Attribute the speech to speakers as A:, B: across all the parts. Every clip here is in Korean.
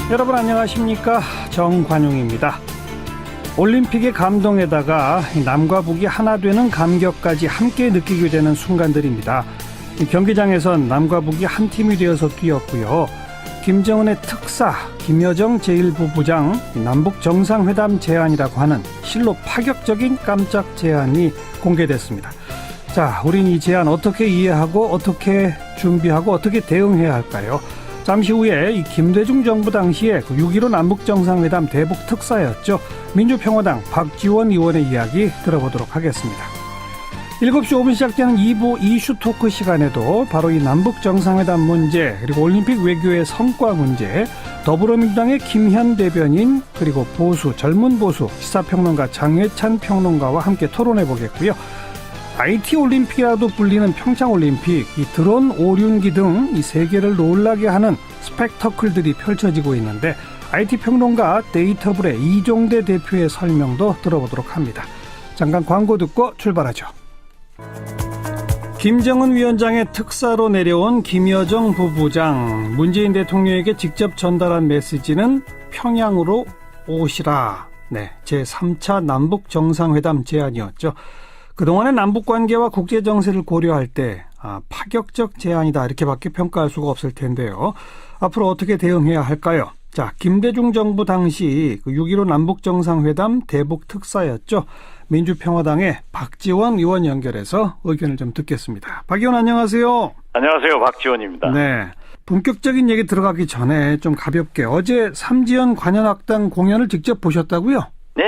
A: 여러분 안녕하십니까? 정관용입니다. 올림픽의 감동에다가 남과 북이 하나 되는 감격까지 함께 느끼게 되는 순간들입니다. 경기장에선 남과 북이 한 팀이 되어서 뛰었고요. 김정은의 특사 김여정 제1부부장 남북 정상회담 제안이라고 하는 실로 파격적인 깜짝 제안이 공개됐습니다. 자, 우린 이 제안 어떻게 이해하고 어떻게 준비하고 어떻게 대응해야 할까요? 잠시 후에 이 김대중 정부 당시에 6.15 남북정상회담 대북 특사였죠. 민주평화당 박지원 의원의 이야기 들어보도록 하겠습니다. 7시 5분 시작되는 2부 이슈 토크 시간에도 바로 이 남북정상회담 문제 그리고 올림픽 외교의 성과 문제 더불어민주당의 김현 대변인 그리고 보수 젊은 보수 시사평론가 장혜찬 평론가와 함께 토론해 보겠고요. IT 올림픽이라도 불리는 평창올림픽, 이 드론 오륜기 등 이 세계를 놀라게 하는 스펙터클들이 펼쳐지고 있는데 IT 평론가 데이터블의 이종대 대표의 설명도 들어보도록 합니다. 잠깐 광고 듣고 출발하죠. 김정은 위원장의 특사로 내려온 김여정 부부장, 문재인 대통령에게 직접 전달한 메시지는 평양으로 오시라. 네, 제3차 남북정상회담 제안이었죠. 그동안의 남북관계와 국제정세를 고려할 때 파격적 제안이다 이렇게밖에 평가할 수가 없을 텐데요. 앞으로 어떻게 대응해야 할까요? 자, 김대중 정부 당시 6.15 남북정상회담 대북 특사였죠. 민주평화당의 박지원 의원 연결해서 의견을 좀 듣겠습니다. 박 의원 안녕하세요.
B: 안녕하세요. 박지원입니다.
A: 네, 본격적인 얘기 들어가기 전에 좀 가볍게 어제 삼지연 관현악단 공연을 직접 보셨다고요?
B: 네,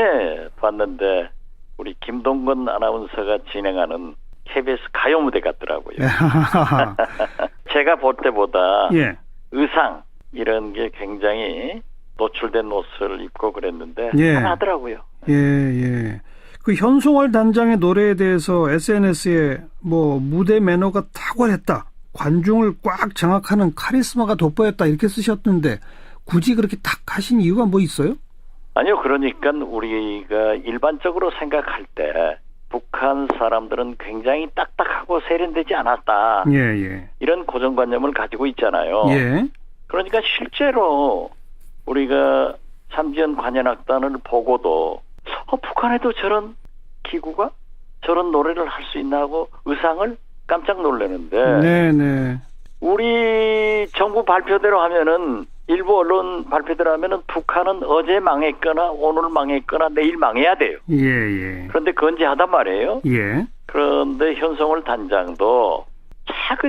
B: 봤는데 우리 김동건 아나운서가 진행하는 KBS 가요 무대 같더라고요. 제가 볼 때보다
A: 예.
B: 의상 이런 게 굉장히 노출된 옷을 입고 그랬는데
A: 예.
B: 편하더라고요.
A: 예. 그 현송월 단장의 노래에 대해서 SNS에 무대 매너가 탁월했다. 관중을 꽉 장악하는 카리스마가 돋보였다. 이렇게 쓰셨는데 굳이 그렇게 탁 하신 이유가 뭐 있어요?
B: 아니요. 그러니까 우리가 일반적으로 생각할 때 북한 사람들은 굉장히 딱딱하고 세련되지 않았다.
A: 예.
B: 이런 고정관념을 가지고 있잖아요.
A: 예.
B: 그러니까 실제로 우리가 삼지연 관현악단을 보고도 북한에도 저런 기구가 저런 노래를 할 수 있나 하고 의상을 깜짝 놀라는데
A: 네.
B: 우리 정부 발표대로 하면은 일부 언론 발표대로 하면은 북한은 어제 망했거나 오늘 망했거나 내일 망해야 돼요.
A: 예.
B: 그런데 건재하단 말이에요.
A: 예.
B: 그런데 현송월 단장도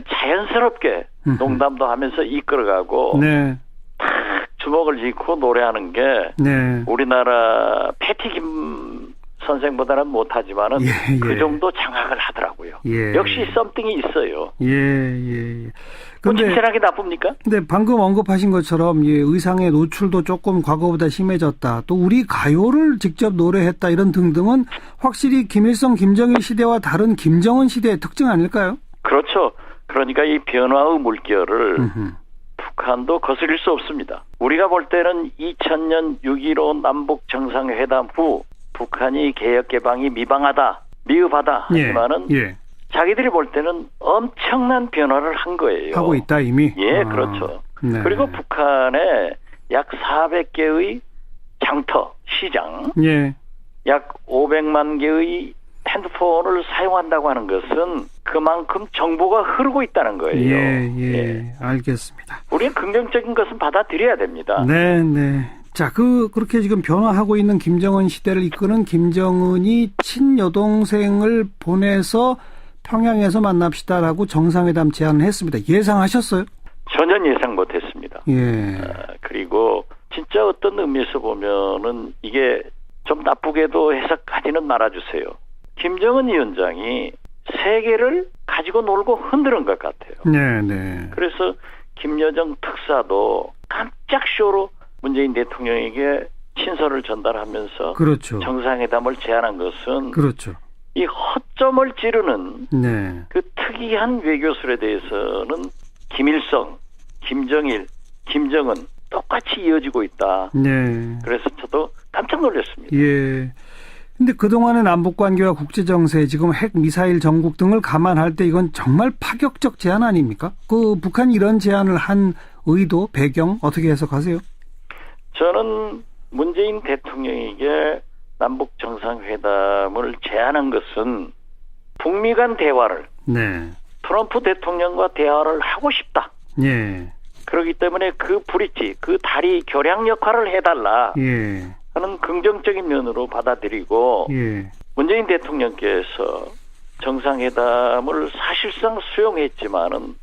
B: 자연스럽게 농담도 하면서 이끌어가고
A: 네.
B: 탁 주먹을 쥐고 노래하는 게
A: 네.
B: 우리나라 패티김 선생보다는 못하지만은
A: 예.
B: 그 정도 장악을 하더라고요.
A: 예.
B: 역시 썸띵이 있어요.
A: 예.
B: 칭찬하기 나쁩니까?
A: 근데 방금 언급하신 것처럼 의상의 노출도 조금 과거보다 심해졌다. 또 우리 가요를 직접 노래했다 이런 등등은 확실히 김일성, 김정일 시대와 다른 김정은 시대의 특징 아닐까요?
B: 그렇죠. 그러니까 이 변화의 물결을 북한도 거스릴 수 없습니다. 우리가 볼 때는 2000년 6.15 남북 정상회담 후 북한이 개혁 개방이 미흡하다 하지만은 자기들이 볼 때는 엄청난 변화를 한 거예요.
A: 하고 있다 이미.
B: 예, 그렇죠.
A: 네.
B: 그리고 북한에 약 400개의 장터 시장, 약 500만 개의 핸드폰을 사용한다고 하는 것은 그만큼 정보가 흐르고 있다는 거예요.
A: 예. 알겠습니다.
B: 우리는 긍정적인 것은 받아들여야 됩니다.
A: 네. 자, 그렇게 지금 변화하고 있는 김정은 시대를 이끄는 김정은이 친여동생을 보내서 평양에서 만납시다라고 정상회담 제안을 했습니다. 예상하셨어요?
B: 전혀 예상 못했습니다.
A: 예.
B: 그리고 진짜 어떤 의미에서 보면은 이게 좀 나쁘게도 해석하지는 말아주세요. 김정은 위원장이 세계를 가지고 놀고 흔드는 것 같아요.
A: 네.
B: 그래서 김여정 특사도 깜짝 쇼로 문재인 대통령에게 친서를 전달하면서
A: 그렇죠.
B: 정상회담을 제안한 것은
A: 그렇죠.
B: 이 허점을 찌르는
A: 네.
B: 그 특이한 외교술에 대해서는 김일성, 김정일, 김정은 똑같이 이어지고 있다.
A: 네.
B: 그래서 저도 깜짝 놀랐습니다.
A: 예. 근데 그동안의 남북관계와 국제정세, 지금 핵 미사일 정국 등을 감안할 때 이건 정말 파격적 제안 아닙니까? 그 북한이 이런 제안을 한 의도, 배경 어떻게 해석하세요?
B: 저는 문재인 대통령에게 남북 정상회담을 제안한 것은 북미 간 대화를
A: 네.
B: 트럼프 대통령과 대화를 하고 싶다.
A: 예.
B: 그렇기 때문에 그 브릿지, 그 다리 교량 역할을 해달라
A: 예.
B: 하는 긍정적인 면으로 받아들이고
A: 예.
B: 문재인 대통령께서 정상회담을 사실상 수용했지만은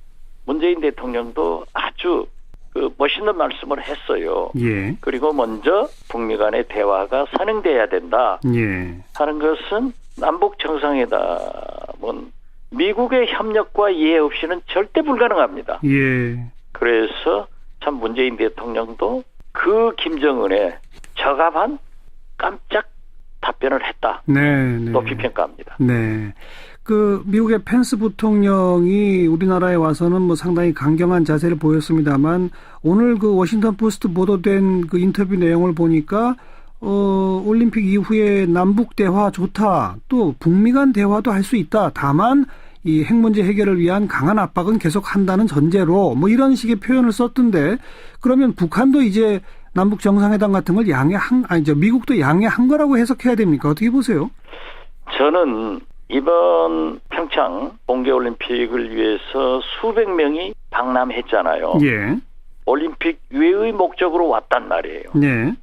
B: 문재인 대통령도 아주 그 멋있는 말씀을 했어요.
A: 예.
B: 그리고 먼저 북미 간의 대화가 선행돼야 된다
A: 예.
B: 하는 것은 남북 정상회담은 미국의 협력과 이해 없이는 절대 불가능합니다.
A: 예.
B: 그래서 참 문재인 대통령도 그 김정은의 저갑한 깜짝 답변을 했다.
A: 네. 네.
B: 높이 평가합니다.
A: 네. 그 미국의 펜스 부통령이 우리나라에 와서는 뭐 상당히 강경한 자세를 보였습니다만 오늘 그 워싱턴 포스트 보도된 그 인터뷰 내용을 보니까 올림픽 이후에 남북 대화 좋다. 또 북미 간 대화도 할 수 있다. 다만 이 핵 문제 해결을 위한 강한 압박은 계속 한다는 전제로 뭐 이런 식의 표현을 썼던데 그러면 북한도 이제 남북 정상회담 같은 걸 미국도 양해한 거라고 해석해야 됩니까? 어떻게 보세요?
B: 저는 이번 평창 동계올림픽을 위해서 수백 명이 방남했잖아요.
A: 예.
B: 올림픽 유해의 목적으로 왔단 말이에요.
A: 네.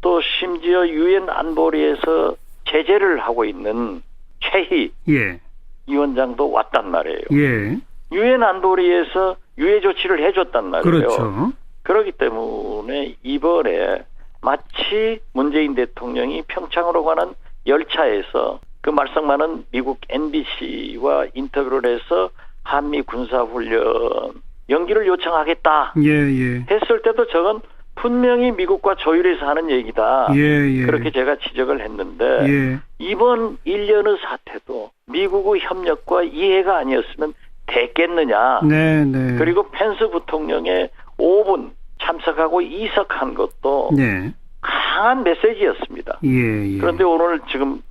B: 또 심지어 유엔 안보리에서 제재를 하고 있는 최희
A: 예.
B: 위원장도 왔단 말이에요.
A: 예.
B: 유엔 안보리에서 유해 조치를 해줬단 말이에요.
A: 그렇죠.
B: 그렇기 때문에 이번에 마치 문재인 대통령이 평창으로 가는 열차에서 그 말썽 많은 미국 NBC와 인터뷰를 해서 한미 군사훈련 연기를 요청하겠다
A: 예.
B: 했을 때도 저건 분명히 미국과 조율해서 하는 얘기다.
A: 예.
B: 그렇게 제가 지적을 했는데
A: 예.
B: 이번 일련의 사태도 미국의 협력과 이해가 아니었으면 됐겠느냐.
A: 네.
B: 그리고 펜스 부통령의 5분 참석하고 이석한 것도
A: 네.
B: 강한 메시지였습니다.
A: 예.
B: 그런데 오늘 지금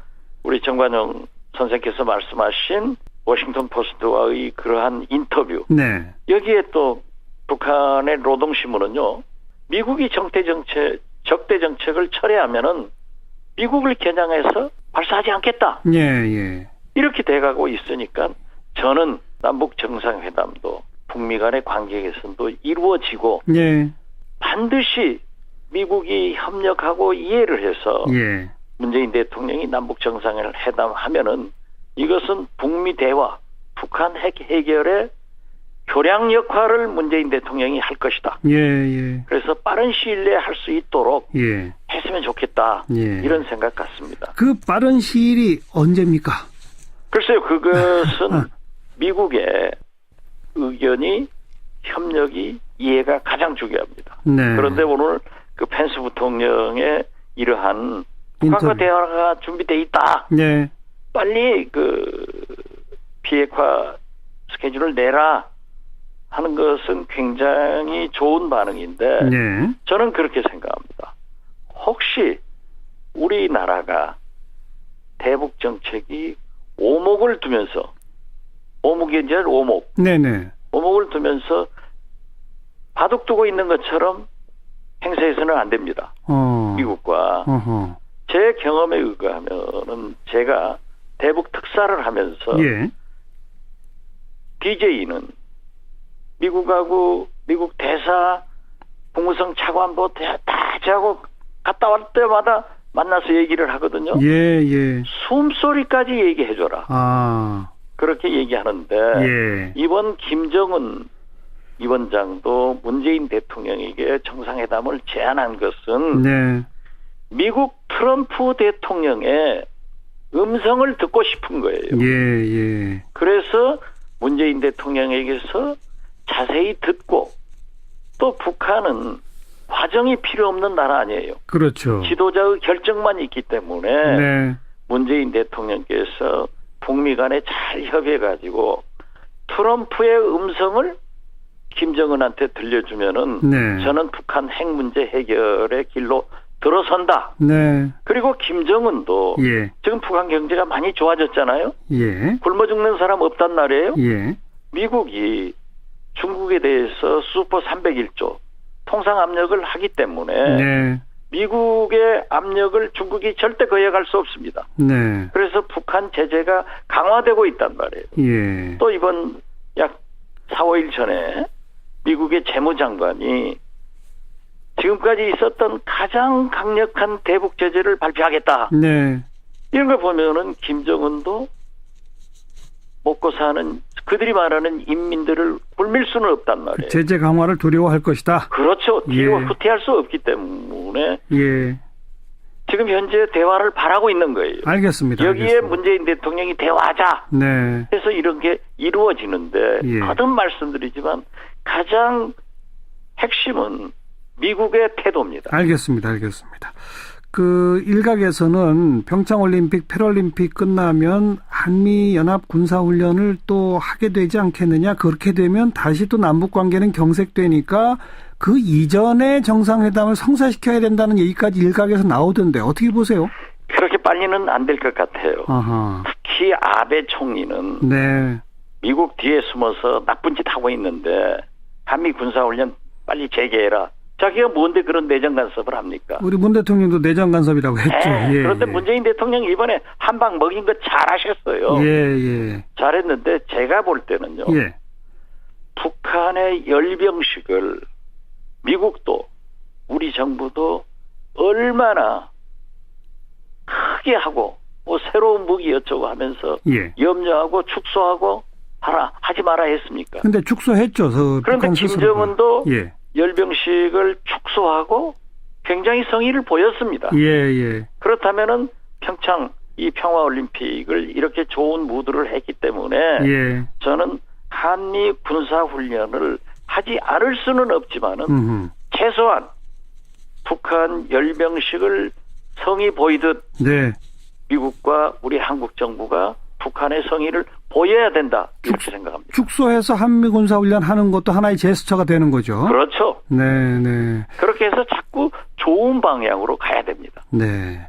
B: 우리 정관용 선생께서 말씀하신 워싱턴 포스트와의 그러한 인터뷰.
A: 네.
B: 여기에 또 북한의 노동신문은요. 미국이 적대 정책을 철회하면은 미국을 겨냥해서 발사하지 않겠다.
A: 예.
B: 이렇게 돼가고 있으니까 저는 남북 정상회담도 북미 간의 관계 개선도 이루어지고
A: 예.
B: 반드시 미국이 협력하고 이해를 해서
A: 예.
B: 문재인 대통령이 남북 정상회담 하면은 이것은 북미 대화, 북한 핵 해결의 교량 역할을 문재인 대통령이 할 것이다.
A: 예.
B: 그래서 빠른 시일 내에 할 수 있도록
A: 예.
B: 했으면 좋겠다.
A: 예.
B: 이런 생각 같습니다.
A: 그 빠른 시일이 언제입니까?
B: 글쎄요. 그것은 미국의 의견이 협력이 이해가 가장 중요합니다.
A: 네.
B: 그런데 오늘 그 펜스 부통령의 이러한 북한과 대화가 준비돼 있다.
A: 네.
B: 빨리 그 비핵화 스케줄을 내라 하는 것은 굉장히 좋은 반응인데
A: 네.
B: 저는 그렇게 생각합니다. 혹시 우리나라가 대북 정책이 오목을 두면서 오목이 이제 오목.
A: 네네.
B: 오목을 두면서 바둑 두고 있는 것처럼 행세해서는 안 됩니다. 미국과.
A: 어허.
B: 제 경험에 의하면은 제가 대북 특사를 하면서
A: 예.
B: DJ는 미국하고 미국 대사 국무성 차관보 다 저하고 갔다 올 때마다 만나서 얘기를 하거든요.
A: 예.
B: 숨소리까지 얘기해줘라.
A: 아.
B: 그렇게 얘기하는데
A: 예.
B: 이번 김정은 위원장도 문재인 대통령에게 정상회담을 제안한 것은
A: 네.
B: 미국 트럼프 대통령의 음성을 듣고 싶은 거예요.
A: 예.
B: 그래서 문재인 대통령에게서 자세히 듣고 또 북한은 과정이 필요 없는 나라 아니에요.
A: 그렇죠.
B: 지도자의 결정만 있기 때문에
A: 네.
B: 문재인 대통령께서 북미 간에 잘 협의해가지고 트럼프의 음성을 김정은한테 들려주면은
A: 네.
B: 저는 북한 핵 문제 해결의 길로 들어선다.
A: 네.
B: 그리고 김정은도
A: 예.
B: 지금 북한 경제가 많이 좋아졌잖아요.
A: 예.
B: 굶어 죽는 사람 없단 말이에요.
A: 예.
B: 미국이 중국에 대해서 슈퍼 301조 통상 압력을 하기 때문에
A: 네.
B: 미국의 압력을 중국이 절대 거역할 수 없습니다.
A: 네.
B: 그래서 북한 제재가 강화되고 있단 말이에요.
A: 예.
B: 또 이번 약 4, 5일 전에 미국의 재무장관이 지금까지 있었던 가장 강력한 대북 제재를 발표하겠다.
A: 네.
B: 이런 걸 보면은 김정은도 먹고 사는 그들이 말하는 인민들을 굴밀 수는 없단 말이에요.
A: 제재 강화를 두려워할 것이다.
B: 그렇죠. 뒤로
A: 예.
B: 후퇴할 수 없기 때문에
A: 예.
B: 지금 현재 대화를 바라고 있는 거예요.
A: 알겠습니다.
B: 여기에
A: 알겠습니다.
B: 문재인 대통령이 대화하자
A: 네.
B: 해서 이런 게 이루어지는데
A: 예.
B: 거듭 말씀드리지만 가장 핵심은 미국의 태도입니다.
A: 알겠습니다. 그 일각에서는 평창올림픽, 패럴림픽 끝나면 한미연합 군사훈련을 또 하게 되지 않겠느냐. 그렇게 되면 다시 또 남북관계는 경색되니까 그 이전에 정상회담을 성사시켜야 된다는 얘기까지 일각에서 나오던데 어떻게 보세요?
B: 그렇게 빨리는 안 될 것 같아요.
A: 아하.
B: 특히 아베 총리는
A: 네.
B: 미국 뒤에 숨어서 나쁜 짓 하고 있는데 한미 군사훈련 빨리 재개해라. 자기가 뭔데 그런 내정 간섭을 합니까?
A: 우리 문 대통령도 내정 간섭이라고 했죠.
B: 네,
A: 예,
B: 그런데
A: 예.
B: 문재인 대통령이 이번에 한 방 먹인 거 잘하셨어요.
A: 예.
B: 잘했는데 제가 볼 때는요.
A: 예.
B: 북한의 열병식을 미국도 우리 정부도 얼마나 크게 하고 뭐 새로운 무기 어쩌고 하면서
A: 예.
B: 염려하고 축소하고 하지 마라 했습니까?
A: 근데 축소했죠.
B: 그런데
A: 북한 스스로가.
B: 김정은도
A: 예.
B: 열병식을 축소하고 굉장히 성의를 보였습니다.
A: 예.
B: 그렇다면은 평창 이 평화올림픽을 이렇게 좋은 무드를 했기 때문에
A: 예.
B: 저는 한미 군사훈련을 하지 않을 수는 없지만은 최소한 북한 열병식을 성의 보이듯
A: 네.
B: 미국과 우리 한국 정부가 북한의 성의를 보여야 된다 이렇게 생각합니다.
A: 축소해서 한미 군사훈련 하는 것도 하나의 제스처가 되는 거죠.
B: 그렇죠.
A: 네.
B: 그렇게 해서 자꾸 좋은 방향으로 가야 됩니다.
A: 네.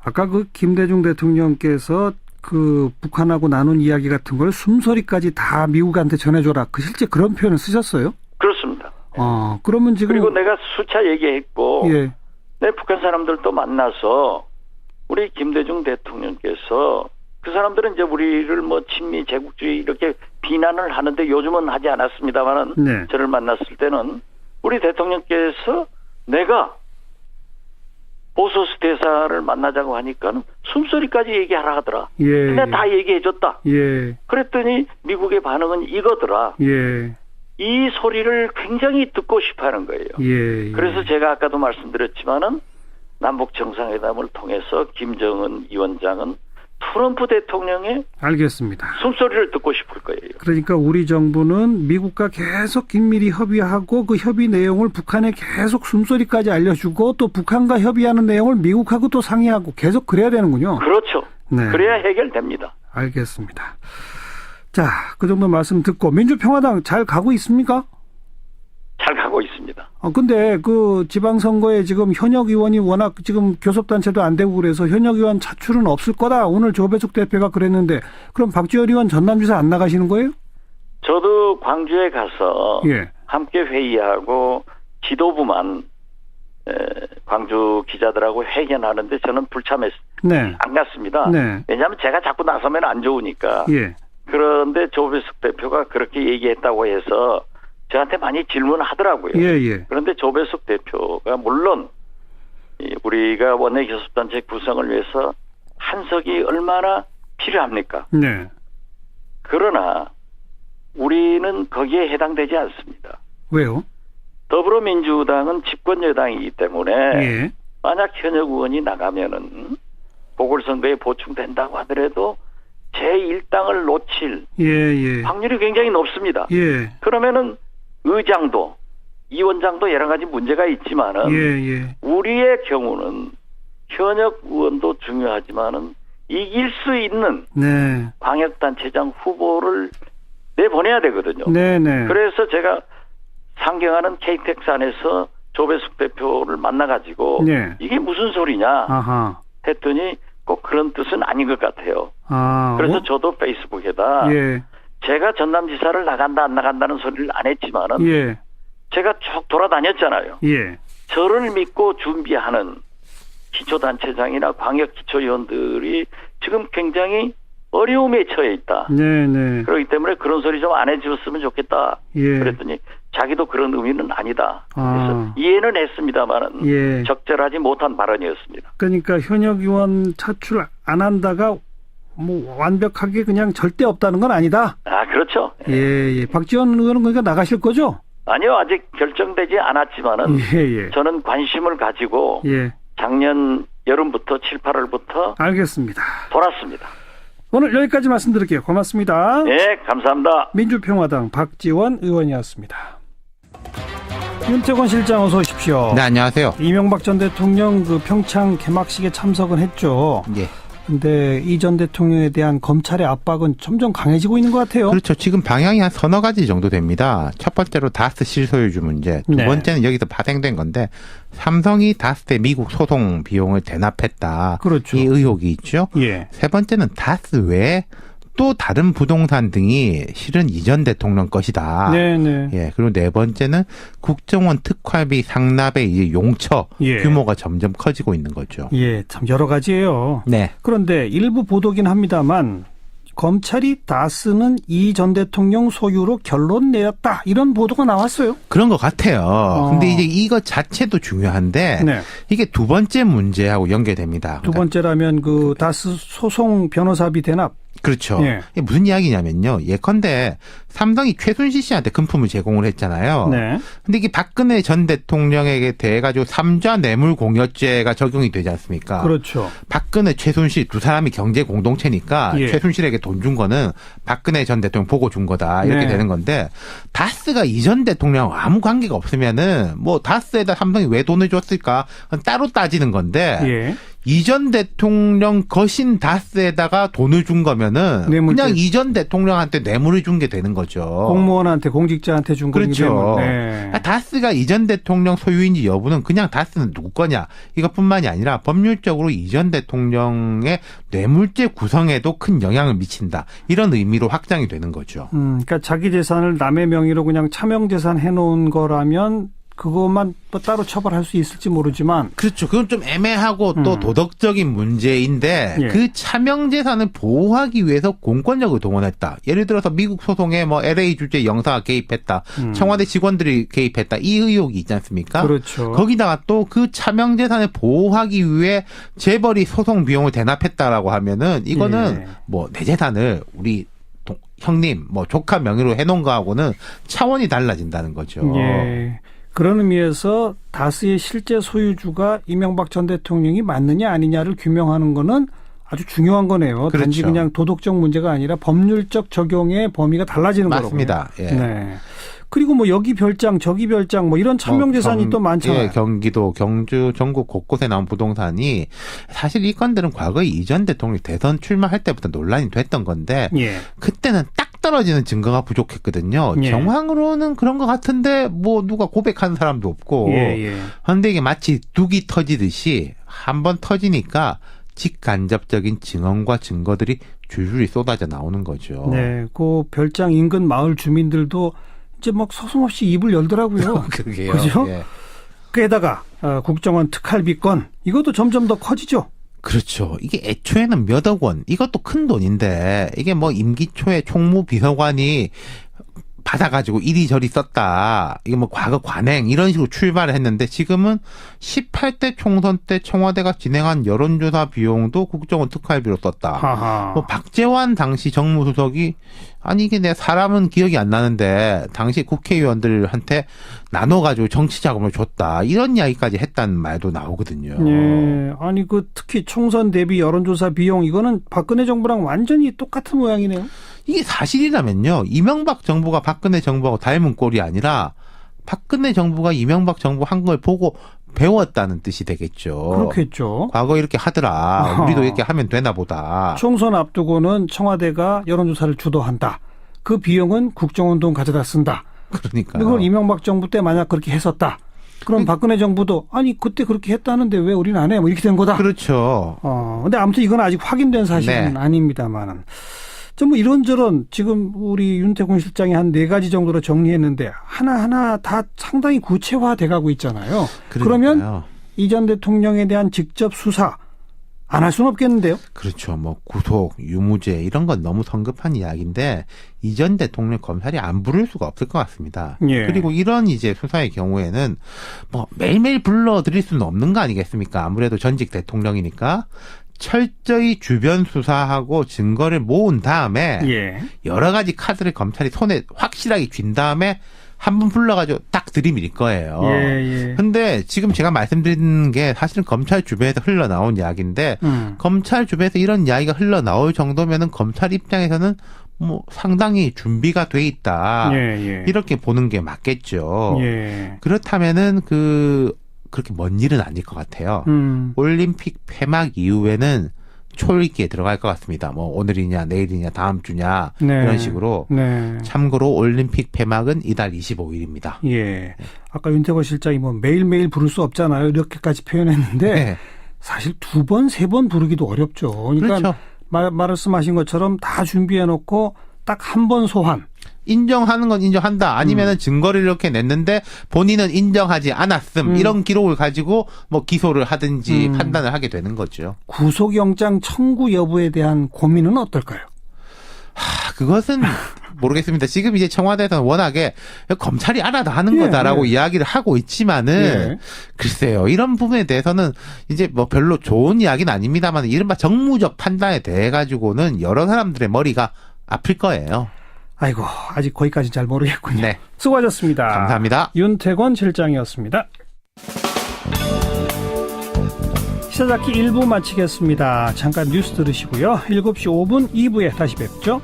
A: 아까 그 김대중 대통령께서 그 북한하고 나눈 이야기 같은 걸 숨소리까지 다 미국한테 전해줘라. 그 실제 그런 표현을 쓰셨어요?
B: 그렇습니다.
A: 그러면 지금
B: 그리고 내가 수차 얘기했고
A: 예.
B: 내 북한 사람들도 만나서 우리 김대중 대통령께서 그 사람들은 이제 우리를 뭐 친미 제국주의 이렇게 비난을 하는데 요즘은 하지 않았습니다만은
A: 네.
B: 저를 만났을 때는 우리 대통령께서 내가 보소스 대사를 만나자고 하니까 숨소리까지 얘기하라 하더라.
A: 예.
B: 근데 다 얘기해줬다.
A: 예.
B: 그랬더니 미국의 반응은 이거더라.
A: 예.
B: 이 소리를 굉장히 듣고 싶어하는 거예요.
A: 예.
B: 그래서 제가 아까도 말씀드렸지만은 남북 정상회담을 통해서 김정은 위원장은 트럼프 대통령의
A: 알겠습니다.
B: 숨소리를 듣고 싶을 거예요.
A: 그러니까 우리 정부는 미국과 계속 긴밀히 협의하고 그 협의 내용을 북한에 계속 숨소리까지 알려주고 또 북한과 협의하는 내용을 미국하고 또 상의하고 계속 그래야 되는군요.
B: 그렇죠.
A: 네.
B: 그래야 해결됩니다.
A: 알겠습니다. 자, 그 정도 말씀 듣고 민주평화당 잘 가고 있습니까?
B: 잘 가고 있습니다.
A: 근데 그 지방선거에 지금 현역 의원이 워낙 지금 교섭단체도 안 되고 그래서 현역 의원 차출은 없을 거다. 오늘 조배숙 대표가 그랬는데 그럼 박지원 의원 전남지사 안 나가시는 거예요?
B: 저도 광주에 가서
A: 예.
B: 함께 회의하고 지도부만 광주 기자들하고 회견하는데 저는 불참했어요.
A: 네.
B: 안 갔습니다.
A: 네.
B: 왜냐하면 제가 자꾸 나서면 안 좋으니까.
A: 예.
B: 그런데 조배숙 대표가 그렇게 얘기했다고 해서 저한테 많이 질문하더라고요.
A: 예.
B: 그런데 조배숙 대표가 물론 우리가 원내교섭단체 구성을 위해서 한석이 얼마나 필요합니까?
A: 네.
B: 그러나 우리는 거기에 해당되지 않습니다.
A: 왜요?
B: 더불어민주당은 집권여당이기 때문에
A: 예.
B: 만약 현역 의원이 나가면은 보궐선거에 보충된다고 하더라도 제1당을 놓칠
A: 예.
B: 확률이 굉장히 높습니다.
A: 예.
B: 그러면은 의장도 위원장도 여러 가지 문제가 있지만은
A: 예.
B: 우리의 경우는 현역 의원도 중요하지만은 이길 수 있는
A: 네.
B: 광역단체장 후보를 내보내야 되거든요.
A: 네네.
B: 그래서 제가 상경하는 KTX 안에서 조배숙 대표를 만나가지고
A: 네.
B: 이게 무슨 소리냐
A: 아하.
B: 했더니 꼭 그런 뜻은 아닌 것 같아요.
A: 아.
B: 그래서 저도 페이스북에다
A: 예.
B: 제가 전남지사를 나간다 안 나간다는 소리를 안 했지만은
A: 예.
B: 제가 쭉 돌아다녔잖아요.
A: 예.
B: 저를 믿고 준비하는 기초단체장이나 광역기초위원들이 지금 굉장히 어려움에 처해 있다.
A: 네네.
B: 그렇기 때문에 그런 소리 좀 안 해주셨으면 좋겠다.
A: 예.
B: 그랬더니 자기도 그런 의미는 아니다. 그래서
A: 아.
B: 이해는 했습니다만은
A: 예.
B: 적절하지 못한 발언이었습니다.
A: 그러니까 현역 의원 차출 안 한다가 뭐 완벽하게 그냥 절대 없다는 건 아니다.
B: 아, 그렇죠.
A: 예. 박지원 의원은 그러니까 나가실 거죠?
B: 아니요, 아직 결정되지 않았지만은
A: 예.
B: 저는 관심을 가지고
A: 예.
B: 작년 여름부터 7, 8월부터
A: 알겠습니다.
B: 돌았습니다.
A: 오늘 여기까지 말씀드릴게요. 고맙습니다.
B: 네, 감사합니다.
A: 민주평화당 박지원 의원이었습니다. 윤태권 실장 어서 오십시오.
C: 네, 안녕하세요.
A: 이명박 전 대통령 그 평창 개막식에 참석은 했죠.
C: 예.
A: 근데 이 전 대통령에 대한 검찰의 압박은 점점 강해지고 있는 것 같아요.
C: 그렇죠. 지금 방향이 한 서너 가지 정도 됩니다. 첫 번째로 다스 실소유주 문제. 두
A: 네.
C: 번째는 여기서 파생된 건데 삼성이 다스의 미국 소송 비용을 대납했다.
A: 그렇죠.
C: 이 의혹이 있죠.
A: 예.
C: 세 번째는 다스 외에 또 다른 부동산 등이 실은 이전 대통령 것이다.
A: 네네.
C: 예. 그리고 네 번째는 국정원 특활비 상납의 이제 용처
A: 예.
C: 규모가 점점 커지고 있는 거죠.
A: 예, 참 여러 가지예요.
C: 네.
A: 그런데 일부 보도긴 합니다만 검찰이 다스는 이 전 대통령 소유로 결론 내렸다 이런 보도가 나왔어요.
C: 그런 것 같아요. 근데 이제 이것 자체도 중요한데
A: 네.
C: 이게 두 번째 문제하고 연결됩니다.
A: 두 번째라면 그 다스 소송 변호사비 대납.
C: 그렇죠.
A: 예.
C: 이게 무슨 이야기냐면요. 예컨대 삼성이 최순실 씨한테 금품을 제공을 했잖아요.
A: 네.
C: 근데 이게 박근혜 전 대통령에게 대해 가지고 삼자 뇌물 공여죄가 적용이 되지 않습니까?
A: 그렇죠.
C: 박근혜, 최순실 두 사람이 경제 공동체니까
A: 예.
C: 최순실에게 돈 준 거는 박근혜 전 대통령 보고 준 거다 이렇게
A: 네.
C: 되는 건데 다스가 이 전 대통령 아무 관계가 없으면은 뭐 다스에다 삼성이 왜 돈을 줬을까 따로 따지는 건데
A: 예.
C: 이 전 대통령 거신 다스에다가 돈을 준 거면은
A: 뇌물죄.
C: 그냥 이 전 대통령한테 뇌물을 준 게 되는 거죠.
A: 공무원한테 공직자한테 준 거기
C: 그렇죠.
A: 때문에. 네.
C: 다스가 이 전 대통령 소유인지 여부는 그냥 다스는 누구 거냐 이것뿐만이 아니라 법률적으로 이 전 대통령의 뇌물죄 구성에도 큰 영향을 미친다 이런 의미로 확장이 되는 거죠.
A: 그러니까 자기 재산을 남의 명의로 그냥 차명 재산 해놓은 거라면 그것만 뭐 따로 처벌할 수 있을지 모르지만.
C: 그렇죠. 그건 좀 애매하고 또 도덕적인 문제인데
A: 예.
C: 그 차명 재산을 보호하기 위해서 공권력을 동원했다. 예를 들어서 미국 소송에 뭐 LA 주재 영사가 개입했다. 청와대 직원들이 개입했다. 이 의혹이 있지 않습니까?
A: 그렇죠.
C: 거기다가 또 그 차명 재산을 보호하기 위해 재벌이 소송 비용을 대납했다라고 하면은 이거는
A: 예.
C: 뭐 내 재산을 우리 형님 뭐 조카 명의로 해놓은 거하고는 차원이 달라진다는 거죠.
A: 예. 그런 의미에서 다스의 실제 소유주가 이명박 전 대통령이 맞느냐 아니냐를 규명하는 거는 아주 중요한 거네요.
C: 그렇죠.
A: 단지 그냥 도덕적 문제가 아니라 법률적 적용의 범위가 달라지는 거라고요.
C: 맞습니다. 예.
A: 네. 그리고 뭐 여기 별장 저기 별장 뭐 이런 차명재산이 또 많잖아요.
C: 예, 경기도, 경주, 전국 곳곳에 나온 부동산이 사실 이 건들은 과거에 이 전 대통령 대선 출마할 때부터 논란이 됐던 건데
A: 예.
C: 그때는 딱 떨어지는 증거가 부족했거든요.
A: 예.
C: 정황으로는 그런 것 같은데 뭐 누가 고백한 사람도 없고.
A: 예.
C: 그런데 이게 마치 둑이 터지듯이 한번 터지니까 직간접적인 증언과 증거들이 줄줄이 쏟아져 나오는 거죠.
A: 네. 그 별장 인근 마을 주민들도 이제 막 서슴없이 입을 열더라고요.
C: 그게요.
A: 그죠?
C: 예.
A: 게다가 국정원 특활비 건 이것도 점점 더 커지죠.
C: 그렇죠. 이게 애초에는 몇억 원, 이것도 큰 돈인데, 이게 뭐 임기 초에 총무비서관이 받아가지고 이리저리 썼다. 이게 뭐 과거 관행, 이런 식으로 출발을 했는데, 지금은 18대 총선 때 청와대가 진행한 여론조사 비용도 국정원 특활비로 썼다.
A: 하하.
C: 뭐 박재환 당시 정무수석이 아니 이게 내 사람은 기억이 안 나는데 당시 국회의원들한테 나눠가지고 정치 자금을 줬다 이런 이야기까지 했다는 말도 나오거든요.
A: 예. 아니 그 특히 총선 대비 여론조사 비용 이거는 박근혜 정부랑 완전히 똑같은 모양이네요.
C: 이게 사실이라면요. 이명박 정부가 박근혜 정부하고 닮은 꼴이 아니라 박근혜 정부가 이명박 정부 한 걸 보고 배웠다는 뜻이 되겠죠.
A: 그렇겠죠.
C: 과거 이렇게 하더라. 우리도 이렇게 하면 되나 보다.
A: 총선 앞두고는 청와대가 여론조사를 주도한다. 그 비용은 국정원 돈 가져다 쓴다.
C: 그러니까요.
A: 이걸 이명박 정부 때 만약 그렇게 했었다. 그럼 박근혜 정부도 아니 그때 그렇게 했다는데 왜 우리는 안 해? 뭐 이렇게 된 거다.
C: 그렇죠.
A: 근데 아무튼 이건 아직 확인된 사실은
C: 네.
A: 아닙니다만은. 좀 뭐 이런저런 지금 우리 윤태곤 실장이 한 4가지 정도로 정리했는데 하나하나 다 상당히 구체화돼 가고 있잖아요.
C: 그러니까요.
A: 그러면 이 전 대통령에 대한 직접 수사 안 할 수는 없겠는데요?
C: 그렇죠. 뭐 구속, 유무죄 이런 건 너무 성급한 이야기인데 이 전 대통령 검찰이 안 부를 수가 없을 것 같습니다.
A: 예.
C: 그리고 이런 이제 수사의 경우에는 뭐 매일매일 불러드릴 수는 없는 거 아니겠습니까? 아무래도 전직 대통령이니까 철저히 주변 수사하고 증거를 모은 다음에
A: 예.
C: 여러 가지 카드를 검찰이 손에 확실하게 쥔 다음에 한 분 불러가지고 딱 들이밀 거예요.
A: 예.
C: 근데 지금 제가 말씀드린 게 사실은 검찰 주변에서 흘러나온 이야기인데 검찰 주변에서 이런 이야기가 흘러나올 정도면은 검찰 입장에서는 뭐 상당히 준비가 돼 있다.
A: 예.
C: 이렇게 보는 게 맞겠죠.
A: 예.
C: 그렇다면은 그렇게 먼 일은 아닐 것 같아요. 올림픽 폐막 이후에는 초읽기에 들어갈 것 같습니다. 뭐 오늘이냐 내일이냐 다음 주냐
A: 네.
C: 이런 식으로.
A: 네.
C: 참고로 올림픽 폐막은 이달 25일입니다.
A: 예. 아까 윤태곤 실장이 뭐 매일매일 부를 수 없잖아요. 이렇게까지 표현했는데
C: 네.
A: 사실 2번, 3번 부르기도 어렵죠. 그러니까
C: 그렇죠.
A: 말씀하신 것처럼 다 준비해 놓고 딱 한 번 소환.
C: 인정하는 건 인정한다. 아니면은 증거를 이렇게 냈는데 본인은 인정하지 않았음. 이런 기록을 가지고 뭐 기소를 하든지 판단을 하게 되는 거죠.
A: 구속영장 청구 여부에 대한 고민은 어떨까요?
C: 그것은 모르겠습니다. 지금 이제 청와대에서는 워낙에 검찰이 알아서 하는 거다라고 이야기를 하고 있지만은 글쎄요. 이런 부분에 대해서는 이제 뭐 별로 좋은 이야기는 아닙니다만 이른바 정무적 판단에 대해 가지고는 여러 사람들의 머리가 아플 거예요.
A: 아이고, 아직 거기까지 잘 모르겠군요.
C: 네.
A: 수고하셨습니다.
C: 감사합니다.
A: 윤태곤 실장이었습니다. 시사잡기 1부 마치겠습니다. 잠깐 뉴스 들으시고요. 7시 5분 2부에 다시 뵙죠.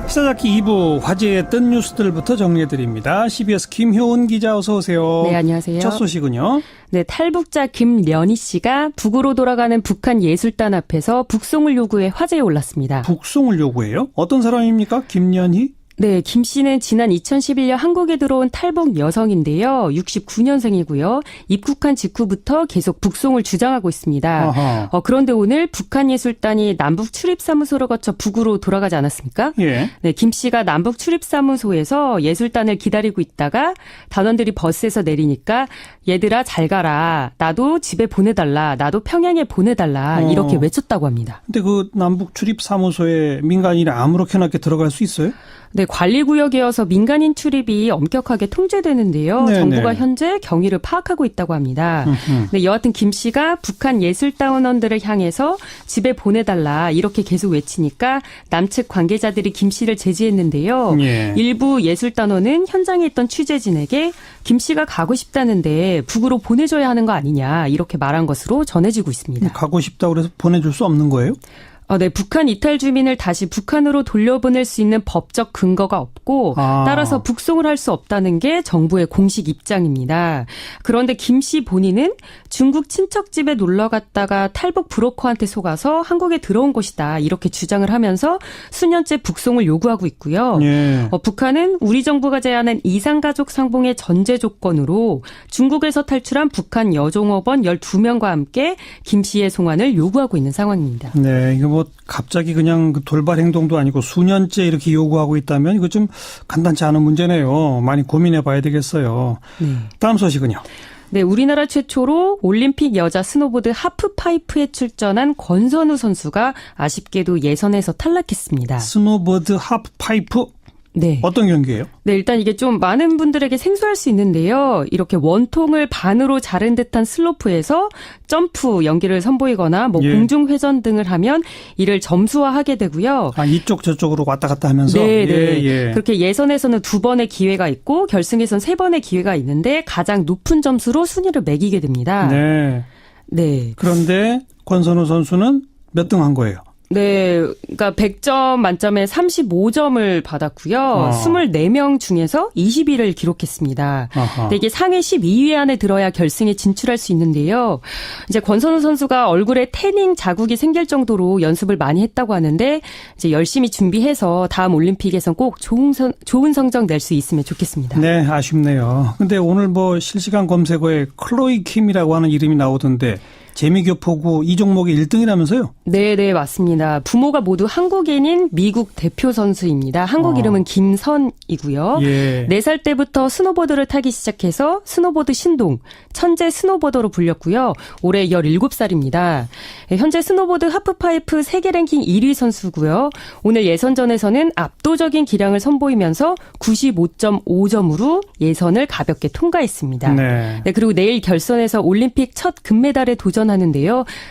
A: 시사잡기 2부 화제의 뜬 뉴스들부터 정리해드립니다. CBS 김효은 기자 어서 오세요.
D: 네, 안녕하세요.
A: 첫 소식은요.
D: 네, 탈북자 김련희 씨가 북으로 돌아가는 북한 예술단 앞에서 북송을 요구해 화제에 올랐습니다.
A: 북송을 요구해요? 어떤 사람입니까? 김련희?
D: 네, 김 씨는 지난 2011년 한국에 들어온 탈북 여성인데요. 69년생이고요. 입국한 직후부터 계속 북송을 주장하고 있습니다. 그런데 오늘 북한 예술단이 남북 출입사무소를 거쳐 북으로 돌아가지 않았습니까?
A: 예.
D: 네, 김 씨가 남북 출입사무소에서 예술단을 기다리고 있다가 단원들이 버스에서 내리니까 얘들아 잘 가라. 나도 집에 보내달라. 나도 평양에 보내달라. 이렇게 외쳤다고 합니다.
A: 근데 그 남북 출입사무소에 민간인이 아무렇게나 이렇게 들어갈 수 있어요?
D: 네, 관리구역이어서 민간인 출입이 엄격하게 통제되는데요.
A: 네네.
D: 정부가 현재 경위를 파악하고 있다고 합니다. 네, 여하튼 김 씨가 북한 예술단원들을 향해서 집에 보내달라 이렇게 계속 외치니까 남측 관계자들이 김 씨를 제지했는데요.
A: 예.
D: 일부 예술단원은 현장에 있던 취재진에게 김 씨가 가고 싶다는데 북으로 보내줘야 하는 거 아니냐 이렇게 말한 것으로 전해지고 있습니다.
A: 가고 싶다고 그래서 보내줄 수 없는 거예요?
D: 네, 북한 이탈 주민을 다시 북한으로 돌려보낼 수 있는 법적 근거가 없고 따라서 북송을 할 수 없다는 게 정부의 공식 입장입니다. 그런데 김 씨 본인은 중국 친척 집에 놀러 갔다가 탈북 브로커한테 속아서 한국에 들어온 것이다 이렇게 주장을 하면서 수년째 북송을 요구하고 있고요.
A: 예.
D: 북한은 우리 정부가 제안한 이산가족 상봉의 전제 조건으로 중국에서 탈출한 북한 여종업원 12명과 함께 김 씨의 송환을 요구하고 있는 상황입니다.
A: 네, 이거 뭐 갑자기 그냥 그 돌발 행동도 아니고 수년째 이렇게 요구하고 있다면 이거 좀 간단치 않은 문제네요. 많이 고민해 봐야 되겠어요.
D: 네.
A: 다음 소식은요.
D: 네, 우리나라 최초로 올림픽 여자 스노보드 하프파이프에 출전한 권선우 선수가 아쉽게도 예선에서 탈락했습니다.
A: 스노보드 하프파이프
D: 네.
A: 어떤 경기예요?
D: 네, 일단 이게 좀 많은 분들에게 생소할 수 있는데요. 이렇게 원통을 반으로 자른 듯한 슬로프에서 점프 연기를 선보이거나 뭐 공중 회전 등을 하면 이를 점수화하게 되고요.
A: 이쪽 저쪽으로 왔다 갔다 하면서
D: 네.
A: 예.
D: 그렇게 예선에서는 2번의 기회가 있고 결승에서는 3번의 기회가 있는데 가장 높은 점수로 순위를 매기게 됩니다.
A: 네.
D: 네.
A: 그런데 권선우 선수는 몇 등 한 거예요?
D: 네, 그러니까 100점 만점에 35점을 받았고요. 24명 중에서 20위를 기록했습니다. 근데 이게 상위 12위 안에 들어야 결승에 진출할 수 있는데요. 이제 권선우 선수가 얼굴에 태닝 자국이 생길 정도로 연습을 많이 했다고 하는데 이제 열심히 준비해서 다음 올림픽에선 꼭 좋은 성적 낼 수 있으면 좋겠습니다.
A: 네, 아쉽네요. 근데 오늘 뭐 실시간 검색어에 클로이 킴이라고 하는 이름이 나오던데 재미교포구 이 종목의 1등이라면서요?
D: 네, 맞습니다. 부모가 모두 한국인인 미국 대표 선수입니다. 한국 이름은 김선이고요.
A: 예.
D: 4살 때부터 스노보드를 타기 시작해서 스노보드 신동, 천재 스노보더로 불렸고요. 올해 17살입니다. 현재 스노보드 하프파이프 세계 랭킹 1위 선수고요. 오늘 예선전에서는 압도적인 기량을 선보이면서 95.5점으로 예선을 가볍게 통과했습니다.
A: 네.
D: 네, 그리고 내일 결선에서 올림픽 첫 금메달에 도전하는데요.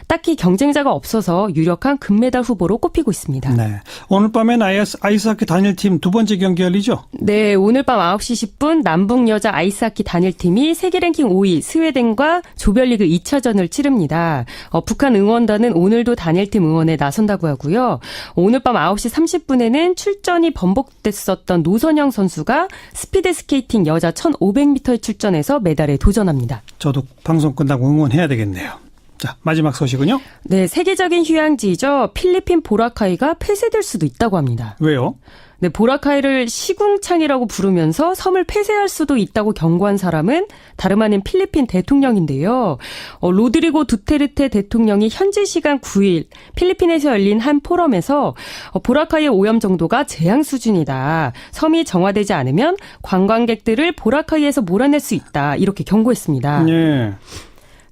D: 딱히 경쟁자가 없어서 유력한 금메달 후보로 꼽히고 있습니다.
A: 네. 오늘 밤엔 아이스하키 단일팀 두 번째 경기 열리죠?
D: 네, 오늘 밤 9시 10분 남북 여자 아이스하키 단일팀이 세계 랭킹 5위 스웨덴과 조별리그 2차전을 치릅니다. 북한 응원단은 오늘도 단일팀 응원에 나선다고 하고요. 오늘 밤 9시 30분에는 출전이 번복됐었던 노선영 선수가 스피드 스케이팅 여자 1500m에 출전해서 메달에 도전합니다.
A: 저도 방송 끝나고 응원해야 되겠네요. 자, 마지막 소식은요?
D: 네, 세계적인 휴양지이죠. 필리핀 보라카이가 폐쇄될 수도 있다고 합니다.
A: 왜요?
D: 네, 보라카이를 시궁창이라고 부르면서 섬을 폐쇄할 수도 있다고 경고한 사람은 다름 아닌 필리핀 대통령인데요. 로드리고 두테르테 대통령이 현지 시간 9일 필리핀에서 열린 한 포럼에서 보라카이의 오염 정도가 재앙 수준이다. 섬이 정화되지 않으면 관광객들을 보라카이에서 몰아낼 수 있다. 이렇게 경고했습니다.
A: 네.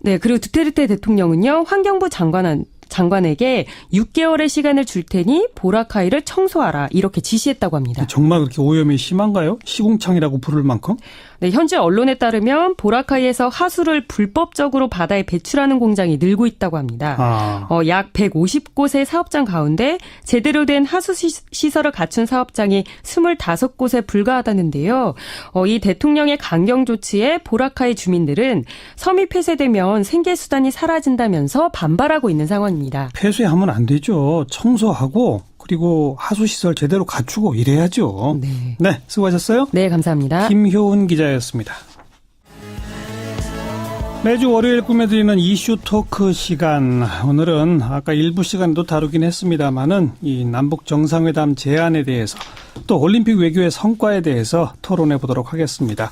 D: 네, 그리고 두테르테 대통령은요, 환경부 장관에게 6개월의 시간을 줄 테니 보라카이를 청소하라 이렇게 지시했다고 합니다.
A: 정말 그렇게 오염이 심한가요? 시궁창이라고 부를 만큼?
D: 네, 현지 언론에 따르면 보라카이에서 하수를 불법적으로 바다에 배출하는 공장이 늘고 있다고 합니다. 약 150곳의 사업장 가운데 제대로 된 하수 시설을 갖춘 사업장이 25곳에 불과하다는데요. 이 대통령의 강경 조치에 보라카이 주민들은 섬이 폐쇄되면 생계수단이 사라진다면서 반발하고 있는 상황입니다.
A: 폐쇄하면 안 되죠. 청소하고 그리고 하수시설 제대로 갖추고 이래야죠. 네, 수고하셨어요.
D: 네, 감사합니다.
A: 김효은 기자였습니다. 매주 월요일 꾸며드리는 이슈 토크 시간. 오늘은 아까 일부 시간도 다루긴 했습니다만은 이 남북 정상회담 제안에 대해서 또 올림픽 외교의 성과에 대해서 토론해 보도록 하겠습니다.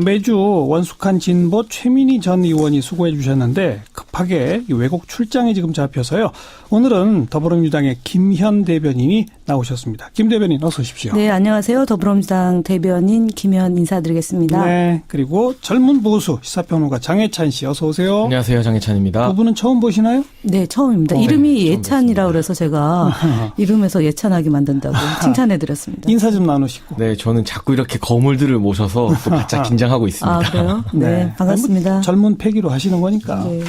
A: 매주 원숙한 진보 최민희 전 의원이 수고해 주셨는데 급하게 외국 출장이 지금 잡혀서요. 오늘은 더불어민주당의 김현 대변인이 나오셨습니다. 김 대변인 어서 오십시오.
E: 네, 안녕하세요. 더불어민주당 대변인 김현 인사드리겠습니다.
A: 네, 그리고 젊은 보수 시사평론가 장혜찬 씨 어서 오세요.
F: 안녕하세요. 장혜찬입니다.
A: 두 분은 처음 보시나요?
E: 네, 처음입니다.
F: 네,
E: 이름이
F: 처음
E: 예찬이라 그래서 제가 이름에서 예찬하게 만든다고 칭찬해드렸습니다.
A: 인사 좀 나누시고.
F: 네, 저는 자꾸 이렇게 거물들을 모셔서 또 바짝 긴장하고 있습니다.
E: 아, 그래요? 네, 반갑습니다.
A: 뭐 젊은 패기로 하시는 거니까.
E: 네.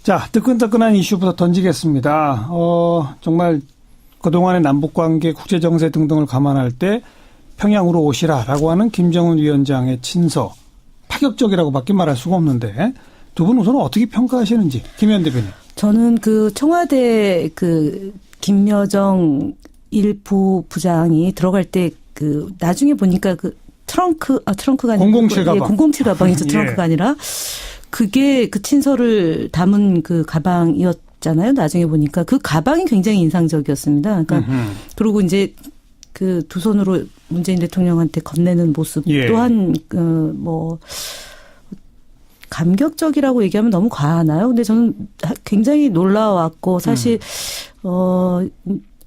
A: 자, 뜨끈뜨끈한 이슈부터 던지겠습니다. 정말 그동안의 남북관계, 국제정세 등등을 감안할 때 평양으로 오시라라고 하는 김정은 위원장의 친서, 파격적이라고밖에 말할 수가 없는데 두 분 우선 어떻게 평가하시는지 김현 대변인.
E: 저는 청와대 김여정 1부 부장이 들어갈 때 나중에 보니까 트렁크가 아니고
A: 007 가방.
E: 007 가방이죠. 트렁크가 아니라 그게 친서를 담은 가방이었잖아요. 나중에 보니까 그 가방이 굉장히 인상적이었습니다. 그러니까 그리고 이제 두 손으로 문재인 대통령한테 건네는 모습 또한 감격적이라고 얘기하면 너무 과하나요? 근데 저는 굉장히 놀라웠고 사실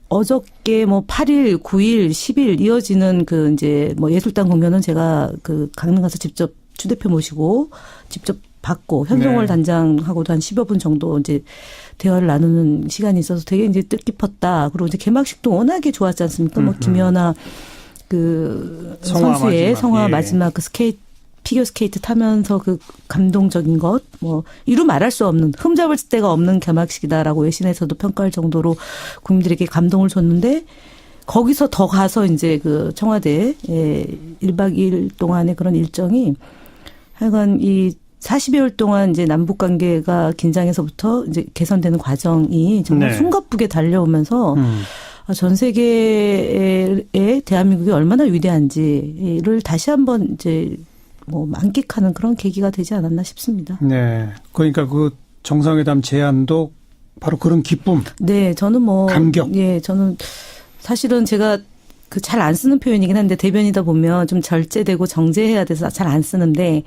E: 어저께 8일, 9일, 10일 이어지는 예술단 공연은 제가 강릉 가서 직접 추 대표 모시고 직접 받고 현종월 단장하고도 한 10여 분 정도 이제 대화를 나누는 시간이 있어서 되게 이제 뜻깊었다. 그리고 이제 개막식도 워낙에 좋았지 않습니까? 김연아 선수의 성화 마지막 피겨 스케이트 타면서 감동적인 것, 이루 말할 수 없는, 흠잡을 데가 없는 개막식이다라고 외신에서도 평가할 정도로 국민들에게 감동을 줬는데, 거기서 더 가서 이제 청와대에 1박 2일 동안의 그런 일정이 하여간 이 40여일 동안 이제 남북 관계가 긴장해서부터 이제 개선되는 과정이 정말
A: 네.
E: 숨가쁘게 달려오면서 전 세계에 대한민국이 얼마나 위대한지를 다시 한번 이제 뭐 만끽하는 그런 계기가 되지 않았나 싶습니다.
A: 네. 그러니까 그 정상회담 제안도 바로 그런 기쁨.
E: 네, 저는 뭐
A: 감격.
E: 예, 저는 사실은 제가 그 잘 안 쓰는 표현이긴 한데 대변이다 보면 좀 절제되고 정제해야 돼서 잘 안 쓰는데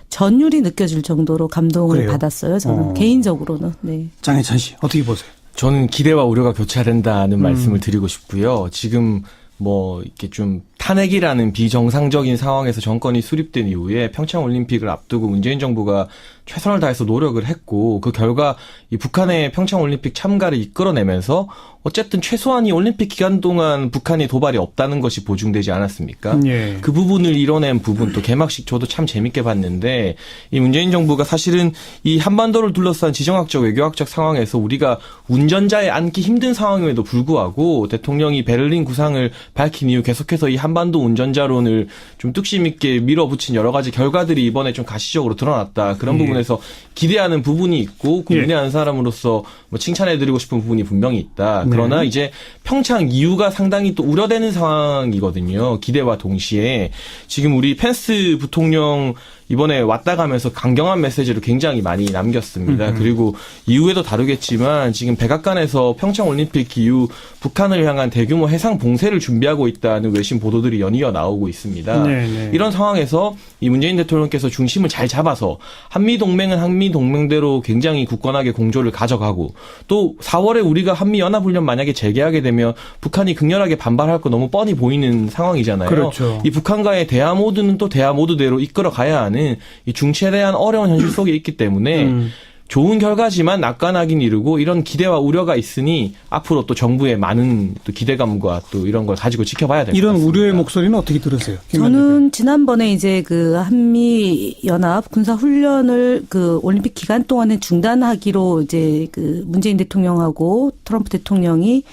E: 전율이 느껴질 정도로 감동을
A: 그래요?
E: 받았어요. 저는 개인적으로는. 네.
A: 장혜찬 씨 어떻게 보세요?
F: 저는 기대와 우려가 교차된다는 말씀을 드리고 싶고요. 지금 뭐 이렇게 좀 탄핵이라는 비정상적인 상황에서 정권이 수립된 이후에 평창 올림픽을 앞두고 문재인 정부가 최선을 다해서 노력을 했고 그 결과 이 북한의 평창 올림픽 참가를 이끌어내면서 어쨌든 최소한 이 올림픽 기간 동안 북한이 도발이 없다는 것이 보증되지 않았습니까?
A: 예.
F: 그 부분을 이뤄낸 부분 또 개막식 저도 참 재밌게 봤는데 이 문재인 정부가 사실은 이 한반도를 둘러싼 지정학적 외교학적 상황에서 우리가 운전자에 앉기 힘든 상황임에도 불구하고 대통령이 베를린 구상을 밝힌 이후 계속해서 이 한반도 운전자론을 좀 뚝심 있게 밀어붙인 여러 가지 결과들이 이번에 좀 가시적으로 드러났다. 그런 부분에서 기대하는 부분이 있고 국민의 사람으로서 뭐 칭찬해드리고 싶은 부분이 분명히 있다. 그러나 이제 평창 이후가 상당히 또 우려되는 상황이거든요. 기대와 동시에 지금 우리 펜스 부통령 이번에 왔다 가면서 강경한 메시지를 굉장히 많이 남겼습니다. 그리고 이후에도 다루겠지만 지금 백악관에서 평창올림픽 이후 북한을 향한 대규모 해상 봉쇄를 준비하고 있다는 외신 보도들이 연이어 나오고 있습니다.
A: 네네.
F: 이런 상황에서 이 문재인 대통령께서 중심을 잘 잡아서 한미동맹은 한미동맹대로 굉장히 굳건하게 공조를 가져가고 또 4월에 우리가 한미연합훈련 만약에 재개하게 되면 북한이 극렬하게 반발할 거 너무 뻔히 보이는 상황이잖아요.
A: 그렇죠.
F: 이 북한과의 대화 모드는 또 대화 모드대로 이끌어 가야 하는 이 중치에 대한 어려운 현실 속에 있기 때문에 좋은 결과지만 낙관하긴 이르고 이런 기대와 우려가 있으니 앞으로 또 정부의 많은 또 기대감과 또 이런 걸 가지고 지켜봐야 될 것 같습니다.
A: 이런 우려의 목소리는 어떻게 들으세요?
E: 저는 지난번에 이제 그 한미 연합 군사 훈련을 그 올림픽 기간 동안에 중단하기로 이제 그 문재인 대통령하고 트럼프 대통령이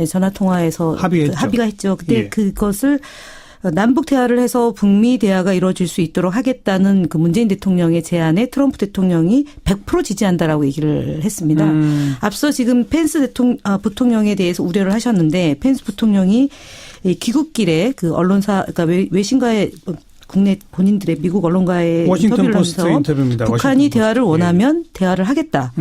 E: 전화 통화에서
A: 합의했죠.
E: 합의가 했죠. 그때
A: 예.
E: 그것을 남북 대화를 해서 북미 대화가 이루어질 수 있도록 하겠다는 그 문재인 대통령의 제안에 트럼프 대통령이 100% 지지한다라고 얘기를 했습니다. 앞서 지금 펜스 부통령에 대해서 우려를 하셨는데 펜스 부통령이 귀국길에 그 언론사 그러니까 외신과의 국내 본인들의 미국 언론과의
A: 워싱턴
E: 인터뷰를
A: 포스트
E: 하면서
A: 인터뷰입니다.
E: 북한이
A: 워싱턴
E: 대화를
A: 포스트.
E: 원하면 대화를 하겠다.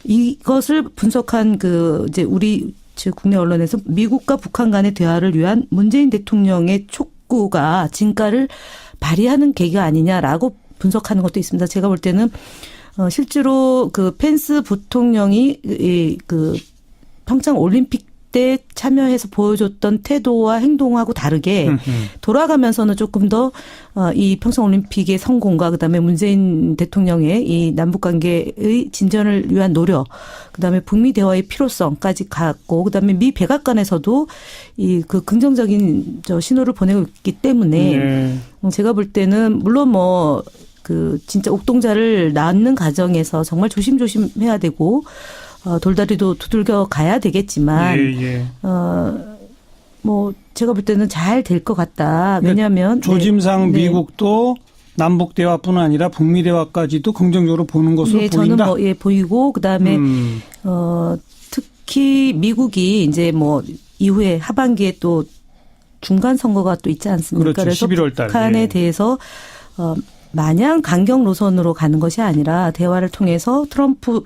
E: 이것을 분석한 그 이제 우리 즉 국내 언론에서 미국과 북한 간의 대화를 위한 문재인 대통령의 촉구가 진가를 발휘하는 계기가 아니냐라고 분석하는 것도 있습니다. 제가 볼 때는 실제로 그 펜스 부통령이 그 평창 올림픽 때 참여해서 보여줬던 태도와 행동하고 다르게 돌아가면서는 조금 더 이 평창올림픽의 성공과 그다음에 문재인 대통령의 이 남북관계의 진전을 위한 노력 그다음에 북미 대화의 필요성까지 갖고 그다음에 미 백악관에서도 이 그 긍정적인 신호를 보내고 있기 때문에 제가 볼 때는 물론 뭐 그 진짜 옥동자를 낳는 과정에서 정말 조심조심해야 되고 돌다리도 두들겨 가야 되겠지만 뭐 제가 볼 때는 잘 될 것 같다. 왜냐하면
A: 조짐상 미국도 남북 대화뿐 아니라 북미 대화까지도 긍정적으로 보는 것으로 보인다.
E: 저는 뭐 보이고 그다음에 특히 미국이 이제 뭐 이후에 하반기에 또 중간 선거가 또 있지 않습니까?
A: 그렇죠.
E: 그래서
A: 11월 달.
E: 북한에 대해서 마냥 강경 노선으로 가는 것이 아니라 대화를 통해서 트럼프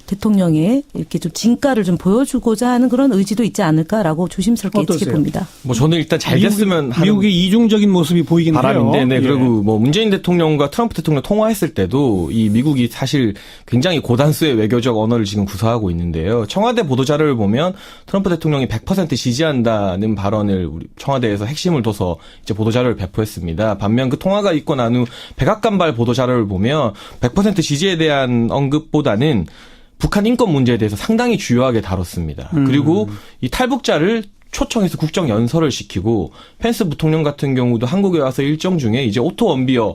E: 대통령의 이렇게 좀 진가를 좀 보여주고자 하는 그런 의지도 있지 않을까라고 조심스럽게 예측해 봅니다.
F: 뭐 저는 일단 잘 됐으면 하는
A: 미국의 이중적인 모습이 보이긴 해요.
F: 바람인데, 네. 그리고 뭐 문재인 대통령과 트럼프 대통령 통화했을 때도 이 미국이 사실 굉장히 고단수의 외교적 언어를 지금 구사하고 있는데요. 청와대 보도자료를 보면 트럼프 대통령이 100% 지지한다는 발언을 우리 청와대에서 핵심을 둬서 이제 보도자료를 배포했습니다. 반면 그 통화가 있고 난 후 백악관발 보도자료를 보면 100% 지지에 대한 언급보다는 북한 인권 문제에 대해서 상당히 주요하게 다뤘습니다. 그리고 이 탈북자를 초청해서 국정연설을 시키고 펜스 부통령 같은 경우도 한국에 와서 일정 중에 이제 오토 원비어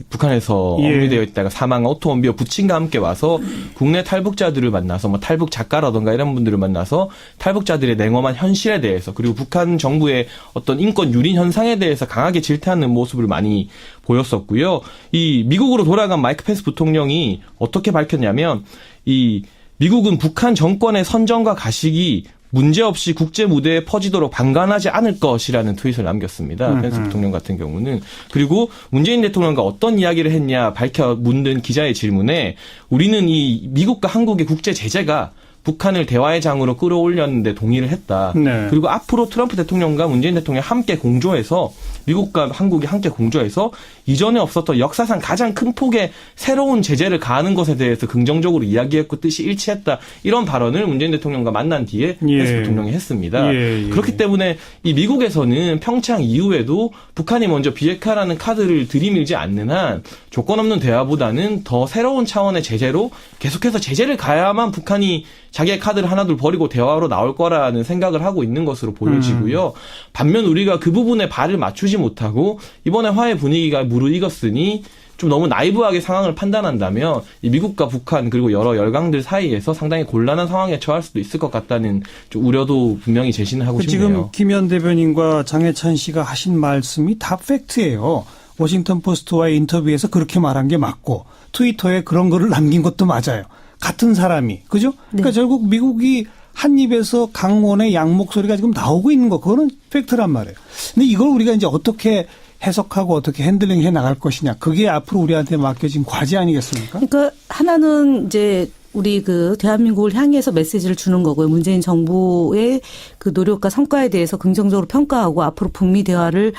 F: 북한에서
A: 예.
F: 억류되어 있다가 사망한 오토 원비어 부친과 함께 와서 국내 탈북자들을 만나서 뭐 탈북 작가라든가 이런 분들을 만나서 탈북자들의 냉엄한 현실에 대해서 그리고 북한 정부의 어떤 인권 유린 현상에 대해서 강하게 질타하는 모습을 많이 보였었고요. 이 미국으로 돌아간 마이크 펜스 부통령이 어떻게 밝혔냐면 이 미국은 북한 정권의 선정과 가식이 문제없이 국제 무대에 퍼지도록 방관하지 않을 것이라는 트윗을 남겼습니다. 펜스 부통령 같은 경우는. 그리고 문재인 대통령과 어떤 이야기를 했냐 밝혀 묻는 기자의 질문에 우리는 이 미국과 한국의 국제 제재가 북한을 대화의 장으로 끌어올렸는데 동의를 했다.
A: 네.
F: 그리고 앞으로 트럼프 대통령과 문재인 대통령이 함께 공조해서 미국과 한국이 함께 공조해서 이전에 없었던 역사상 가장 큰 폭의 새로운 제재를 가하는 것에 대해서 긍정적으로 이야기했고 뜻이 일치했다. 이런 발언을 문재인 대통령과 만난 뒤에 펜스 대통령이 했습니다. 그렇기 때문에 이 미국에서는 평창 이후에도 북한이 먼저 비핵화라는 카드를 들이밀지 않는 한 조건 없는 대화보다는 더 새로운 차원의 제재로 계속해서 제재를 가야만 북한이 자기의 카드를 하나둘 버리고 대화로 나올 거라는 생각을 하고 있는 것으로 보여지고요. 반면 우리가 그 부분에 발을 맞추지 못하고 이번에 화해 분위기가 무르익었으니 좀 너무 나이브하게 상황을 판단한다면 이 미국과 북한 그리고 여러 열강들 사이에서 상당히 곤란한 상황에 처할 수도 있을 것 같다는 좀 우려도 분명히 제시는 하고 싶네요.
A: 지금 김현 대변인과 장해찬 씨가 하신 말씀이 다 팩트예요. 워싱턴 포스트와의 인터뷰에서 그렇게 말한 게 맞고 트위터에 그런 거를 남긴 것도 맞아요. 같은 사람이. 그죠? 그러니까 결국 미국이 한 입에서 강원의 양 목소리가 지금 나오고 있는 거, 그거는 팩트란 말이에요. 근데 이걸 우리가 이제 어떻게 해석하고 어떻게 핸들링 해 나갈 것이냐. 그게 앞으로 우리한테 맡겨진 과제 아니겠습니까?
E: 그러니까 하나는 이제 우리 그 대한민국을 향해서 메시지를 주는 거고요. 문재인 정부의 그 노력과 성과에 대해서 긍정적으로 평가하고 앞으로 북미 대화를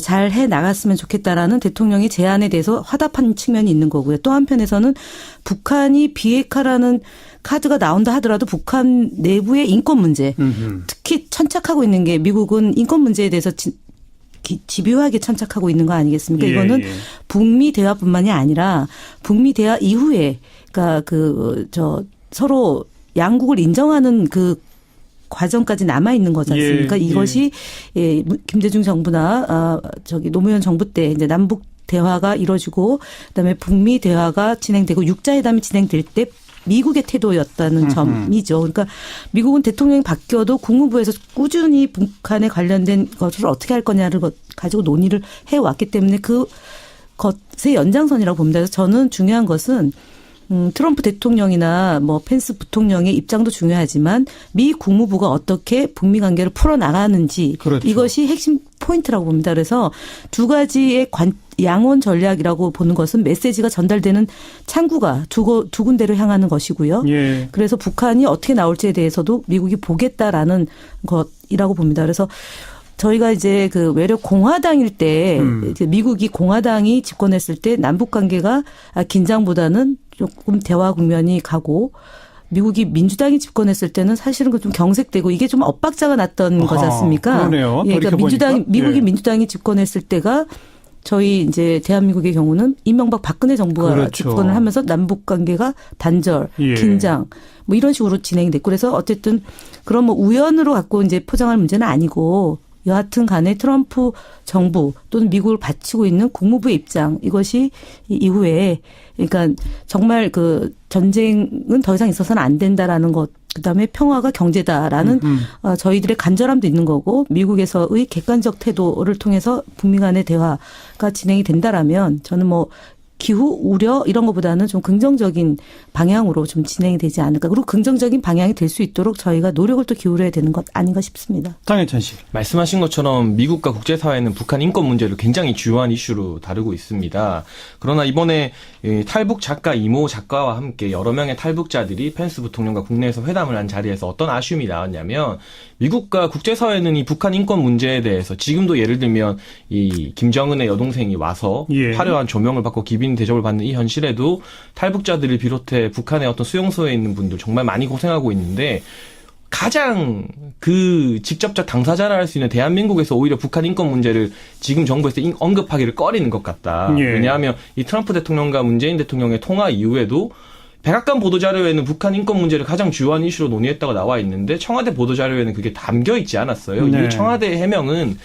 E: 잘 해 나갔으면 좋겠다라는 대통령의 제안에 대해서 화답한 측면이 있는 거고요. 또 한편에서는 북한이 비핵화라는 카드가 나온다 하더라도 북한 내부의 인권 문제, 특히 천착하고 있는 게 미국은 인권 문제에 대해서 집요하게 천착하고 있는 거 아니겠습니까? 이거는 북미 대화뿐만이 아니라 북미 대화 이후에 그러니까 서로 양국을 인정하는 그 과정까지 남아 있는 거지 않습니까? 이것이 김대중 정부나 노무현 정부 때 이제 남북 대화가 이루어지고 그다음에 북미 대화가 진행되고 육자회담이 진행될 때 미국의 태도였다는 점이죠. 그러니까 미국은 대통령이 바뀌어도 국무부에서 꾸준히 북한에 관련된 것을 어떻게 할 거냐를 가지고 논의를 해왔기 때문에 그 것의 연장선이라고 봅니다. 그래서 저는 중요한 것은 트럼프 대통령이나 뭐 펜스 부통령의 입장도 중요하지만 미 국무부가 어떻게 북미 관계를 풀어나가는지 그렇죠. 이것이 핵심 포인트라고 봅니다. 그래서 두 가지의 양원 전략이라고 보는 것은 메시지가 전달되는 창구가 두 군데로 향하는 것이고요. 그래서 북한이 어떻게 나올지에 대해서도 미국이 보겠다라는 것이라고 봅니다. 그래서 저희가 이제 그 외려 공화당일 때 미국이 공화당이 집권했을 때 남북 관계가 긴장보다는 조금 대화 국면이 가고 미국이 민주당이 집권했을 때는 사실은 좀 경색되고 이게 좀 엇박자가 났던 거지 않습니까?
A: 그러네요.
E: 그러니까 미국이 민주당이 집권했을 때가 저희 이제 대한민국의 경우는 이명박 박근혜 정부가 그렇죠. 집권을 하면서 남북 관계가 단절, 긴장 뭐 이런 식으로 진행이 됐고 그래서 어쨌든 그런 뭐 우연으로 갖고 이제 포장할 문제는 아니고 여하튼 간에 트럼프 정부 또는 미국을 바치고 있는 국무부의 입장 이것이 이후에 그러니까 정말 그 전쟁은 더 이상 있어서는 안 된다라는 것 그다음에 평화가 경제다라는 저희들의 간절함도 있는 거고 미국에서의 객관적 태도를 통해서 북미 간의 대화가 진행이 된다라면 저는 뭐 기후 우려 이런 것보다는 좀 긍정적인 방향으로 좀 진행이 되지 않을까. 그리고 긍정적인 방향이 될 수 있도록 저희가 노력을 또 기울여야 되는 것 아닌가 싶습니다.
A: 장해찬 씨.
F: 말씀하신 것처럼 미국과 국제사회는 북한 인권 문제를 굉장히 주요한 이슈로 다루고 있습니다. 그러나 이번에 탈북 작가 이모 작가와 함께 여러 명의 탈북자들이 펜스 부통령과 국내에서 회담을 한 자리에서 어떤 아쉬움이 나왔냐면 미국과 국제사회는 이 북한 인권 문제에 대해서 지금도 예를 들면 이 김정은의 여동생이 와서 화려한 조명을 받고 기빈 대접을 받는 이 현실에도 탈북자들을 비롯해 북한의 어떤 수용소에 있는 분들 정말 많이 고생하고 있는데 가장 그 직접적 당사자라 할 수 있는 대한민국에서 오히려 북한 인권 문제를 지금 정부에서 언급하기를 꺼리는 것 같다. 왜냐하면 이 트럼프 대통령과 문재인 대통령의 통화 이후에도 백악관 보도자료에는 북한 인권 문제를 가장 주요한 이슈로 논의했다고 나와 있는데 청와대 보도자료에는 그게 담겨 있지 않았어요. 이 청와대 해명은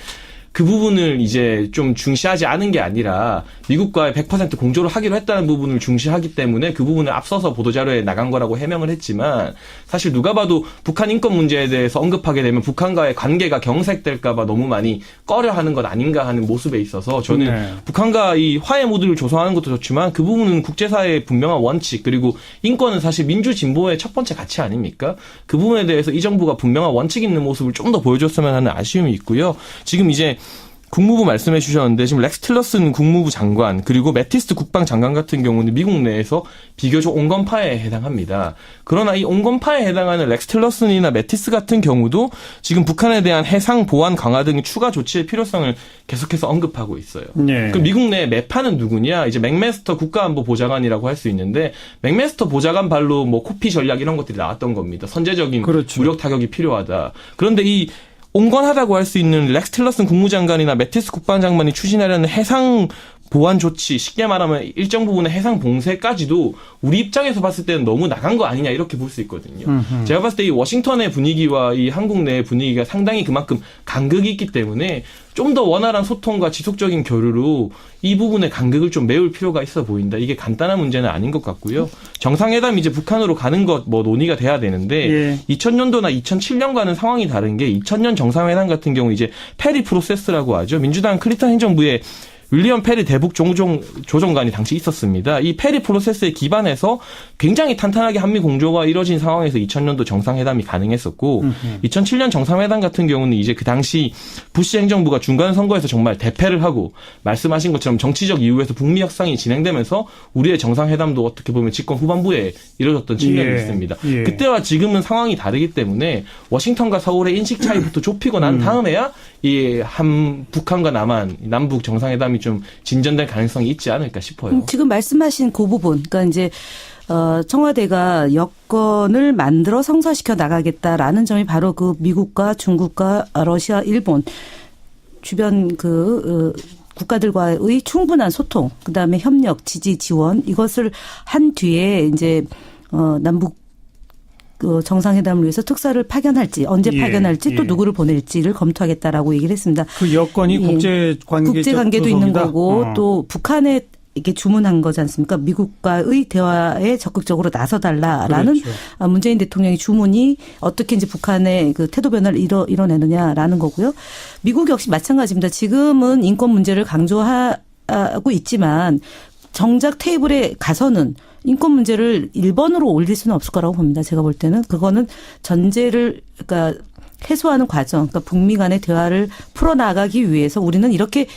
F: 그 부분을 이제 좀 중시하지 않은 게 아니라 미국과의 100% 공조를 하기로 했다는 부분을 중시하기 때문에 그 부분을 앞서서 보도자료에 나간 거라고 해명을 했지만 사실 누가 봐도 북한 인권 문제에 대해서 언급하게 되면 북한과의 관계가 경색될까 봐 너무 많이 꺼려하는 것 아닌가 하는 모습에 있어서 저는 북한과 이 화해 모드를 조성하는 것도 좋지만 그 부분은 국제사회의 분명한 원칙 그리고 인권은 사실 민주진보의 첫 번째 가치 아닙니까? 그 부분에 대해서 이 정부가 분명한 원칙 있는 모습을 좀 더 보여줬으면 하는 아쉬움이 있고요. 지금 이제 국무부 말씀해 주셨는데 지금 렉스 틸러슨 국무부 장관 그리고 매티스 국방장관 같은 경우는 미국 내에서 비교적 온건파에 해당합니다. 그러나 이 온건파에 해당하는 렉스 틸러슨이나 매티스 같은 경우도 지금 북한에 대한 해상 보안 강화 등 추가 조치의 필요성을 계속해서 언급하고 있어요. 네. 그럼 미국 내 매파는 누구냐? 이제 맥메스터 국가안보보좌관이라고 할 수 있는데 맥메스터 보좌관 발로 뭐 코피 전략 이런 것들이 나왔던 겁니다. 선제적인 그렇죠. 무력 타격이 필요하다. 그런데 이 온건하다고 할 수 있는 렉스 틸러슨 국무장관이나 매티스 국방장관이 추진하려는 해상 보안 조치, 쉽게 말하면 일정 부분의 해상 봉쇄까지도 우리 입장에서 봤을 때는 너무 나간 거 아니냐 이렇게 볼 수 있거든요. 제가 봤을 때 이 워싱턴의 분위기와 이 한국 내의 분위기가 상당히 그만큼 간극이 있기 때문에 좀 더 원활한 소통과 지속적인 교류로 이 부분의 간극을 좀 메울 필요가 있어 보인다. 이게 간단한 문제는 아닌 것 같고요. 정상회담 이제 북한으로 가는 것 뭐 논의가 돼야 되는데 2000년도나 2007년과는 상황이 다른 게 2000년 정상회담 같은 경우 이제 페리 프로세스라고 하죠. 민주당 클린턴 행정부의 윌리엄 페리 대북 조정관이 당시 있었습니다. 이 페리 프로세스에 기반해서 굉장히 탄탄하게 한미 공조가 이뤄진 상황에서 2000년도 정상회담이 가능했었고 2007년 정상회담 같은 경우는 이제 그 당시 부시 행정부가 중간 선거에서 정말 대패를 하고 말씀하신 것처럼 정치적 이유에서 북미 협상이 진행되면서 우리의 정상회담도 어떻게 보면 집권 후반부에 이뤄졌던 측면이 있습니다. 그때와 지금은 상황이 다르기 때문에 워싱턴과 서울의 인식 차이부터 좁히고 난 다음에야 이 북한과 남북 정상회담이 좀 진전될 가능성이 있지 않을까 싶어요.
E: 지금 말씀하신 그 부분, 그러니까 이제 청와대가 여건을 만들어 성사시켜 나가겠다라는 점이 바로 그 미국과 중국과 러시아, 일본 주변 국가들과의 충분한 소통, 그다음에 협력, 지지, 지원 이것을 한 뒤에 이제 남북 정상회담을 위해서 특사를 파견할지 언제 파견할지 또 누구를 보낼지를 검토하겠다라고 얘기를 했습니다.
A: 그 여건이
E: 국제관계도 있는 거고 또 북한에 이게 주문한 거지 않습니까? 미국과의 대화에 적극적으로 나서달라라는 그렇죠. 문재인 대통령의 주문이 어떻게 이제 북한의 그 태도 변화를 이뤄내느냐라는 거고요. 미국 역시 마찬가지입니다. 지금은 인권 문제를 강조하고 있지만 정작 테이블에 가서는 인권 문제를 1번으로 올릴 수는 없을 거라고 봅니다. 제가 볼 때는 그거는 전제를 그러니까 해소하는 과정, 그러니까 북미 간의 대화를 풀어나가기 위해서 우리는 이렇게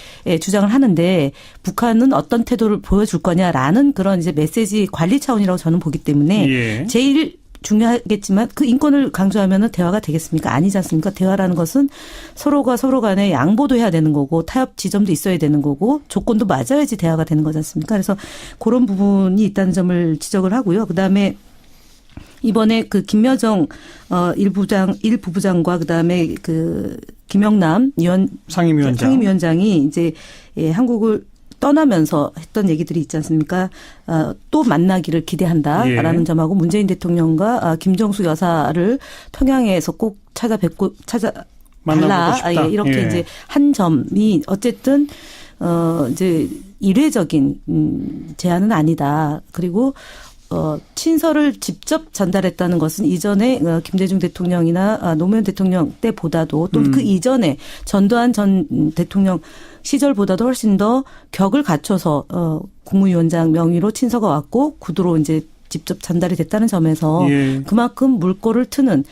E: 주장을 하는데 북한은 어떤 태도를 보여줄 거냐라는 그런 이제 메시지 관리 차원이라고 저는 보기 때문에 제일 중요하겠지만 그 인권을 강조하면은 대화가 되겠습니까? 아니지 않습니까? 대화라는 것은 서로가 서로 간에 양보도 해야 되는 거고 타협 지점도 있어야 되는 거고 조건도 맞아야지 대화가 되는 거지 않습니까? 그래서 그런 부분이 있다는 점을 지적을 하고요. 그다음에 이번에 그 김여정 일부부장과 그다음에 그 김영남 상임위원장이 이제 한국을 떠나면서 했던 얘기들이 있지 않습니까? 또 만나기를 기대한다라는 점하고 문재인 대통령과 김정수 여사를 평양에서 꼭
A: 만나보고 싶다.
E: 이렇게 이제 한 점이 어쨌든 이제 이례적인 제안은 아니다. 그리고 친서를 직접 전달했다는 것은 이전에 김대중 대통령이나 노무현 대통령 때보다도 또 그 이전에 전두환 전 대통령 시절보다도 훨씬 더 격을 갖춰서 국무위원장 명의로 친서가 왔고 구두로 이제 직접 전달이 됐다는 점에서 그만큼 물꼬를 트는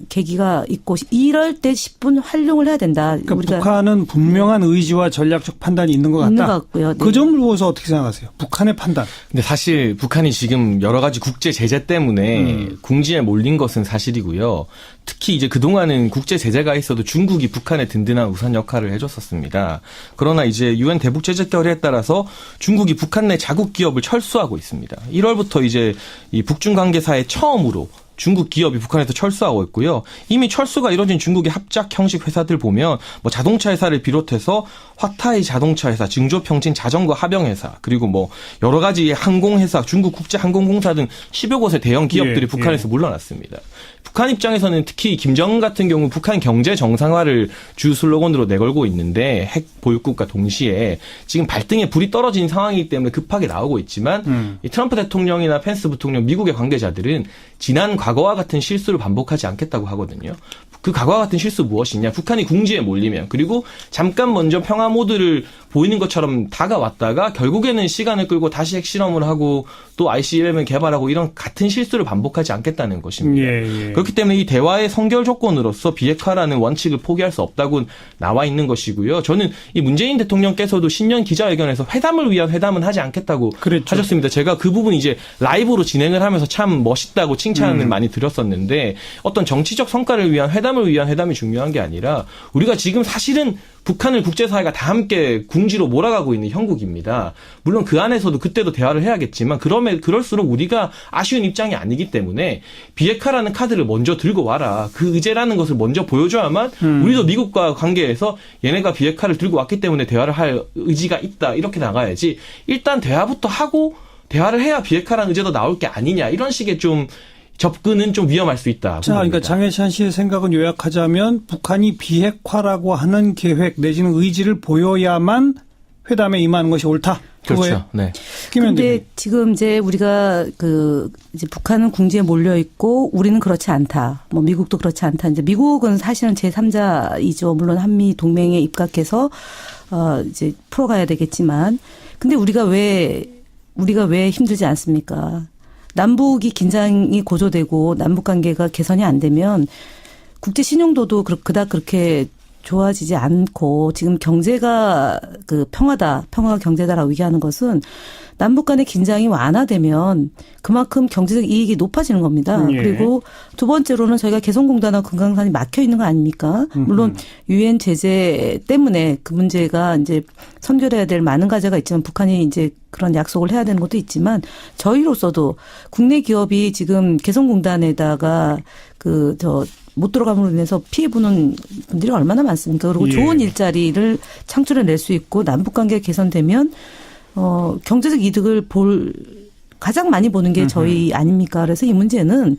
E: 계기가 있고 이럴 때 10분 활용을 해야 된다.
A: 그러니까 우리가 북한은 분명한 의지와 전략적 판단이 있는 것 같다.
E: 있는 것 같고요.
A: 그 점을 보고서 어떻게 생각하세요? 북한의 판단.
F: 근데 사실 북한이 지금 여러 가지 국제 제재 때문에 궁지에 몰린 것은 사실이고요. 특히 이제 그동안은 국제 제재가 있어도 중국이 북한의 든든한 우산 역할을 해줬었습니다. 그러나 이제 유엔 대북 제재 결의에 따라서 중국이 북한 내 자국 기업을 철수하고 있습니다. 1월부터 이제 이 북중 관계사에 처음으로 중국 기업이 북한에서 철수하고 있고요. 이미 철수가 이뤄진 중국의 합작 형식 회사들 보면 뭐 자동차 회사를 비롯해서 화타이 자동차 회사, 증조평진 자전거 합영 회사, 그리고 뭐 여러 가지 항공회사, 중국 국제항공공사 등 10여 곳의 대형 기업들이 북한에서 물러났습니다. 북한 입장에서는 특히 김정은 같은 경우 북한 경제 정상화를 주 슬로건으로 내걸고 있는데 핵 보유국과 동시에 지금 발등에 불이 떨어진 상황이기 때문에 급하게 나오고 있지만 이 트럼프 대통령이나 펜스 부통령 미국의 관계자들은 지난 과거와 같은 실수를 반복하지 않겠다고 하거든요. 그 과거와 같은 실수 무엇이냐? 북한이 궁지에 몰리면 그리고 잠깐 먼저 평화 모드를 보이는 것처럼 다가왔다가 결국에는 시간을 끌고 다시 핵실험을 하고 또 IC-11 개발하고 이런 같은 실수를 반복하지 않겠다는 것입니다.
A: 예.
F: 그렇기 때문에 이 대화의 선결 조건으로서 비핵화라는 원칙을 포기할 수 없다고 나와 있는 것이고요. 저는 이 문재인 대통령께서도 신년 기자회견에서 회담을 위한 회담은 하지 않겠다고
A: 그랬죠.
F: 하셨습니다. 제가 그 부분 이제 라이브로 진행을 하면서 참 멋있다고 칭찬을 많이 드렸었는데 어떤 정치적 성과를 위한 회담을 위한 회담이 중요한 게 아니라 우리가 지금 사실은 북한을 국제사회가 다 함께 궁지로 몰아가고 있는 형국입니다. 물론 그 안에서도 그때도 대화를 해야겠지만 그럴수록 우리가 아쉬운 입장이 아니기 때문에 비핵화라는 카드를 먼저 들고 와라. 그 의제라는 것을 먼저 보여줘야만 우리도 미국과 관계에서 얘네가 비핵화를 들고 왔기 때문에 대화를 할 의지가 있다. 이렇게 나가야지. 일단 대화부터 하고 대화를 해야 비핵화라는 의제도 나올 게 아니냐. 이런 식의 좀 접근은 좀 위험할 수 있다.
A: 자, 그러니까 장혜찬 씨의 생각은 요약하자면 북한이 비핵화라고 하는 계획 내지는 의지를 보여야만 회담에 임하는 것이 옳다.
F: 그렇죠. 네.
E: 근데 지금 이제 우리가 이제 북한은 궁지에 몰려 있고 우리는 그렇지 않다. 뭐 미국도 그렇지 않다. 이제 미국은 사실은 제3자이죠. 물론 한미 동맹에 입각해서 이제 풀어가야 되겠지만, 근데 우리가 왜 힘들지 않습니까? 남북이 긴장이 고조되고 남북 관계가 개선이 안 되면 국제 신용도도 그닥 그렇게 좋아지지 않고 지금 경제가 평화가 경제다라고 얘기하는 것은 남북 간의 긴장이 완화되면 그만큼 경제적 이익이 높아지는 겁니다.
A: 예.
E: 그리고 두 번째로는 저희가 개성공단하고 금강산이 막혀 있는 거 아닙니까? 물론 유엔 제재 때문에 그 문제가 이제 선결해야 될 많은 과제가 있지만 북한이 이제 그런 약속을 해야 되는 것도 있지만 저희로서도 국내 기업이 지금 개성공단에다가 못 들어감으로 인해서 피해 보는 분들이 얼마나 많습니까? 그리고
A: 예.
E: 좋은 일자리를 창출해낼 수 있고 남북 관계가 개선되면 경제적 이득을 가장 많이 보는 게 저희 아닙니까? 그래서 이 문제는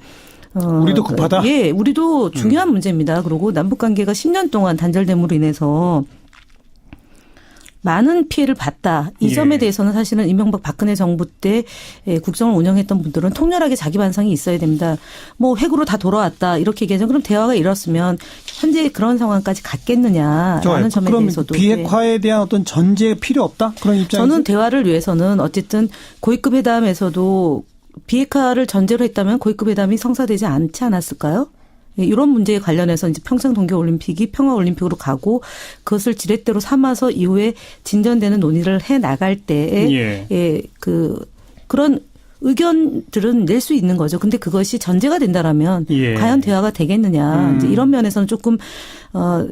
A: 우리도 급하다.
E: 예, 우리도 중요한 문제입니다. 그리고 남북 관계가 10년 동안 단절됨으로 인해서 많은 피해를 봤다. 이 점에 대해서는 사실은 이명박 박근혜 정부 때 국정을 운영했던 분들은 통렬하게 자기 반성이 있어야 됩니다. 뭐 핵으로 다 돌아왔다 이렇게 얘기하죠. 그럼 대화가 이렇으면 현재 그런 상황까지 갔겠느냐라는 점에
A: 그럼
E: 대해서도.
A: 비핵화에 대한 어떤 전제 필요 없다? 그런 입장에서?
E: 저는 대화를 위해서는 어쨌든 고위급 회담에서도 비핵화를 전제로 했다면 고위급 회담이 성사되지 않지 않았을까요? 이런 문제에 관련해서 이제 평창 동계올림픽이 평화올림픽으로 가고 그것을 지렛대로 삼아서 이후에 진전되는 논의를 해 나갈 때에 그런 의견들은 낼 수 있는 거죠. 근데 그것이 전제가 된다라면 과연 대화가 되겠느냐. 이제 이런 면에서는 조금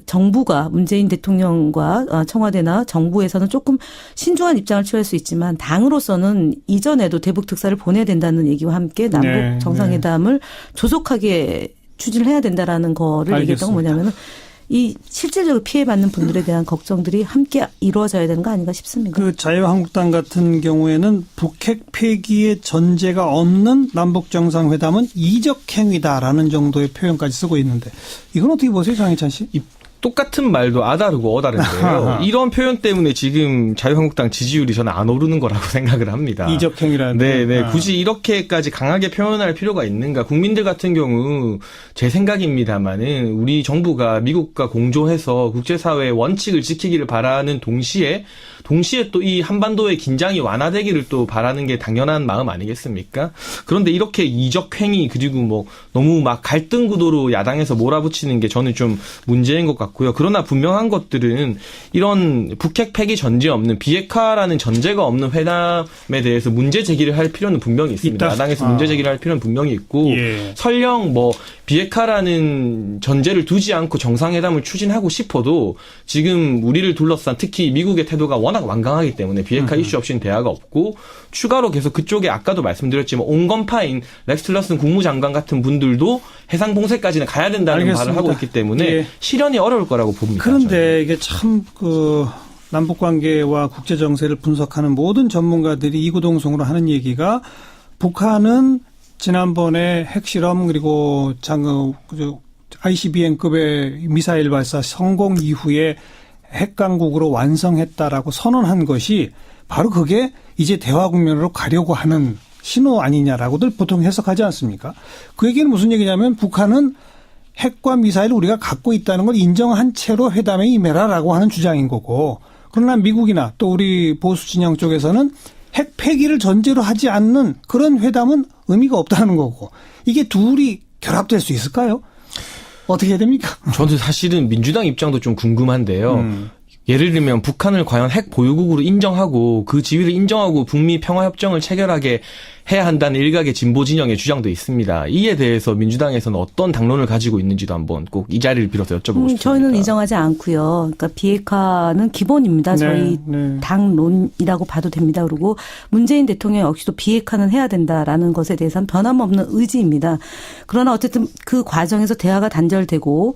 E: 정부가 문재인 대통령과 청와대나 정부에서는 조금 신중한 입장을 취할 수 있지만 당으로서는 이전에도 대북 특사를 보내야 된다는 얘기와 함께 남북 정상회담을 조속하게 추진을 해야 된다라는 거를 얘기했던 건 뭐냐면은 이 실질적으로 피해받는 분들에 대한 걱정들이 함께 이루어져야 되는 거 아닌가 싶습니다.
A: 그 자유한국당 같은 경우에는 북핵 폐기의 전제가 없는 남북 정상회담은 이적 행위다라는 정도의 표현까지 쓰고 있는데 이건 어떻게 보세요, 장희찬 씨?
F: 똑같은 말도 아다르고 어다른데요. 이런 표현 때문에 지금 자유한국당 지지율이 저는 안 오르는 거라고 생각을 합니다.
A: 이적 행위라는.
F: 네. 굳이 이렇게까지 강하게 표현할 필요가 있는가. 국민들 같은 경우 제 생각입니다만은 우리 정부가 미국과 공조해서 국제사회의 원칙을 지키기를 바라는 동시에 또 이 한반도의 긴장이 완화되기를 또 바라는 게 당연한 마음 아니겠습니까? 그런데 이렇게 이적 행위 그리고 뭐 너무 막 갈등 구도로 야당에서 몰아붙이는 게 저는 좀 문제인 것 같고요. 그러나 분명한 것들은 이런 북핵 폐기 전제 없는 비핵화라는 전제가 없는 회담에 대해서 문제 제기를 할 필요는 분명히 있습니다. 야당에서 문제 제기를 할 필요는 분명히 있고 설령 뭐 비핵화라는 전제를 두지 않고 정상회담을 추진하고 싶어도 지금 우리를 둘러싼 특히 미국의 태도가 워낙 완강하기 때문에 비핵화 이슈 없이는 대화가 없고 추가로 계속 그쪽에 아까도 말씀드렸지만 온건파인 렉스 틸러슨 국무장관 같은 분들도 해상 봉쇄까지는 가야 된다는
A: 알겠습니다.
F: 말을 하고 있기 때문에 실현이 어려울 거라고 봅니다.
A: 그런데
F: 저는.
A: 이게 참 남북 관계와 국제 정세를 분석하는 모든 전문가들이 이구동성으로 하는 얘기가 북한은 지난번에 핵실험 그리고 ICBM급의 미사일 발사 성공 이후에 핵강국으로 완성했다라고 선언한 것이 바로 그게 이제 대화 국면으로 가려고 하는 신호 아니냐라고들 보통 해석하지 않습니까? 그 얘기는 무슨 얘기냐면 북한은 핵과 미사일을 우리가 갖고 있다는 걸 인정한 채로 회담에 임해라라고 하는 주장인 거고, 그러나 미국이나 또 우리 보수 진영 쪽에서는 핵 폐기를 전제로 하지 않는 그런 회담은 의미가 없다는 거고, 이게 둘이 결합될 수 있을까요? 어떻게 해야 됩니까?
F: 저도 사실은 민주당 입장도 좀 궁금한데요. 예를 들면 북한을 과연 핵 보유국으로 인정하고 그 지위를 인정하고 북미 평화협정을 체결하게 해야 한다는 일각의 진보 진영의 주장도 있습니다. 이에 대해서 민주당에서는 어떤 당론을 가지고 있는지도 한번 꼭 이 자리를 빌어서 여쭤보고 싶습니다.
E: 저희는 인정하지 않고요. 그러니까 비핵화는 기본입니다. 저희 당론이라고 봐도 됩니다. 그리고 문재인 대통령 역시도 비핵화는 해야 된다라는 것에 대해서는 변함없는 의지입니다. 그러나 어쨌든 그 과정에서 대화가 단절되고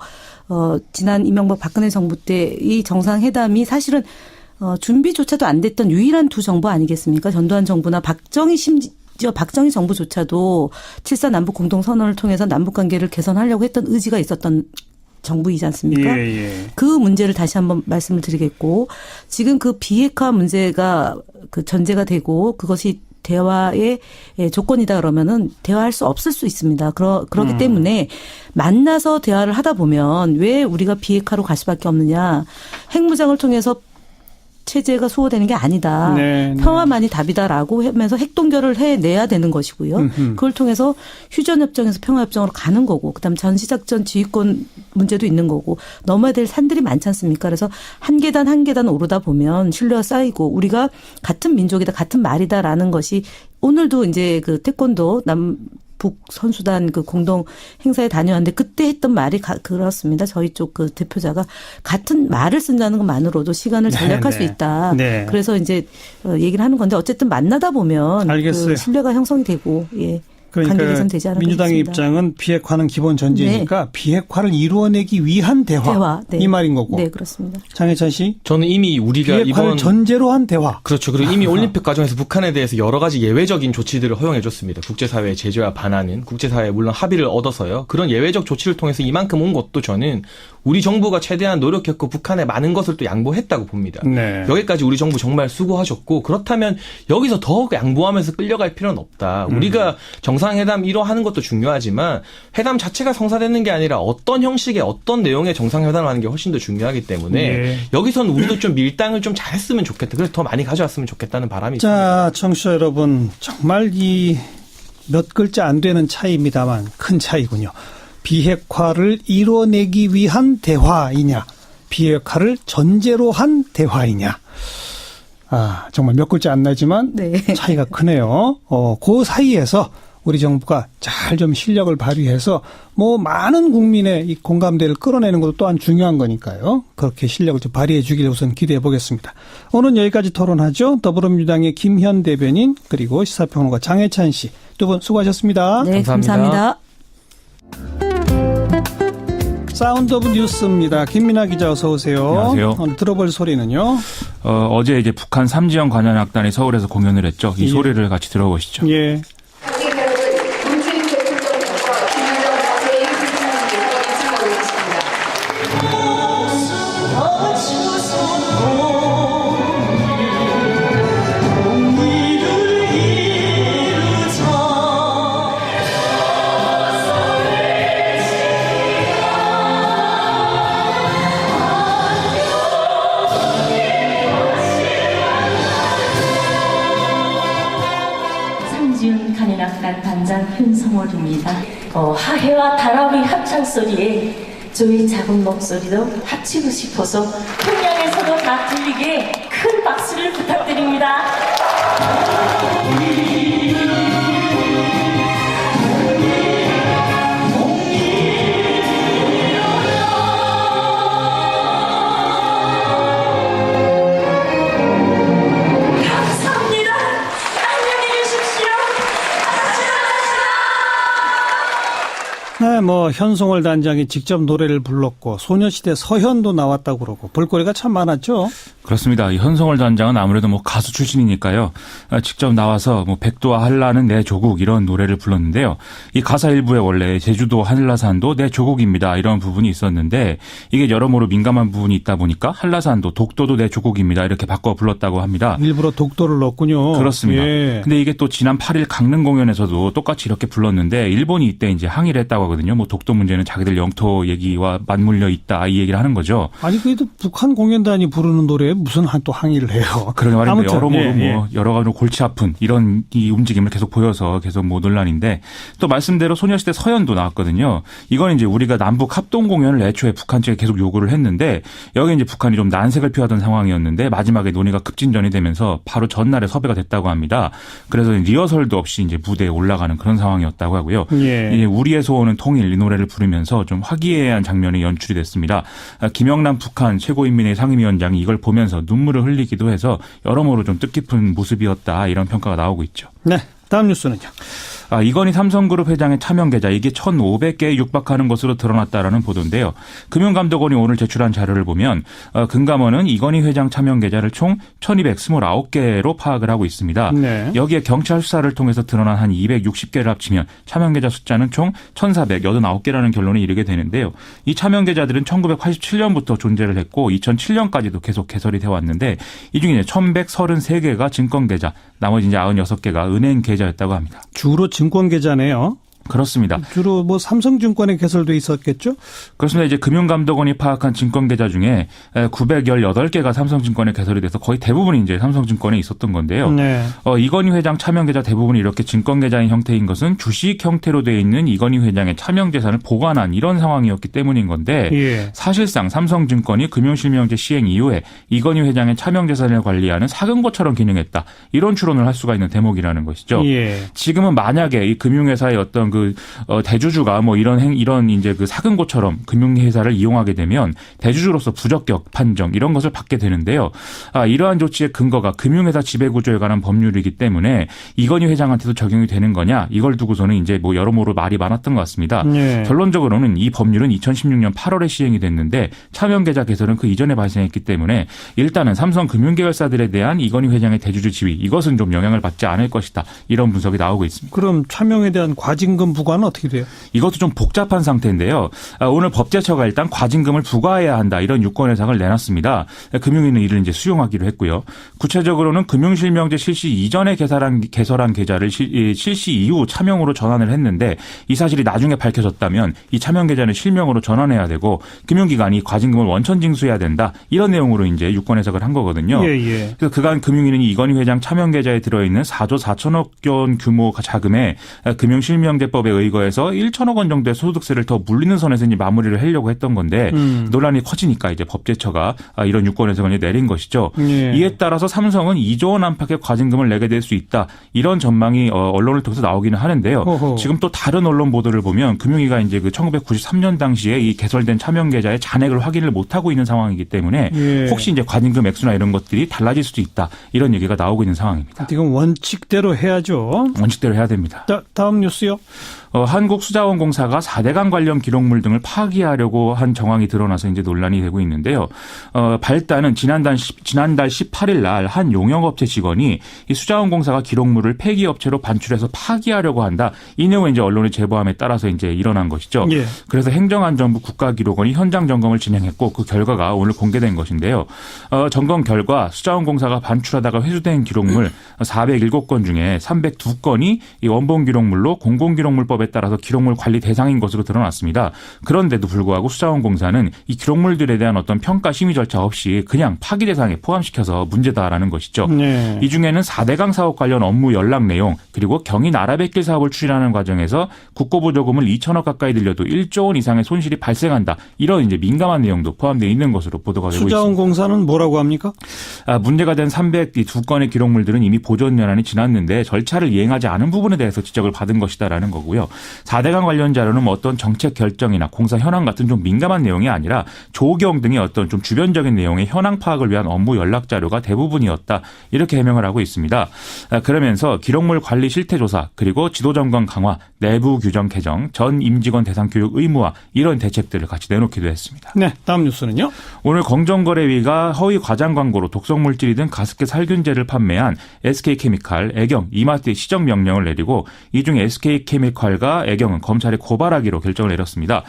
E: 지난 이명박 박근혜 정부 때 이 정상회담이 사실은 준비조차도 안 됐던 유일한 두 정부 아니겠습니까? 전두환 정부나 심지어 박정희 정부조차도 7.4 남북 공동선언을 통해서 남북관계를 개선하려고 했던 의지가 있었던 정부이지 않습니까? 그 문제를 다시 한번 말씀을 드리겠고, 지금 그 비핵화 문제가 그 전제가 되고 그것이 대화의 조건이다 그러면은 대화할 수 없을 수 있습니다. 그렇기 때문에 만나서 대화를 하다 보면 왜 우리가 비핵화로 갈 수밖에 없느냐. 핵무장을 통해서 체제가 수호되는 게 아니다. 평화만이 답이다라고 하면서 핵동결을 해내야 되는 것이고요. 그걸 통해서 휴전협정에서 평화협정으로 가는 거고, 그다음 전시작전 지휘권 문제도 있는 거고, 넘어야 될 산들이 많지 않습니까? 그래서 한 계단 한 계단 오르다 보면 신뢰가 쌓이고 우리가 같은 민족이다, 같은 말이다라는 것이, 오늘도 이제 그 태권도 북 선수단 그 공동 행사에 다녀왔는데 그때 했던 말이 그렇습니다. 저희 쪽 그 대표자가 같은 말을 쓴다는 것만으로도 시간을 절약할 수 있다. 그래서 이제 얘기를 하는 건데, 어쨌든 만나다 보면 그 신뢰가 형성이 되고, 관계 개선되지 않을까
A: 민주당의
E: 싶습니다.
A: 입장은 비핵화는 기본 전제니까 비핵화를 이루어내기 위한 대화. 이 말인 거고.
E: 네, 그렇습니다.
A: 장해찬 씨.
F: 저는 이미 우리가
A: 비핵화를 전제로 한 대화.
F: 그렇죠. 그리고 이미 올림픽 과정에서 북한에 대해서 여러 가지 예외적인 조치들을 허용해 줬습니다. 국제사회의 제재와 반하는, 국제사회에 물론 합의를 얻어서요. 그런 예외적 조치를 통해서 이만큼 온 것도 저는 우리 정부가 최대한 노력했고 북한에 많은 것을 또 양보했다고 봅니다. 여기까지 우리 정부 정말 수고하셨고, 그렇다면 여기서 더 양보하면서 끌려갈 필요는 없다. 우리가 정상회담 1호 하는 것도 중요하지만 회담 자체가 성사되는 게 아니라 어떤 형식의 어떤 내용의 정상회담을 하는 게 훨씬 더 중요하기 때문에 여기서는 우리도 좀 밀당을 좀 잘했으면 좋겠다. 그래서 더 많이 가져왔으면 좋겠다는 바람이 있습니다.
A: 자, 청취자 여러분, 정말 이 몇 글자 안 되는 차이입니다만 큰 차이군요. 비핵화를 이뤄내기 위한 대화이냐, 비핵화를 전제로 한 대화이냐. 정말 몇 글자 안 나지만 차이가 크네요. 그 사이에서 우리 정부가 잘 좀 실력을 발휘해서 많은 국민의 이 공감대를 끌어내는 것도 또한 중요한 거니까요. 그렇게 실력을 좀 발휘해 주길 우선 기대해 보겠습니다. 오늘은 여기까지 토론하죠. 더불어민주당의 김현 대변인, 그리고 시사평론가 장해찬 씨, 두 분 수고하셨습니다.
E: 네, 감사합니다.
A: 사운드 오브 뉴스입니다. 김민아 기자, 어서 오세요.
G: 안녕하세요.
A: 오늘 들어볼 소리는요?
G: 어제 이제 북한 삼지연 관현악단이 서울에서 공연을 했죠. 이 소리를 같이 들어보시죠.
A: 예.
H: 관현악단 단장 윤성월입니다. 하해와 다람이 합창 소리에 저희 작은 목소리도 합치고 싶어서 평양에서도 다 들리게 큰 박수를 부탁드립니다.
A: 뭐 현송월 단장이 직접 노래를 불렀고 소녀시대 서현도 나왔다고 그러고 볼거리가 참 많았죠.
G: 그렇습니다. 이 현송월 단장은 아무래도 뭐 가수 출신이니까요. 직접 나와서 뭐 백두와 한라는 내 조국 이런 노래를 불렀는데요. 이 가사 일부에 원래 제주도 한라산도 내 조국입니다 이런 부분이 있었는데 이게 여러모로 민감한 부분이 있다 보니까 한라산도 독도도 내 조국입니다 이렇게 바꿔 불렀다고 합니다.
A: 일부러 독도를 넣었군요.
G: 그렇습니다.
A: 예.
G: 근데 이게 또 지난 8일 강릉 공연에서도 똑같이 이렇게 불렀는데 일본이 이때 이제 항의를 했다고 하거든요. 뭐 독도 문제는 자기들 영토 얘기와 맞물려 있다 이 얘기를 하는 거죠.
A: 아니 그래도 북한 공연단이 부르는 노래에 무슨 또 항의를 해요.
G: 그러게 말인데
A: 아무튼,
G: 여러모로
A: 예,
G: 뭐 여러 가지 골치 아픈 이런 이 움직임을 계속 보여서 계속 뭐 논란인데 또 말씀대로 소녀시대 서현도 나왔거든요. 이건 이제 우리가 남북 합동 공연을 애초에 북한 측에 계속 요구를 했는데 여기 이제 북한이 좀 난색을 표하던 상황이었는데 마지막에 논의가 급진전이 되면서 바로 전날에 섭외가 됐다고 합니다. 그래서 리허설도 없이 이제 무대에 올라가는 그런 상황이었다고 하고요.
A: 예.
G: 이제 우리의 소원은 통일 이 노래를 부르면서 좀 화기애애한 장면이 연출이 됐습니다. 김영남 북한 최고인민회 상임위원장이 이걸 보면서 눈물을 흘리기도 해서 여러모로 좀 뜻깊은 모습이었다 이런 평가가 나오고 있죠.
A: 네, 다음 뉴스는요.
G: 이건희 삼성그룹 회장의 차명 계좌 이게 1,500개에 육박하는 것으로 드러났다라는 보도인데요. 금융감독원이 오늘 제출한 자료를 보면 금감원은 이건희 회장 차명 계좌를 총 1,229개로 파악을 하고 있습니다.
A: 네.
G: 여기에 경찰 수사를 통해서 드러난 한 260개를 합치면 차명 계좌 숫자는 총 1,489개라는 결론에 이르게 되는데요. 이 차명 계좌들은 1987년부터 존재를 했고 2007년까지도 계속 개설이 되어 왔는데 이 중에 1,133개가 증권 계좌, 나머지 이제 96개가 은행 계좌였다고 합니다.
A: 주로 증권 계좌네요.
G: 그렇습니다.
A: 주로 뭐 삼성증권에 개설돼 있었겠죠?
G: 그렇습니다. 이제 금융감독원이 파악한 증권 계좌 중에 918개가 삼성증권에 개설이 돼서 거의 대부분이 이제 삼성증권에 있었던 건데요.
A: 네.
G: 이건희 회장 차명 계좌 대부분이 이렇게 증권 계좌인 형태인 것은 주식 형태로 되어 있는 이건희 회장의 차명 재산을 보관한 이런 상황이었기 때문인 건데
A: 예.
G: 사실상 삼성증권이 금융실명제 시행 이후에 이건희 회장의 차명 재산을 관리하는 사금고처럼 기능했다. 이런 추론을 할 수가 있는 대목이라는 것이죠.
A: 예.
G: 지금은 만약에 이 금융회사의 어떤 대주주가 뭐 이런 이제 그 사금고처럼 금융회사를 이용하게 되면 대주주로서 부적격 판정 이런 것을 받게 되는데요. 이러한 조치의 근거가 금융회사 지배구조에 관한 법률이기 때문에 이건희 회장한테도 적용이 되는 거냐 이걸 두고서는 이제 뭐 여러모로 말이 많았던 것 같습니다.
A: 네.
G: 결론적으로는 이 법률은 2016년 8월에 시행이 됐는데 차명계좌 개설은 그 이전에 발생했기 때문에 일단은 삼성 금융계열사들에 대한 이건희 회장의 대주주 지위 이것은 좀 영향을 받지 않을 것이다. 이런 분석이 나오고 있습니다.
A: 그럼 차명에 대한 과징금 부과는 어떻게 돼요?
G: 이것도 좀 복잡한 상태인데요. 오늘 법제처가 일단 과징금을 부과해야 한다 이런 유권 해석을 내놨습니다. 금융위는 이를 이제 수용하기로 했고요. 구체적으로는 금융실명제 실시 이전에 개설한 계좌를 실시 이후 차명으로 전환을 했는데 이 사실이 나중에 밝혀졌다면 이 차명 계좌는 실명으로 전환해야 되고 금융기관이 과징금을 원천 징수해야 된다 이런 내용으로 이제 유권 해석을 한 거거든요.
A: 예.
G: 그래서 그간 금융위는 이건희 회장 차명 계좌에 들어있는 4조 4천억 원 규모 자금에 금융실명제법에 의거해서 1천억 원 정도의 소득세를 더 물리는 선에서 이제 마무리를 하려고 했던 건데 논란이 커지니까 이제 법제처가 이런 유권 해석을 내린 것이죠.
A: 예.
G: 이에 따라서 삼성은 2조 원 안팎의 과징금을 내게 될 수 있다. 이런 전망이 언론을 통해서 나오기는 하는데요.
A: 어허.
G: 지금 또 다른 언론 보도를 보면 금융위가 이제 그 1993년 당시에 이 개설된 차명 계좌의 잔액을 확인을 못 하고 있는 상황이기 때문에
A: 예.
G: 혹시 이제 과징금 액수나 이런 것들이 달라질 수도 있다. 이런 얘기가 나오고 있는 상황입니다.
A: 지금 원칙대로 해야죠.
G: 원칙대로 해야 됩니다.
A: 자, 다음 뉴스요.
G: 한국수자원공사가 4대강 관련 기록물 등을 파기하려고 한 정황이 드러나서 이제 논란이 되고 있는데요. 발단은 지난달 18일 날 한 용역업체 직원이 이 수자원공사가 기록물을 폐기업체로 반출해서 파기하려고 한다. 이 내용을 이제 언론에 제보함에 따라서 이제 일어난 것이죠.
A: 예.
G: 그래서 행정안전부 국가기록원이 현장 점검을 진행했고 그 결과가 오늘 공개된 것인데요. 점검 결과 수자원공사가 반출하다가 회수된 기록물 407건 중에 302건이 이 원본 기록물로 공공기록물법에 따라서 기록물 관리 대상인 것으로 드러났습니다. 그런데도 불구하고 수자원공사는 이 기록물들에 대한 어떤 평가 심의 절차 없이 그냥 파기 대상에 포함시켜서 문제다라는 것이죠.
A: 네.
G: 이 중에는 4대강 사업 관련 업무 연락 내용 그리고 경인 아라뱃길 사업을 추진하는 과정에서 국고보조금을 2천억 가까이 들려도 1조 원 이상의 손실이 발생한다. 이런 이제 민감한 내용도 포함되어 있는 것으로 보도가 되고 있습니다.
A: 수자원공사는 뭐라고 합니까?
G: 문제가 된 302건의 기록물들은 이미 보존 연한이 지났는데 절차를 이행하지 않은 부분에 대해서 지적을 받은 것이다라는 거고요. 거고요. 4대강 관련 자료는 뭐 어떤 정책 결정이나 공사 현황 같은 좀 민감한 내용이 아니라 조경 등의 어떤 좀 주변적인 내용의 현황 파악을 위한 업무 연락 자료가 대부분이었다. 이렇게 해명을 하고 있습니다. 그러면서 기록물 관리 실태 조사 그리고 지도 점검 강화, 내부 규정 개정, 전 임직원 대상 교육 의무화 이런 대책들을 같이 내놓기도 했습니다.
A: 네, 다음 뉴스는요.
G: 오늘 공정거래위가 허위 과장 광고로 독성물질이 든 가습기 살균제를 판매한 SK케미칼, 애경, 이마트의 시정 명령을 내리고 이 중 SK케미칼과 애경은 검찰에 고발하기로 결정을 내렸습니다.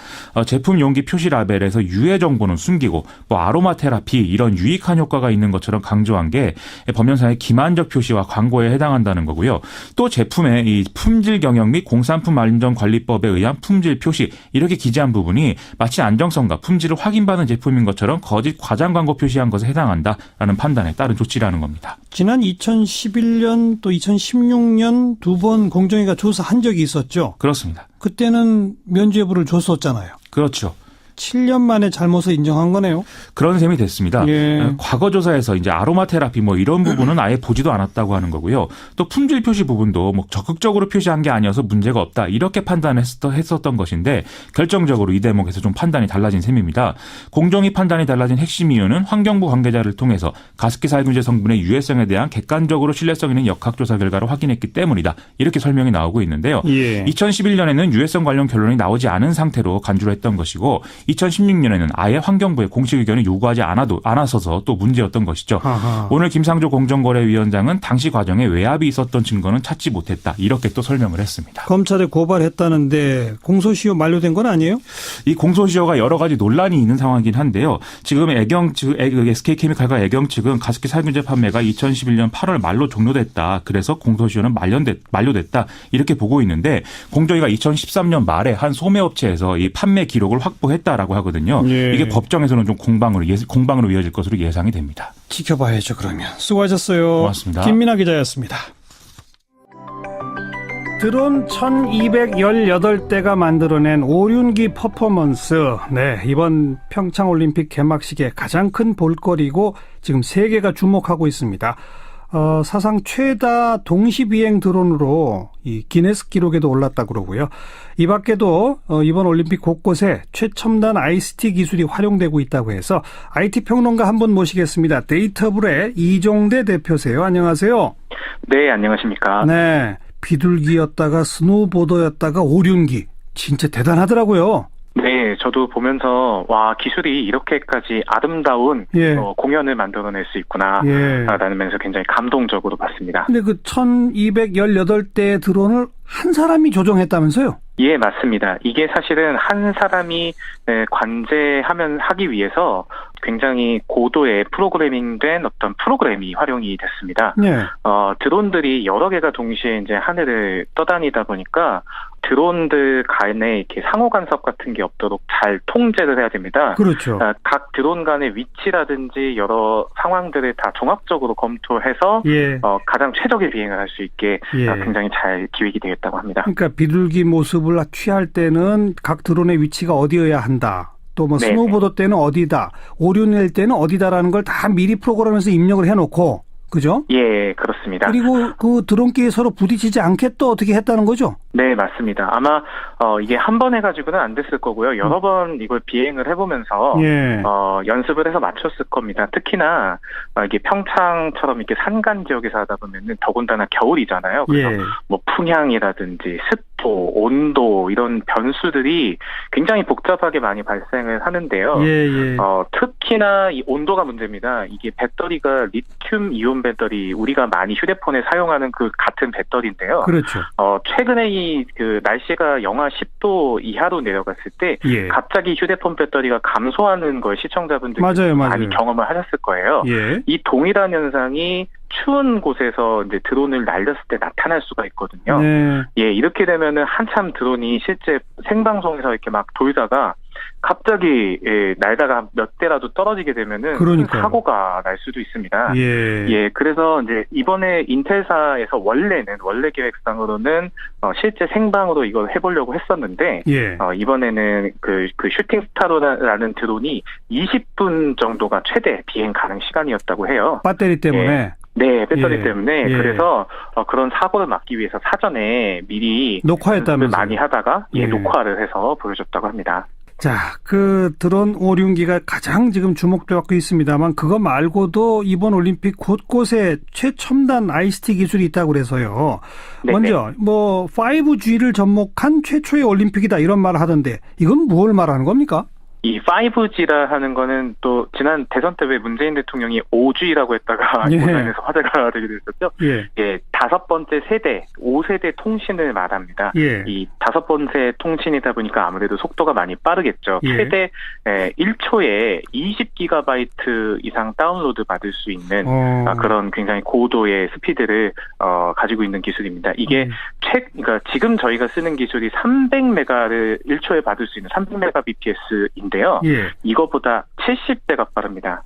G: 제품 용기 표시 라벨에서 유해 정보는 숨기고 뭐 아로마 테라피 이런 유익한 효과가 있는 것처럼 강조한 게 법령상의 기만적 표시와 광고에 해당한다는 거고요. 또 제품의 이 품질 경영 및 공산품 안전관리법에 의한 품질 표시 이렇게 기재한 부분이 마치 안정성과 품질을 확인받은 제품인 것처럼 거짓 과장 광고 표시한 것에 해당한다라는 판단에 따른 조치라는 겁니다.
A: 지난 2011년 또 2016년 두 번 공정위가 조사한 적이 있었죠.
G: 그렇습니다.
A: 그때는 면죄부를 줬었잖아요.
G: 그렇죠.
A: 7년 만에 잘못을 인정한 거네요.
G: 그런 셈이 됐습니다.
A: 예.
G: 과거 조사에서 이제 아로마 테라피 뭐 이런 부분은 아예 보지도 않았다고 하는 거고요. 또 품질 표시 부분도 뭐 적극적으로 표시한 게 아니어서 문제가 없다. 이렇게 판단했었던 것인데 결정적으로 이 대목에서 좀 판단이 달라진 셈입니다. 공정위 판단이 달라진 핵심 이유는 환경부 관계자를 통해서 가습기 살균제 성분의 유해성에 대한 객관적으로 신뢰성 있는 역학조사 결과를 확인했기 때문이다. 이렇게 설명이 나오고 있는데요.
A: 예.
G: 2011년에는 유해성 관련 결론이 나오지 않은 상태로 간주를 했던 것이고 2016년에는 아예 환경부의 공식 의견을 요구하지 않았어서 또 문제였던 것이죠.
A: 아하.
G: 오늘 김상조 공정거래위원장은 당시 과정에 외압이 있었던 증거는 찾지 못했다. 이렇게 또 설명을 했습니다.
A: 검찰에 고발했다는데 공소시효 만료된 건 아니에요?
G: 이 공소시효가 여러 가지 논란이 있는 상황이긴 한데요. 지금 SK케미칼과 애경 측은 가습기 살균제 판매가 2011년 8월 말로 종료됐다. 그래서 공소시효는 만료됐다. 이렇게 보고 있는데 공정위가 2013년 말에 한 소매업체에서 이 판매 기록을 확보했다라고 하거든요.
A: 예.
G: 이게 법정에서는 좀 공방으로 이어질 것으로 예상이 됩니다.
A: 지켜봐야죠, 그러면. 수고하셨어요.
G: 고맙습니다.
A: 김민아 기자였습니다. 드론 1218대가 만들어낸 오륜기 퍼포먼스. 네, 이번 평창올림픽 개막식의 가장 큰 볼거리고 지금 세계가 주목하고 있습니다. 사상 최다 동시비행 드론으로 이 기네스 기록에도 올랐다 그러고요. 이 밖에도 이번 올림픽 곳곳에 최첨단 ICT 기술이 활용되고 있다고 해서 IT 평론가 한 분 모시겠습니다. 데이터블의 이종대 대표세요. 안녕하세요.
I: 네, 안녕하십니까.
A: 네, 비둘기였다가 스노우보더였다가 오륜기. 진짜 대단하더라고요.
I: 네, 저도 보면서 와, 기술이 이렇게까지 아름다운
A: 예.
I: 공연을 만들어낼 수 있구나
A: 예.
I: 라면서 굉장히 감동적으로 봤습니다.
A: 근데 그 1218대의 드론을 한 사람이 조종했다면서요?
I: 예, 맞습니다. 이게 사실은 한 사람이 하기 위해서 굉장히 고도의 프로그래밍된 어떤 프로그램이 활용이 됐습니다.
A: 네.
I: 드론들이 여러 개가 동시에 이제 하늘을 떠다니다 보니까 드론들 간에 이렇게 상호 간섭 같은 게 없도록 잘 통제를 해야 됩니다.
A: 그렇죠.
I: 각 드론 간의 위치라든지 여러 상황들을 다 종합적으로 검토해서
A: 예.
I: 가장 최적의 비행을 할 수 있게
A: 예.
I: 굉장히 잘 기획이 되겠다고 합니다.
A: 그러니까 비둘기 모습을 취할 때는 각 드론의 위치가 어디여야 한다. 또 뭐
I: 네네.
A: 스노우보드 때는 어디다. 오륜일 때는 어디다라는 걸 다 미리 프로그램에서 입력을 해놓고. 그죠?
I: 예, 그렇습니다.
A: 그리고 그 드론끼리 서로 부딪히지 않게 또 어떻게 했다는 거죠?
I: 네, 맞습니다. 아마 이게 한 번 해가지고는 안 됐을 거고요. 여러 번 이걸 비행을 해보면서
A: 예.
I: 연습을 해서 맞췄을 겁니다. 특히나 이게 평창처럼 이렇게 산간 지역에서 하다 보면은 더군다나 겨울이잖아요. 그래서
A: 예.
I: 뭐 풍향이라든지 습도, 온도 이런 변수들이 굉장히 복잡하게 많이 발생을 하는데요.
A: 예.
I: 특히나 이 온도가 문제입니다. 이게 배터리가 리튬 이온 배터리, 우리가 많이 휴대폰에 사용하는 그 같은 배터리인데요.
A: 그렇죠.
I: 최근에 그 날씨가 영하 10도 이하로 내려갔을 때
A: 예.
I: 갑자기 휴대폰 배터리가 감소하는 걸 시청자분들이
A: 맞아요.
I: 많이 경험을 하셨을 거예요.
A: 예.
I: 이 동일한 현상이 추운 곳에서 이제 드론을 날렸을 때 나타날 수가 있거든요.
A: 네.
I: 예, 이렇게 되면은 한참 드론이 실제 생방송에서 이렇게 막 돌다가 갑자기 날다가 몇 대라도 떨어지게 되면은 큰 사고가 날 수도 있습니다.
A: 예.
I: 그래서 이제 이번에 인텔사에서 원래 계획상으로는 실제 생방으로 이걸 해보려고 했었는데
A: 예.
I: 이번에는 그 슈팅스타라는 드론이 20분 정도가 최대 비행 가능 시간이었다고 해요.
A: 배터리 때문에.
I: 네, 배터리
A: 예.
I: 때문에.
A: 예.
I: 그래서 그런 사고를 막기 위해서 사전에 미리
A: 녹화했다면서요?
I: 많이 하다가
A: 예.
I: 녹화를 해서 보여줬다고 합니다.
A: 자, 그 드론 오륜기가 가장 지금 주목받고 있습니다만 그거 말고도 이번 올림픽 곳곳에 최첨단 ICT 기술이 있다고 그래서요.
I: 네네.
A: 먼저 뭐 5G를 접목한 최초의 올림픽이다 이런 말을 하던데 이건 뭘 말하는 겁니까?
I: 이 5G라 하는 거는 또 지난 대선 때 왜 문재인 대통령이 5G라고 했다가
A: 예.
I: 온라인에서 화제가 되기도 했었죠.
A: 예.
I: 예, 5번째 세대, 5세대 통신을 말합니다.
A: 예.
I: 이 5번째 통신이다 보니까 아무래도 속도가 많이 빠르겠죠.
A: 예.
I: 최대 1초에 20GB 이상 다운로드 받을 수 있는 그런 굉장히 고도의 스피드를 가지고 있는 기술입니다. 이게 그러니까 지금 저희가 쓰는 기술이 300메가를 1초에 받을 수 있는 300mbps인데요.
A: 예.
I: 이거보다 70배가 빠릅니다.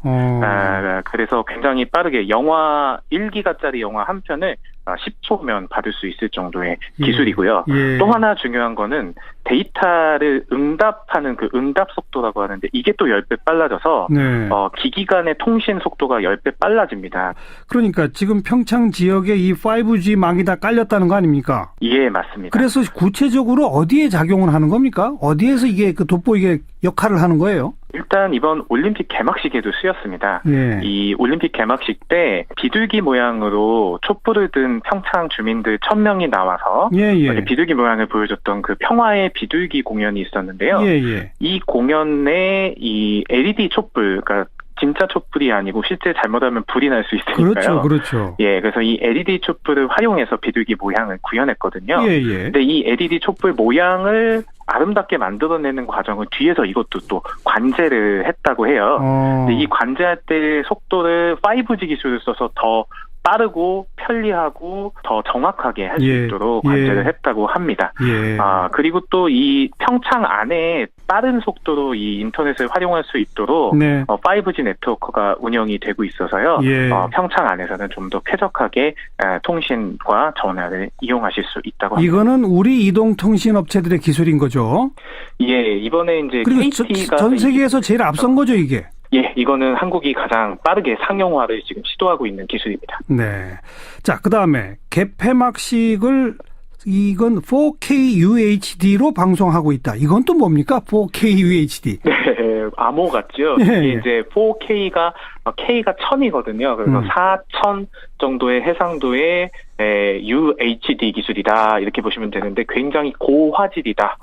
I: 그래서 굉장히 빠르게 영화 1기가짜리 영화 한 편을 10초면 받을 수 있을 정도의 기술이고요.
A: 예.
I: 또 하나 중요한 거는 데이터를 응답하는 그 응답 속도라고 하는데 이게 또 10배 빨라져서
A: 네.
I: 기기 간의 통신 속도가 10배 빨라집니다.
A: 그러니까 지금 평창 지역에 이 5G 망이 다 깔렸다는 거 아닙니까?
I: 예, 맞습니다.
A: 그래서 구체적으로 어디에 작용을 하는 겁니까? 어디에서 이게 그 돋보이게 역할을 하는 거예요?
I: 일단 이번 올림픽 개막식에도 쓰였습니다.
A: 예.
I: 이 올림픽 개막식 때 비둘기 모양으로 촛불을 든 평창 주민들 1000명이 나와서
A: 예.
I: 비둘기 모양을 보여줬던 그 평화의 비둘기 공연이 있었는데요.
A: 예.
I: 이 공연에 이 LED 촛불, 그러니까 진짜 촛불이 아니고 실제 잘못하면 불이 날 수 있으니까요.
A: 그렇죠.
I: 예, 그래서 이 LED 촛불을 활용해서 비둘기 모양을 구현했거든요.
A: 예.
I: 근데 이 LED 촛불 모양을 아름답게 만들어내는 과정을 뒤에서 이것도 또 관제를 했다고 해요. 근데 이 관제할 때 속도를 5G 기술을 써서 더 빠르고 편리하고 더 정확하게 할 수 있도록 관제를 했다고 합니다.
A: 예.
I: 그리고 또 이 평창 안에 빠른 속도로 이 인터넷을 활용할 수 있도록
A: 네.
I: 5G 네트워크가 운영이 되고 있어서요.
A: 예.
I: 평창 안에서는 좀 더 쾌적하게 통신과 전화를 이용하실 수 있다고 합니다.
A: 이거는 우리 이동통신 업체들의 기술인 거죠?
I: 예, 이번에 이제
A: 그리고
I: KT가
A: 전 세계에서 제일 앞선 거죠, 이게?
I: 예, 이거는 한국이 가장 빠르게 상용화를 지금 시도하고 있는 기술입니다.
A: 네. 자, 그 다음에 개폐막식을 이건 4K UHD로 방송하고 있다. 이건 또 뭡니까? 4K UHD.
I: 네, 암호 같죠?
A: 예.
I: 이게 이제 4K가 K가 1000이거든요. 그래서 4000 정도의 해상도의 UHD 기술이다 이렇게 보시면 되는데 굉장히 고화질이다.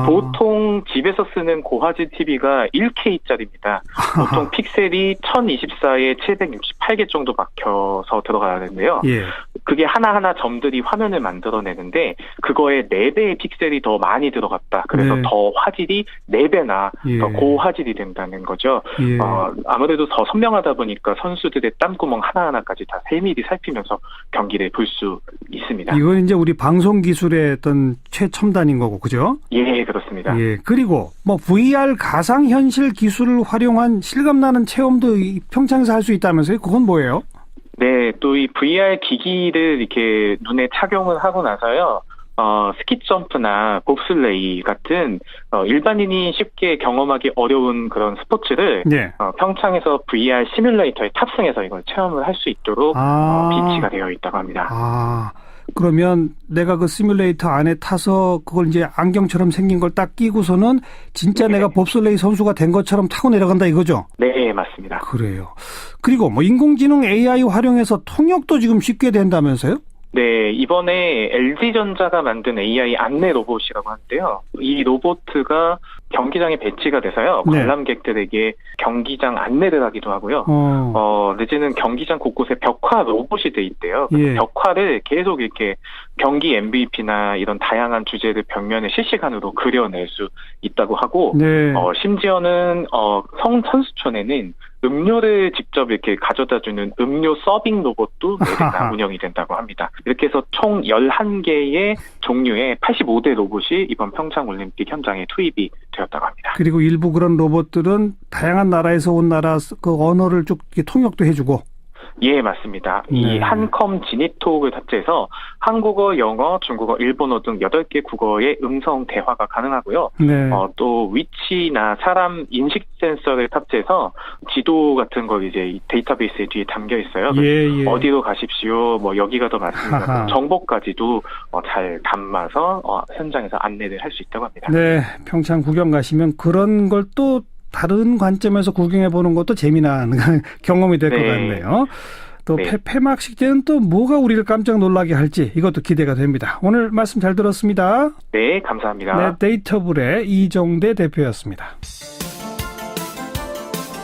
I: 보통 집에서 쓰는 고화질 TV가 1K짜리입니다. 보통 픽셀이 1024에 768개 정도 박혀서 들어가야 되는데요.
A: 예.
I: 그게 하나하나 점들이 화면을 만들어내는데 그거에 4배의 픽셀이 더 많이 들어갔다. 그래서
A: 네.
I: 더 화질이 4배나 더 고화질이 된다는 거죠.
A: 예.
I: 아무래도 더 선명하다 보니까 선수들의 땀구멍 하나하나까지 다 세밀히 살피면서 경기를 볼 수 있습니다.
A: 이건 이제 우리 방송 기술의 어떤 최첨단인 거고, 그죠?
I: 예, 그렇습니다.
A: 예. 그리고 뭐 VR 가상현실 기술을 활용한 실감나는 체험도 이 평창에서 할 수 있다면서요? 그건 뭐예요?
I: 네, 또 이 VR 기기를 이렇게 눈에 착용을 하고 나서요. 스키 점프나 봅슬레이 같은 일반인이 쉽게 경험하기 어려운 그런 스포츠를
A: 네.
I: 평창에서 VR 시뮬레이터에 탑승해서 이걸 체험을 할 수 있도록 비치가 되어 있다고 합니다.
A: 그러면 내가 그 시뮬레이터 안에 타서 그걸 이제 안경처럼 생긴 걸 딱 끼고서는 진짜 내가 봅슬레이 선수가 된 것처럼 타고 내려간다 이거죠?
I: 네, 맞습니다.
A: 그래요. 그리고 뭐 인공지능 AI 활용해서 통역도 지금 쉽게 된다면서요?
I: 네, 이번에 LG전자가 만든 AI 안내 로봇이라고 하는데요. 이 로봇가 경기장에 배치가 돼서요.
A: 네.
I: 관람객들에게 경기장 안내를 하기도 하고요. 내지는 경기장 곳곳에 벽화 로봇이 돼 있대요.
A: 예.
I: 벽화를 계속 이렇게 경기 MVP나 이런 다양한 주제를 벽면에 실시간으로 그려낼 수 있다고 하고,
A: 네.
I: 심지어는 선수촌에는 음료를 직접 이렇게 가져다주는 음료 서빙 로봇도 매대가 운영이 된다고 합니다. 이렇게 해서 총 11개의 종류의 85대 로봇이 이번 평창올림픽 현장에 투입이 되었다고 합니다.
A: 그리고 일부 그런 로봇들은 다양한 나라에서 온 나라 그 언어를 쭉 이렇게 통역도 해주고.
I: 예, 맞습니다. 이
A: 네.
I: 한컴 지니톡을 탑재해서 한국어, 영어, 중국어, 일본어 등 8개 국어의 음성 대화가 가능하고요.
A: 네.
I: 또 위치나 사람 인식 센서를 탑재해서 지도 같은 거 이제 이 데이터베이스에 뒤에 담겨 있어요.
A: 예, 예.
I: 어디로 가십시오, 뭐 여기가 더
A: 하하.
I: 맞습니다. 정보까지도 잘 담아서 현장에서 안내를 할 수 있다고 합니다.
A: 네, 평창 구경 가시면 그런 걸 또 다른 관점에서 구경해 보는 것도 재미난 경험이 될 것
I: 네.
A: 같네요. 또
I: 네.
A: 폐막식 때는 또 뭐가 우리를 깜짝 놀라게 할지 이것도 기대가 됩니다. 오늘 말씀 잘 들었습니다.
I: 네, 감사합니다.
A: 네, 데이터블의 이정대 대표였습니다.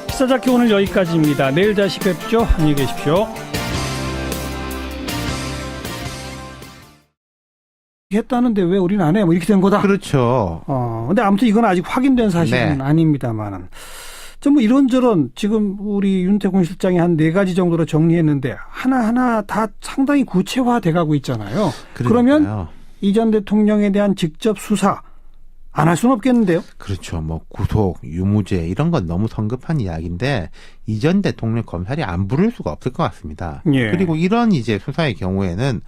A: 시사잡기 오늘 여기까지입니다. 내일 다시 뵙죠. 안녕히 계십시오. 했다는데 왜 우리는 안 해? 뭐 이렇게 된 거다.
C: 그렇죠.
A: 근데 아무튼 이건 아직 확인된 사실은
C: 네.
A: 아닙니다만은. 좀 뭐 이런저런 지금 우리 윤태곤 실장이 한 4가지 정도로 정리했는데 하나하나 다 상당히 구체화돼 가고 있잖아요. 그러면
C: 그러니까요.
A: 이 전 대통령에 대한 직접 수사 안 할 수는 없겠는데요.
C: 그렇죠. 뭐 구속, 유무죄 이런 건 너무 성급한 이야기인데 이전 대통령 검찰이 안 부를 수가 없을 것 같습니다.
A: 예.
C: 그리고 이런 이제 수사의 경우에는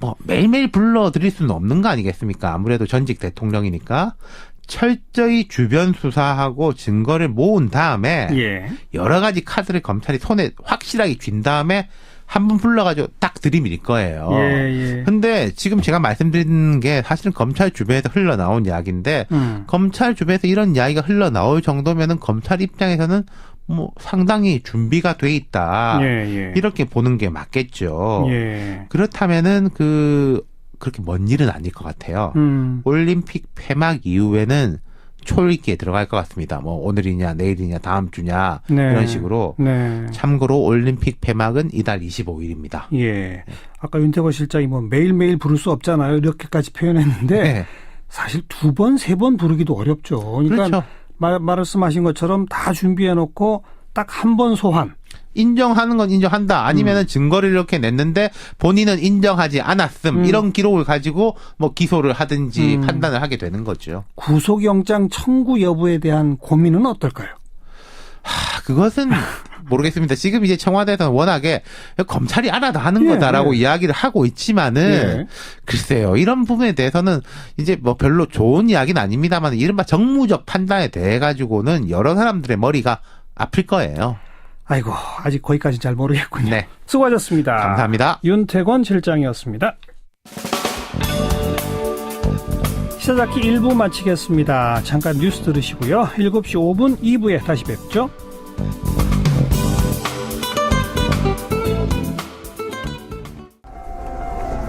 C: 뭐 매일매일 불러드릴 수는 없는 거 아니겠습니까? 아무래도 전직 대통령이니까 철저히 주변 수사하고 증거를 모은 다음에
A: 예.
C: 여러 가지 카드를 검찰이 손에 확실하게 쥔 다음에 한 번 불러가지고 딱 들이밀 거예요.
A: 예.
C: 근데 지금 제가 말씀드리는 게 사실은 검찰 주변에서 흘러나온 이야기인데 검찰 주변에서 이런 이야기가 흘러나올 정도면은 검찰 입장에서는 뭐 상당히 준비가 돼 있다.
A: 예.
C: 이렇게 보는 게 맞겠죠.
A: 예.
C: 그렇다면은 그렇게 먼 일은 아닐 것 같아요. 올림픽 폐막 이후에는 초읽기에 들어갈 것 같습니다. 뭐 오늘이냐 내일이냐 다음 주냐
A: 네.
C: 이런 식으로.
A: 네.
C: 참고로 올림픽 폐막은 이달 25일입니다.
A: 예. 아까 윤태곤 실장이 뭐 매일매일 부를 수 없잖아요. 이렇게까지 표현했는데
C: 네.
A: 사실 2번, 3번 부르기도 어렵죠. 그러니까
C: 그렇죠.
A: 말씀하신 것처럼 다 준비해 놓고 딱 한 번 소환.
C: 인정하는 건 인정한다. 아니면은 증거를 이렇게 냈는데 본인은 인정하지 않았음. 이런 기록을 가지고 뭐 기소를 하든지 판단을 하게 되는 거죠.
A: 구속영장 청구 여부에 대한 고민은 어떨까요?
C: 그것은 모르겠습니다. 지금 이제 청와대에서는 워낙에 검찰이 알아서 하는 거다라고 이야기를 하고 있지만은 글쎄요. 이런 부분에 대해서는 이제 뭐 별로 좋은 이야기는 아닙니다만 이른바 정무적 판단에 대해 가지고는 여러 사람들의 머리가 아플 거예요.
A: 아이고, 아직 거기까지 잘 모르겠군요.
C: 네.
A: 수고하셨습니다.
C: 감사합니다.
A: 윤태권 실장이었습니다. 시사잡기 1부 마치겠습니다. 잠깐 뉴스 들으시고요. 7시 5분 2부에 다시 뵙죠.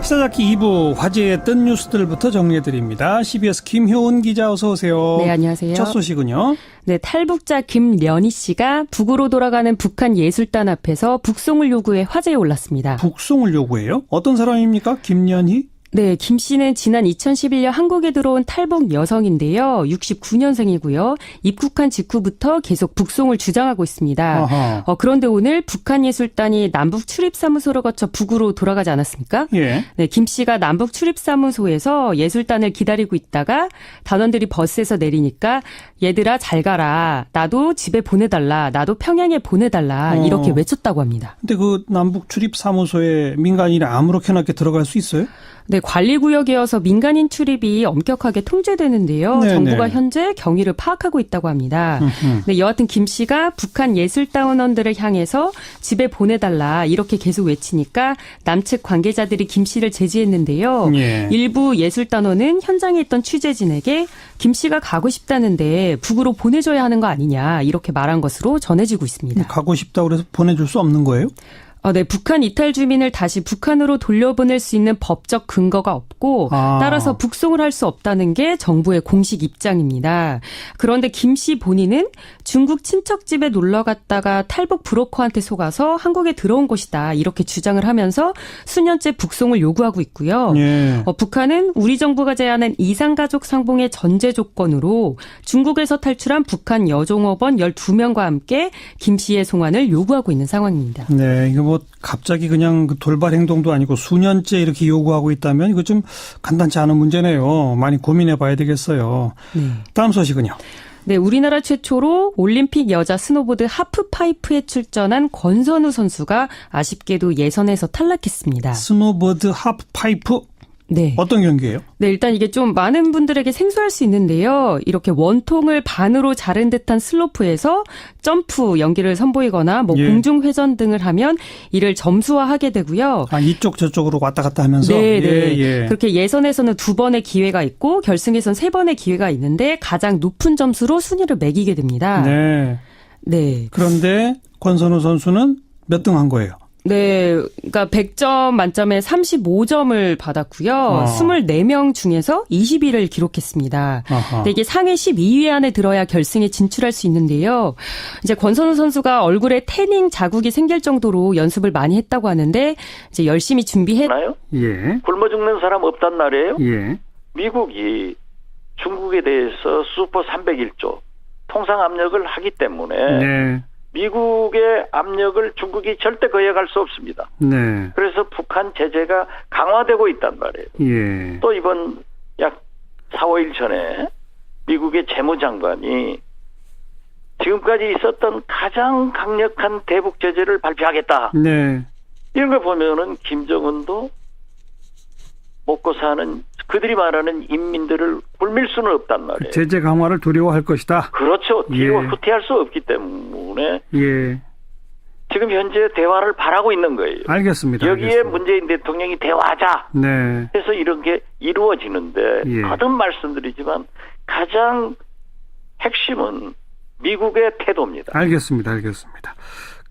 A: 시사잡기 2부 화제의 뜬 뉴스들부터 정리해드립니다. CBS 김효은 기자 어서 오세요.
D: 네, 안녕하세요.
A: 첫 소식은요.
D: 네, 탈북자 김련희 씨가 북으로 돌아가는 북한 예술단 앞에서 북송을 요구해 화제에 올랐습니다.
A: 북송을 요구해요? 어떤 사람입니까? 김련희?
D: 네, 김 씨는 지난 2011년 한국에 들어온 탈북 여성인데요. 69년생이고요. 입국한 직후부터 계속 북송을 주장하고 있습니다. 그런데 오늘 북한예술단이 남북 출입사무소를 거쳐 북으로 돌아가지 않았습니까?
A: 예.
D: 네, 김 씨가 남북 출입사무소에서 예술단을 기다리고 있다가 단원들이 버스에서 내리니까 얘들아 잘 가라. 나도 집에 보내달라. 나도 평양에 보내달라. 이렇게 외쳤다고 합니다.
A: 근데 그 남북 출입사무소에 민간인이 아무렇게나 들어갈 수 있어요?
D: 네, 관리구역이어서 민간인 출입이 엄격하게 통제되는데요.
A: 네네.
D: 정부가 현재 경위를 파악하고 있다고 합니다. 네, 여하튼 김 씨가 북한 예술단원들을 향해서 집에 보내달라 이렇게 계속 외치니까 남측 관계자들이 김 씨를 제지했는데요.
A: 예.
D: 일부 예술단원은 현장에 있던 취재진에게 김 씨가 가고 싶다는데 북으로 보내줘야 하는 거 아니냐 이렇게 말한 것으로 전해지고 있습니다.
A: 가고 싶다고 그래서 보내줄 수 없는 거예요?
D: 네, 북한 이탈 주민을 다시 북한으로 돌려보낼 수 있는 법적 근거가 없고 따라서 북송을 할 수 없다는 게 정부의 공식 입장입니다. 그런데 김 씨 본인은 중국 친척집에 놀러 갔다가 탈북 브로커한테 속아서 한국에 들어온 것이다 이렇게 주장을 하면서 수년째 북송을 요구하고 있고요.
A: 예.
D: 북한은 우리 정부가 제안한 이산가족 상봉의 전제 조건으로 중국에서 탈출한 북한 여종업원 12명과 함께 김 씨의 송환을 요구하고 있는 상황입니다.
A: 네, 이거 뭐 갑자기 그냥 돌발 행동도 아니고 수년째 이렇게 요구하고 있다면 이거 좀 간단치 않은 문제네요. 많이 고민해 봐야 되겠어요. 다음 소식은요.
D: 네, 우리나라 최초로 올림픽 여자 스노보드 하프파이프에 출전한 권선우 선수가 아쉽게도 예선에서 탈락했습니다.
A: 스노보드 하프파이프?
D: 네.
A: 어떤 경기예요?
D: 네, 일단 이게 좀 많은 분들에게 생소할 수 있는데요. 이렇게 원통을 반으로 자른 듯한 슬로프에서 점프 연기를 선보이거나 뭐
A: 예.
D: 공중 회전 등을 하면 이를 점수화하게 되고요.
A: 아, 이쪽 저쪽으로 왔다 갔다 하면서?
D: 네, 네.
A: 예.
D: 그렇게 예선에서는 2번의 기회가 있고 결승에선 3번의 기회가 있는데 가장 높은 점수로 순위를 매기게 됩니다.
A: 네.
D: 네.
A: 그런데 권선우 선수는 몇 등 한 거예요?
D: 네, 그러니까 100점 만점에 35점을 받았고요. 24명 중에서 20위를 기록했습니다. 근데 이게 상위 12위 안에 들어야 결승에 진출할 수 있는데요. 이제 권선우 선수가 얼굴에 태닝 자국이 생길 정도로 연습을 많이 했다고 하는데 이제 열심히 준비했나요?
A: 예.
B: 굶어 죽는 사람 없단 말이에요.
A: 예.
B: 미국이 중국에 대해서 슈퍼 301조 통상 압력을 하기 때문에
A: 네.
B: 미국의 압력을 중국이 절대 거역할 수 없습니다.
A: 네.
B: 그래서 북한 제재가 강화되고 있단 말이에요.
A: 예.
B: 또 이번 약 4, 5일 전에 미국의 재무장관이 지금까지 있었던 가장 강력한 대북 제재를 발표하겠다.
A: 네.
B: 이런 걸 보면은 김정은도 먹고 사는 그들이 말하는 인민들을 굴밀 수는 없단 말이에요.
A: 제재 강화를 두려워할 것이다.
B: 그렇죠. 뒤로
A: 예.
B: 후퇴할 수 없기 때문에
A: 예.
B: 지금 현재 대화를 바라고 있는 거예요.
A: 알겠습니다.
B: 여기에
A: 알겠습니다.
B: 문재인 대통령이 대화하자
A: 네.
B: 해서 이런 게 이루어지는데
A: 예.
B: 거듭 말씀드리지만 가장 핵심은 미국의 태도입니다.
A: 알겠습니다.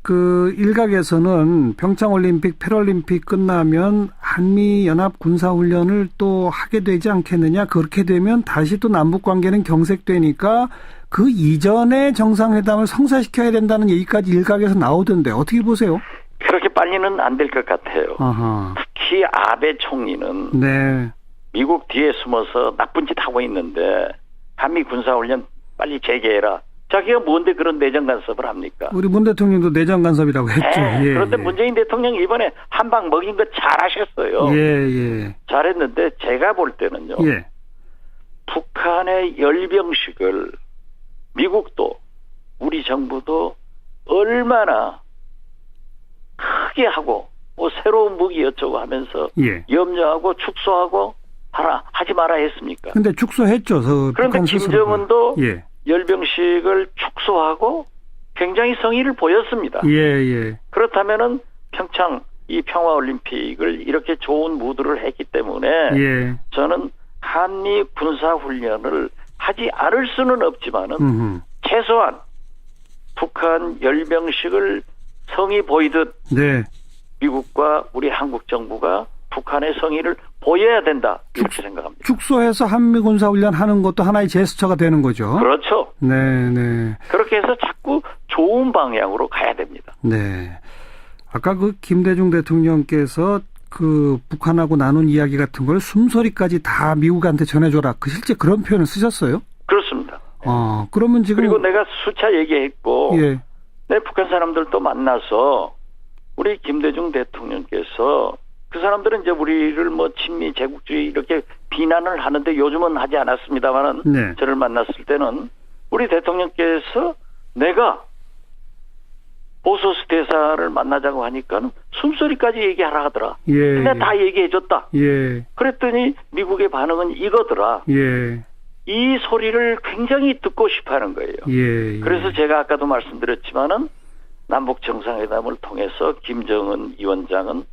A: 그 일각에서는 평창올림픽, 패럴림픽 끝나면 한미연합 군사훈련을 또 하게 되지 않겠느냐. 그렇게 되면 다시 또 남북관계는 경색되니까 그 이전에 정상회담을 성사시켜야 된다는 얘기까지 일각에서 나오던데 어떻게 보세요?
B: 그렇게 빨리는 안 될 것 같아요.
A: 아하.
B: 특히 아베 총리는
A: 네.
B: 미국 뒤에 숨어서 나쁜 짓 하고 있는데 한미 군사훈련 빨리 재개해라. 자기가 뭔데 그런 내정 간섭을 합니까?
A: 우리 문 대통령도 내정 간섭이라고 했죠.
B: 네,
A: 예,
B: 그런데
A: 예.
B: 문재인 대통령 이번에 한 방 먹인 거 잘하셨어요.
A: 예.
B: 잘했는데 제가 볼 때는요.
A: 예.
B: 북한의 열병식을 미국도 우리 정부도 얼마나 크게 하고 뭐 새로운 무기 어쩌고 하면서
A: 예.
B: 염려하고 축소하고 하지 마라 했습니까?
A: 근데 축소했죠.
B: 그런데
A: 북한 스스로가.
B: 김정은도
A: 예.
B: 열병식을 축소하고 굉장히 성의를 보였습니다.
A: 예.
B: 그렇다면은 평창 이 평화올림픽을 이렇게 좋은 무드를 했기 때문에
A: 예.
B: 저는 한미 군사훈련을 하지 않을 수는 없지만은 최소한 북한 열병식을 성의 보이듯
A: 네.
B: 미국과 우리 한국 정부가 북한의 성의를 보여야 된다 이렇게 생각합니다.
A: 축소해서 한미 군사훈련 하는 것도 하나의 제스처가 되는 거죠.
B: 그렇죠.
A: 네.
B: 그렇게 해서 자꾸 좋은 방향으로 가야 됩니다.
A: 네. 아까 그 김대중 대통령께서 그 북한하고 나눈 이야기 같은 걸 숨소리까지 다 미국한테 전해줘라. 그 실제 그런 표현을 쓰셨어요?
B: 그렇습니다.
A: 그러면 지금
B: 그리고 내가 수차 얘기했고
A: 예.
B: 내 북한 사람들도 만나서 우리 김대중 대통령께서 그 사람들은 이제 우리를 뭐 친미 제국주의 이렇게 비난을 하는데 요즘은 하지 않았습니다만은
A: 네.
B: 저를 만났을 때는 우리 대통령께서 내가 보소스 대사를 만나자고 하니까 숨소리까지 얘기하라 하더라.
A: 예.
B: 근데 다 얘기해줬다.
A: 예.
B: 그랬더니 미국의 반응은 이거더라.
A: 예.
B: 이 소리를 굉장히 듣고 싶어하는 거예요.
A: 예.
B: 그래서 제가 아까도 말씀드렸지만은 남북 정상회담을 통해서 김정은 위원장은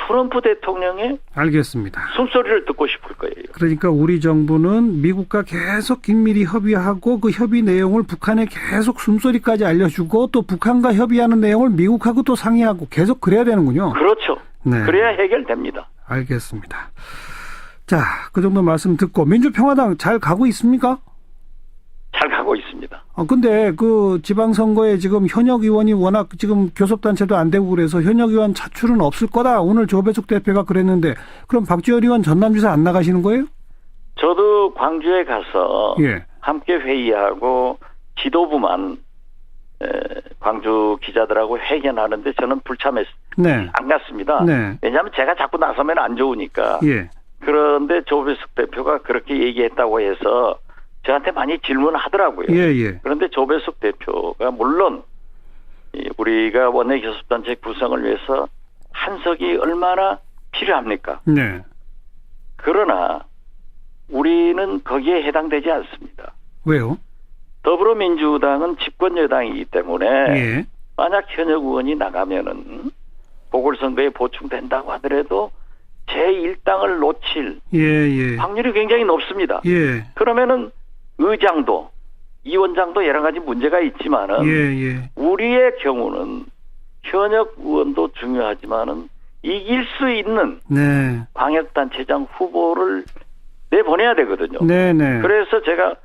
B: 트럼프 대통령의
A: 알겠습니다.
B: 숨소리를 듣고 싶을 거예요.
A: 그러니까 우리 정부는 미국과 계속 긴밀히 협의하고 그 협의 내용을 북한에 계속 숨소리까지 알려주고 또 북한과 협의하는 내용을 미국하고 또 상의하고 계속 그래야 되는군요.
B: 그렇죠.
A: 네.
B: 그래야 해결됩니다.
A: 알겠습니다. 자, 그 정도 말씀 듣고 민주평화당 잘 가고 있습니까?
B: 잘 가고 있습니다.
A: 근데 그 지방선거에 지금 현역 의원이 워낙 지금 교섭단체도 안 되고 그래서 현역 의원 차출은 없을 거다. 오늘 조배숙 대표가 그랬는데 그럼 박지원 의원 전남지사 안 나가시는 거예요?
B: 저도 광주에 가서
A: 예.
B: 함께 회의하고 지도부만 광주 기자들하고 회견하는데 저는 불참했습니다.
A: 네.
B: 안 갔습니다.
A: 네.
B: 왜냐하면 제가 자꾸 나서면 안 좋으니까.
A: 예.
B: 그런데 조배숙 대표가 그렇게 얘기했다고 해서 저한테 많이 질문하더라고요.
A: 예.
B: 그런데 조배숙 대표가 물론 우리가 원내교섭단체 구성을 위해서 한석이 얼마나 필요합니까?
A: 네.
B: 그러나 우리는 거기에 해당되지 않습니다.
A: 왜요?
B: 더불어민주당은 집권 여당이기 때문에
A: 예.
B: 만약 현역 의원이 나가면은 보궐선거에 보충된다고 하더라도 제1당을 놓칠
A: 예.
B: 확률이 굉장히 높습니다.
A: 예.
B: 그러면은 의장도 위원장도 여러 가지 문제가 있지만은
A: 예.
B: 우리의 경우는 현역 의원도 중요하지만은 이길 수 있는
A: 네.
B: 광역단체장 후보를 내보내야 되거든요.
A: 네네.
B: 그래서 제가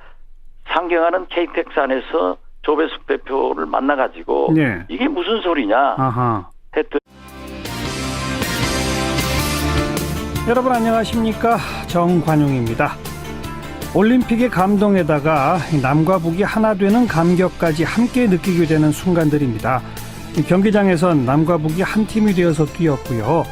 B: 상경하는 KTX 안에서 조배숙 대표를 만나가지고
A: 네.
B: 이게 무슨 소리냐
A: 아하.
B: 했더니
A: 여러분 안녕하십니까? 정관용입니다. 올림픽의 감동에다가 남과 북이 하나 되는 감격까지 함께 느끼게 되는 순간들입니다. 경기장에선 남과 북이 한 팀이 되어서 뛰었고요.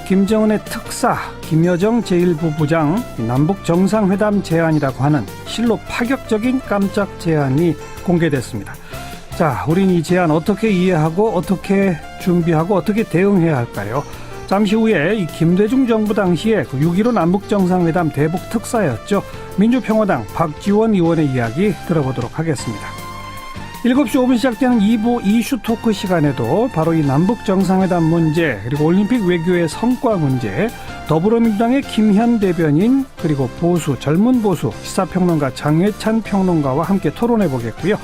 A: 김정은의 특사 김여정 제1부부장 남북 정상회담 제안이라고 하는 실로 파격적인 깜짝 제안이 공개됐습니다. 자, 우린 이 제안 어떻게 이해하고 어떻게 준비하고 어떻게 대응해야 할까요? 잠시 후에 이 김대중 정부 당시에 6.15 남북 정상회담 대북 특사였죠. 민주평화당 박지원 의원의 이야기 들어보도록 하겠습니다. 7시 5분 시작되는 2부 이슈 토크 시간에도 바로 이 남북 정상회담 문제 그리고 올림픽 외교의 성과 문제 더불어민주당의 김현 대변인 그리고 보수 젊은 보수 시사평론가 장혜찬 평론가와 함께 토론해 보겠고요.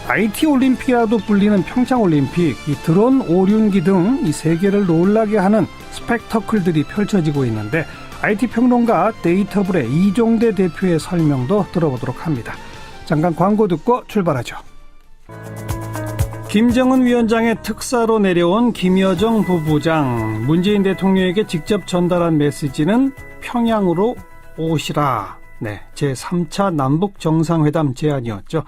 A: IT 올림픽이라도 불리는 평창올림픽, 이 드론 오륜기 등 이 세계를 놀라게 하는 스펙터클들이 펼쳐지고 있는데 IT 평론가 데이터블의 이종대 대표의 설명도 들어보도록 합니다. 잠깐 광고 듣고 출발하죠. 김정은 위원장의 특사로 내려온 김여정 부부장, 문재인 대통령에게 직접 전달한 메시지는 평양으로 오시라. 네, 제3차 남북 정상회담 제안이었죠.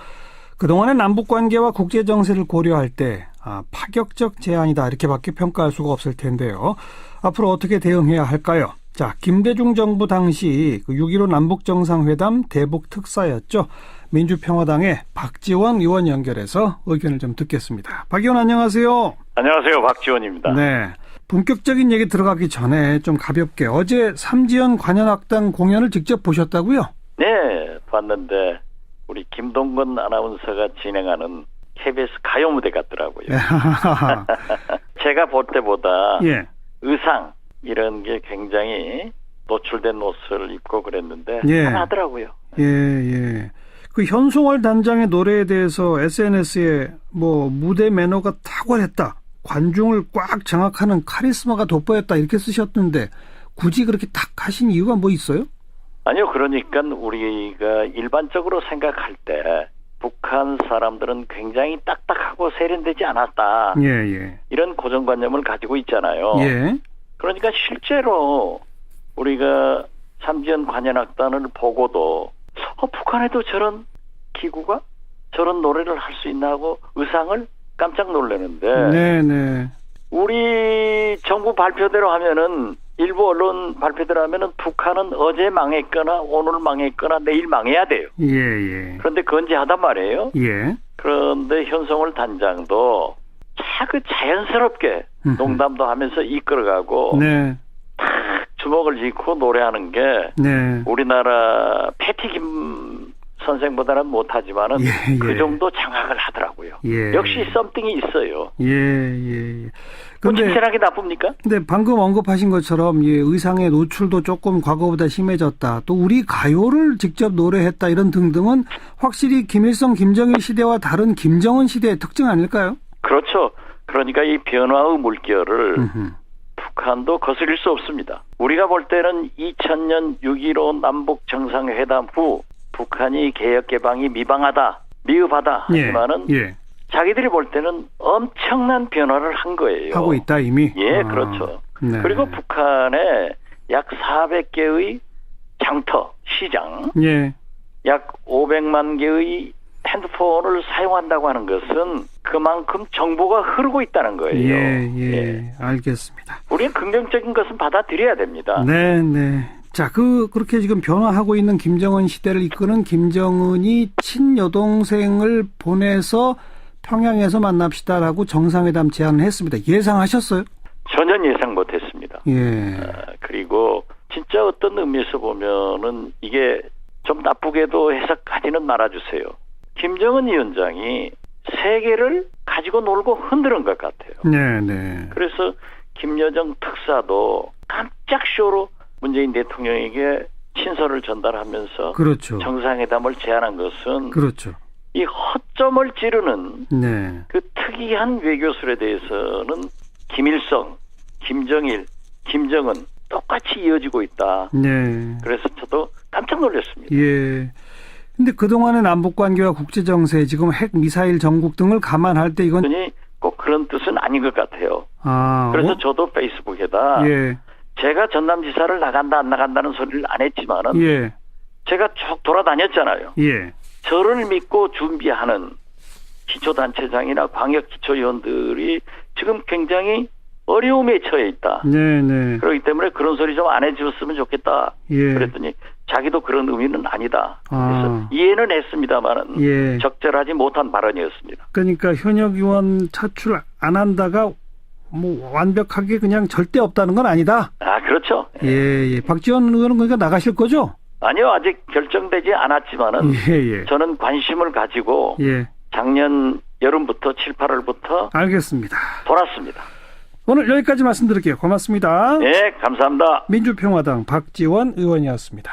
A: 그동안의 남북관계와 국제정세를 고려할 때 파격적 제안이다 이렇게밖에 평가할 수가 없을 텐데요. 앞으로 어떻게 대응해야 할까요? 자, 김대중 정부 당시 6.15 남북정상회담 대북 특사였죠. 민주평화당의 박지원 의원 연결해서 의견을 좀 듣겠습니다. 박 의원 안녕하세요.
B: 안녕하세요. 박지원입니다.
A: 네, 본격적인 얘기 들어가기 전에 좀 가볍게 어제 삼지연 관현악단 공연을 직접 보셨다고요?
B: 네, 봤는데 우리 김동건 아나운서가 진행하는 KBS 가요 무대 같더라고요. 제가 볼 때보다
A: 예.
B: 의상 이런 게 굉장히 노출된 옷을 입고 그랬는데
A: 예.
B: 하더라고요.
A: 예. 그 현송월 단장의 노래에 대해서 SNS에 뭐 무대 매너가 탁월했다, 관중을 꽉 장악하는 카리스마가 돋보였다 이렇게 쓰셨는데 굳이 그렇게 딱 하신 이유가 뭐 있어요?
B: 아니요, 그러니까 우리가 일반적으로 생각할 때 북한 사람들은 굉장히 딱딱하고 세련되지 않았다.
A: 예.
B: 이런 고정관념을 가지고 있잖아요.
A: 예.
B: 그러니까 실제로 우리가 삼지연 관현악단을 보고도 북한에도 저런 기구가 저런 노래를 할 수 있나 하고 의상을 깜짝 놀라는데
A: 네.
B: 우리 정부 발표대로 하면은 일부 언론 발표대로 하면은 북한은 어제 망했거나 오늘 망했거나 내일 망해야 돼요.
A: 예.
B: 그런데 건재하단 말이에요.
A: 예.
B: 그런데 현송월 단장도 자연스럽게 농담도 하면서 이끌어가고
A: 네.
B: 탁 주먹을 쥐고 노래하는 게
A: 네.
B: 우리나라 패티김 선생보다는 못하지만은
A: 예.
B: 그 정도 장악을 하더라고요.
A: 예.
B: 역시 썸띵이 있어요.
A: 예.
B: 뭐 칭찬하기 나쁩니까?
A: 근데 방금 언급하신 것처럼 의상의 노출도 조금 과거보다 심해졌다. 또 우리 가요를 직접 노래했다 이런 등등은 확실히 김일성, 김정일 시대와 다른 김정은 시대의 특징 아닐까요?
B: 그렇죠. 그러니까 이 변화의 물결을 북한도 거스릴 수 없습니다. 우리가 볼 때는 2000년 6.15 남북 정상회담 후 북한이 개혁개방이 미흡하다 하지만은 자기들이 볼 때는 엄청난 변화를 한 거예요.
A: 하고 있다 이미?
B: 예, 그렇죠.
A: 네.
B: 그리고 북한에 약 400개의 장터, 시장, 약 500만 개의 핸드폰을 사용한다고 하는 것은 그만큼 정보가 흐르고 있다는 거예요.
A: 알겠습니다.
B: 우리는 긍정적인 것은 받아들여야 됩니다.
A: 네. 자, 그렇게 지금 변화하고 있는 김정은 시대를 이끄는 김정은이 친여동생을 보내서 평양에서 만납시다라고 정상회담 제안을 했습니다. 예상하셨어요?
B: 전혀 예상 못했습니다.
A: 예.
B: 그리고 진짜 어떤 의미에서 보면은 이게 좀 나쁘게도 해석하지는 말아주세요. 김정은 위원장이 세계를 가지고 놀고 흔드는 것 같아요.
A: 네, 네.
B: 그래서 김여정 특사도 깜짝 쇼로 문재인 대통령에게 친서를 전달하면서
A: 그렇죠.
B: 정상회담을 제안한 것은
A: 그렇죠.
B: 이 허점을 찌르는
A: 네.
B: 그 특이한 외교술에 대해서는 김일성, 김정일, 김정은 똑같이 이어지고 있다.
A: 네.
B: 그래서 저도 깜짝 놀랐습니다.
A: 예. 근데 그동안의 남북 관계와 국제 정세, 지금 핵 미사일 전국 등을 감안할 때 이건
B: 꼭 그런 뜻은 아닌 것 같아요.
A: 아,
B: 그래서 저도 페이스북에다
A: 예.
B: 제가 전남지사를 나간다 안 나간다는 소리를 안 했지만은
A: 예.
B: 제가 쭉 돌아다녔잖아요.
A: 예.
B: 저를 믿고 준비하는 기초단체장이나 광역기초위원들이 지금 굉장히 어려움에 처해 있다.
A: 네, 네.
B: 그렇기 때문에 그런 소리 좀 안 해줬으면 좋겠다.
A: 예.
B: 그랬더니 자기도 그런 의미는 아니다.
A: 아.
B: 그래서 이해는 했습니다만은
A: 예.
B: 적절하지 못한 발언이었습니다.
A: 그러니까 현역 의원 차출 안 한다가 뭐 완벽하게 그냥 절대 없다는 건 아니다.
B: 아, 그렇죠.
A: 예, 예. 박지원 의원은 그러니까 나가실 거죠?
B: 아니요, 아직 결정되지 않았지만은
A: 예, 예.
B: 저는 관심을 가지고
A: 예.
B: 작년 여름부터 7, 8월부터
A: 알겠습니다.
B: 돌았습니다.
A: 오늘 여기까지 말씀드릴게요. 고맙습니다.
B: 네, 감사합니다.
A: 민주평화당 박지원 의원이었습니다.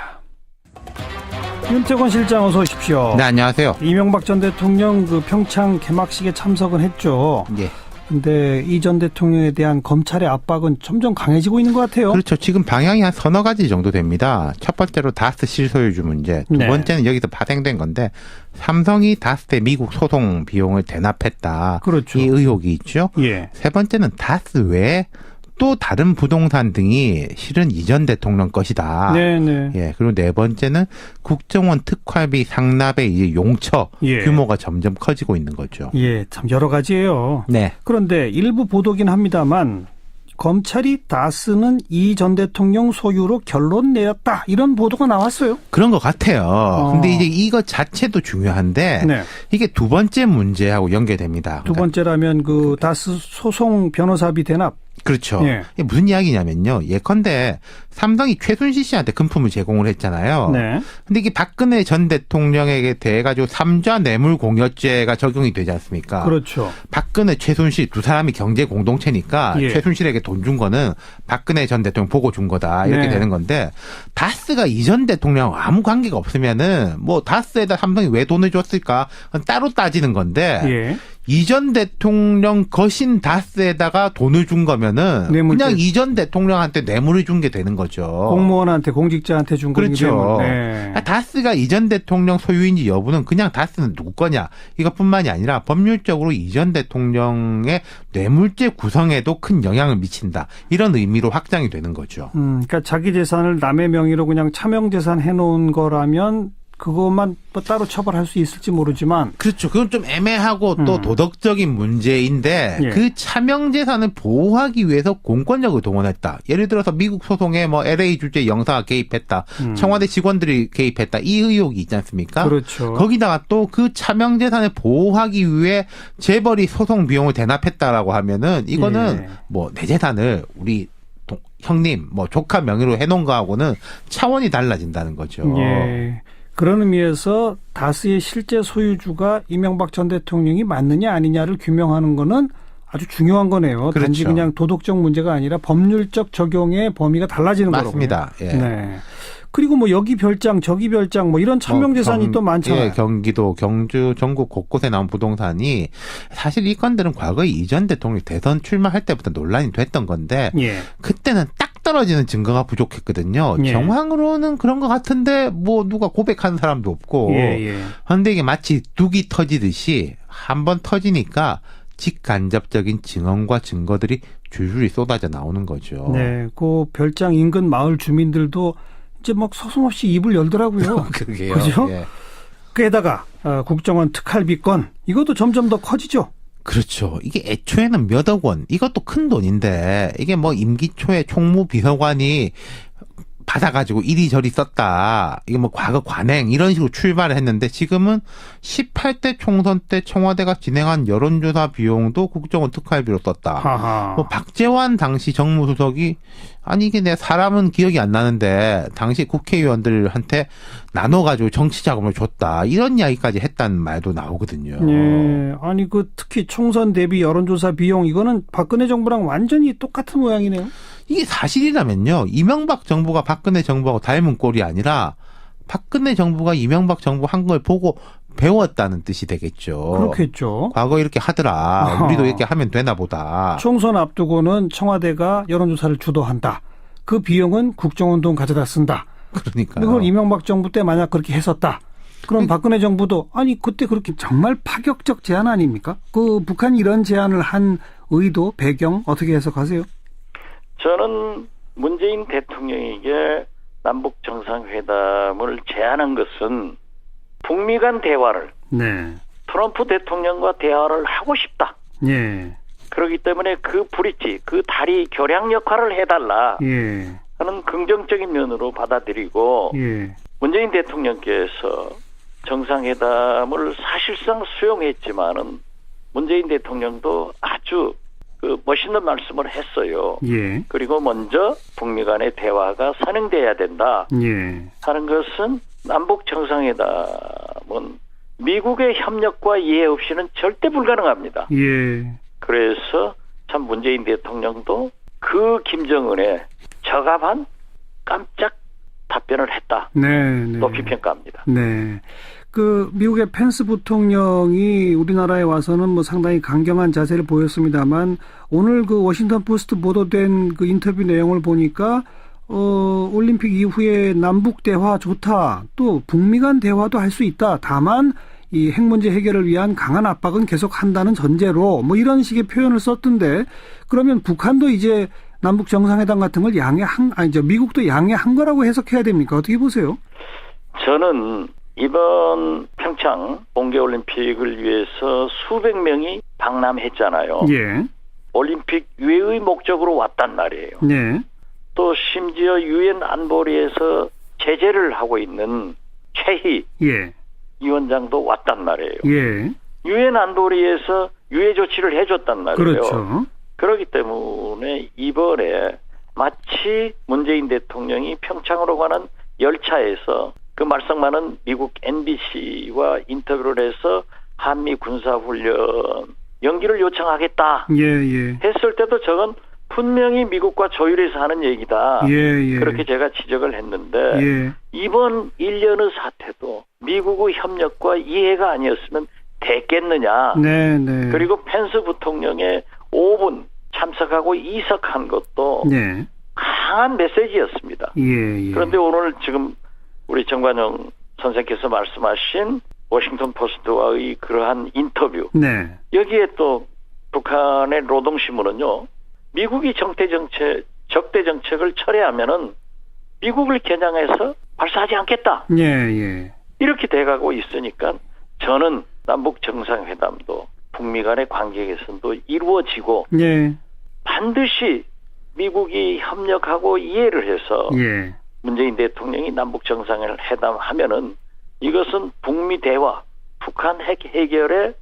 A: 윤태권 실장 어서 오십시오.
C: 네, 안녕하세요.
A: 이명박 전 대통령 그 평창 개막식에 참석은 했죠.
C: 예.
A: 근데 이 전 대통령에 대한 검찰의 압박은 점점 강해지고 있는 것 같아요.
C: 그렇죠. 지금 방향이 한 서너 가지 정도 됩니다. 첫 번째로 다스 실소유주 문제. 두
A: 네.
C: 번째는 여기서 파생된 건데 삼성이 다스의 미국 소송 비용을 대납했다.
A: 그렇죠.
C: 이 의혹이 있죠.
A: 예.
C: 세 번째는 다스 외에 또 다른 부동산 등이 실은 이전 대통령 것이다.
A: 네네.
C: 예. 그리고 네 번째는 국정원 특활비 상납의 이제 용처
A: 예.
C: 규모가 점점 커지고 있는 거죠.
A: 예, 참 여러 가지예요.
C: 네.
A: 그런데 일부 보도긴 합니다만 검찰이 다스는 이 전 대통령 소유로 결론 내렸다 이런 보도가 나왔어요.
C: 그런 것 같아요. 근데 이제 이거 자체도 중요한데
A: 네.
C: 이게 두 번째 문제하고 연계됩니다.
A: 두 번째라면 그 다스 소송 변호사비 대납.
C: 그렇죠.
A: 예.
C: 이게 무슨 이야기냐면요. 예컨대 삼성이 최순실 씨한테 금품을 제공을 했잖아요.
A: 네.
C: 근데 이게 박근혜 전 대통령에게 대해 가지고 3자 뇌물 공여죄가 적용이 되지 않습니까?
A: 그렇죠.
C: 박근혜, 최순실 두 사람이 경제 공동체니까
A: 예.
C: 최순실에게 돈 준 거는 박근혜 전 대통령 보고 준 거다. 이렇게
A: 네.
C: 되는 건데 다스가 이 전 대통령 아무 관계가 없으면은 뭐 다스에다 삼성이 왜 돈을 줬을까? 그건 따로 따지는 건데
A: 예.
C: 이 전 대통령 거신 다스에다가 돈을 준 거면은
A: 뇌물죄.
C: 그냥 이 전 대통령한테 뇌물을 준 게 되는 거죠.
A: 공무원한테 공직자한테 준 거기
C: 그렇죠.
A: 때문에. 네.
C: 다스가 이 전 대통령 소유인지 여부는 그냥 다스는 누구 거냐 이것뿐만이 아니라 법률적으로 이 전 대통령의 뇌물죄 구성에도 큰 영향을 미친다. 이런 의미로 확장이 되는 거죠.
A: 그러니까 자기 재산을 남의 명의로 그냥 차명 재산 해놓은 거라면 그것만 뭐 따로 처벌할 수 있을지 모르지만.
C: 그렇죠. 그건 좀 애매하고 또 도덕적인 문제인데
A: 예.
C: 그 차명 재산을 보호하기 위해서 공권력을 동원했다. 예를 들어서 미국 소송에 뭐 LA 주재 영사가 개입했다. 청와대 직원들이 개입했다. 이 의혹이 있지 않습니까?
A: 그렇죠.
C: 거기다가 또 그 차명 재산을 보호하기 위해 재벌이 소송 비용을 대납했다라고 하면은 이거는
A: 예.
C: 뭐 내 재산을 우리 형님 뭐 조카 명의로 해놓은 거하고는 차원이 달라진다는 거죠.
A: 예. 그런 의미에서 다스의 실제 소유주가 이명박 전 대통령이 맞느냐 아니냐를 규명하는 거는 아주 중요한 거네요.
C: 그렇죠.
A: 단지 그냥 도덕적 문제가 아니라 법률적 적용의 범위가 달라지는 거로요.
C: 맞습니다. 예.
A: 네. 그리고 뭐 여기 별장 저기 별장 뭐 이런 차명 재산이 또 많잖아요.
C: 예, 경기도, 경주, 전국 곳곳에 나온 부동산이 사실 이 건들은 과거에 이 전 대통령이 대선 출마할 때부터 논란이 됐던 건데
A: 예.
C: 그때는 딱 떨어지는 증거가 부족했거든요.
A: 예.
C: 정황으로는 그런 것 같은데 뭐 누가 고백하는 사람도 없고.
A: 예.
C: 그런데 이게 마치 둑이 터지듯이 한번 터지니까 직간접적인 증언과 증거들이 줄줄이 쏟아져 나오는 거죠.
A: 네. 그 별장 인근 마을 주민들도 이제 막 서슴없이 입을 열더라고요.
C: 그러게요.
A: 그죠?
C: 예.
A: 게다가 국정원 특활비 건 이것도 점점 더 커지죠.
C: 그렇죠. 이게 애초에는 몇억 원, 이것도 큰 돈인데 이게 뭐 임기 초에 총무비서관이 받아가지고 이리저리 썼다. 이거 뭐 과거 관행 이런 식으로 출발을 했는데 지금은 18대 총선 때 청와대가 진행한 여론조사 비용도 국정원 특활비로 썼다.
A: 하하.
C: 뭐 박재환 당시 정무수석이 아니 이게 내 사람은 기억이 안 나는데 당시 국회의원들한테 나눠가지고 정치 자금을 줬다. 이런 이야기까지 했다는 말도 나오거든요.
A: 예. 아니 그 특히 총선 대비 여론조사 비용 이거는 박근혜 정부랑 완전히 똑같은 모양이네요.
C: 이게 사실이라면요. 이명박 정부가 박근혜 정부하고 닮은 꼴이 아니라 박근혜 정부가 이명박 정부 한 걸 보고 배웠다는 뜻이 되겠죠.
A: 그렇겠죠.
C: 과거 이렇게 하더라. 우리도 이렇게 하면 되나 보다.
A: 총선 앞두고는 청와대가 여론조사를 주도한다. 그 비용은 국정원 돈 가져다 쓴다.
C: 그러니까요.
A: 그걸 이명박 정부 때 만약 그렇게 했었다. 그럼 박근혜 정부도 아니 그때 그렇게 정말 파격적 제안 아닙니까? 그 북한이 이런 제안을 한 의도, 배경 어떻게 해석하세요?
B: 저는 문재인 대통령에게 남북 정상회담을 제안한 것은 북미 간 대화를
A: 네.
B: 트럼프 대통령과 대화를 하고 싶다.
A: 예.
B: 그렇기 때문에 그 브릿지, 그 다리 교량 역할을 해달라
A: 예.
B: 하는 긍정적인 면으로 받아들이고
A: 예.
B: 문재인 대통령께서 정상회담을 사실상 수용했지만은 문재인 대통령도 아주 그 멋있는 말씀을 했어요.
A: 예.
B: 그리고 먼저 북미 간의 대화가 선행돼야 된다
A: 예.
B: 하는 것은 남북 정상회담은 미국의 협력과 이해 없이는 절대 불가능합니다.
A: 예.
B: 그래서 참 문재인 대통령도 그 김정은의 적합한 깜짝 답변을 했다.
A: 네. 네.
B: 높이 평가합니다.
A: 네. 그 미국의 펜스 부통령이 우리나라에 와서는 뭐 상당히 강경한 자세를 보였습니다만 오늘 그 워싱턴 포스트 보도된 그 인터뷰 내용을 보니까 올림픽 이후에 남북 대화 좋다. 또 북미 간 대화도 할 수 있다. 다만 이 핵 문제 해결을 위한 강한 압박은 계속 한다는 전제로 뭐 이런 식의 표현을 썼던데 그러면 북한도 이제 남북 정상회담 같은 걸 미국도 양해한 거라고 해석해야 됩니까? 어떻게 보세요?
B: 저는 이번 평창 동계올림픽을 위해서 수백 명이 방남했잖아요.
A: 예.
B: 올림픽 유해의 목적으로 왔단 말이에요.
A: 네.
B: 또 심지어 유엔 안보리에서 제재를 하고 있는 최희
A: 예.
B: 위원장도 왔단 말이에요.
A: 예.
B: 유엔 안보리에서 유해 조치를 해줬단 말이에요.
A: 그렇죠.
B: 그렇기 때문에 이번에 마치 문재인 대통령이 평창으로 가는 열차에서 그 말썽 많은 미국 NBC와 인터뷰를 해서 한미 군사훈련 연기를 요청하겠다
A: 예.
B: 했을 때도 저건 분명히 미국과 조율해서 하는 얘기다.
A: 예.
B: 그렇게 제가 지적을 했는데
A: 예.
B: 이번 일련의 사태도 미국의 협력과 이해가 아니었으면 됐겠느냐.
A: 네.
B: 그리고 펜스 부통령의 5분 참석하고 이석한 것도
A: 네.
B: 강한 메시지였습니다.
A: 예.
B: 그런데 오늘 지금 우리 정관용 선생께서 말씀하신 워싱턴 포스트와의 그러한 인터뷰.
A: 네.
B: 여기에 또 북한의 노동신문은요. 미국이 적대 정책을 철회하면은 미국을 겨냥해서 발사하지 않겠다.
A: 예.
B: 이렇게 돼가고 있으니까 저는 남북 정상회담도 북미 간의 관계 개선도 이루어지고
A: 예.
B: 반드시 미국이 협력하고 이해를 해서
A: 예.
B: 문재인 대통령이 남북 정상회담 하면은 이것은 북미 대화, 북한 핵 해결의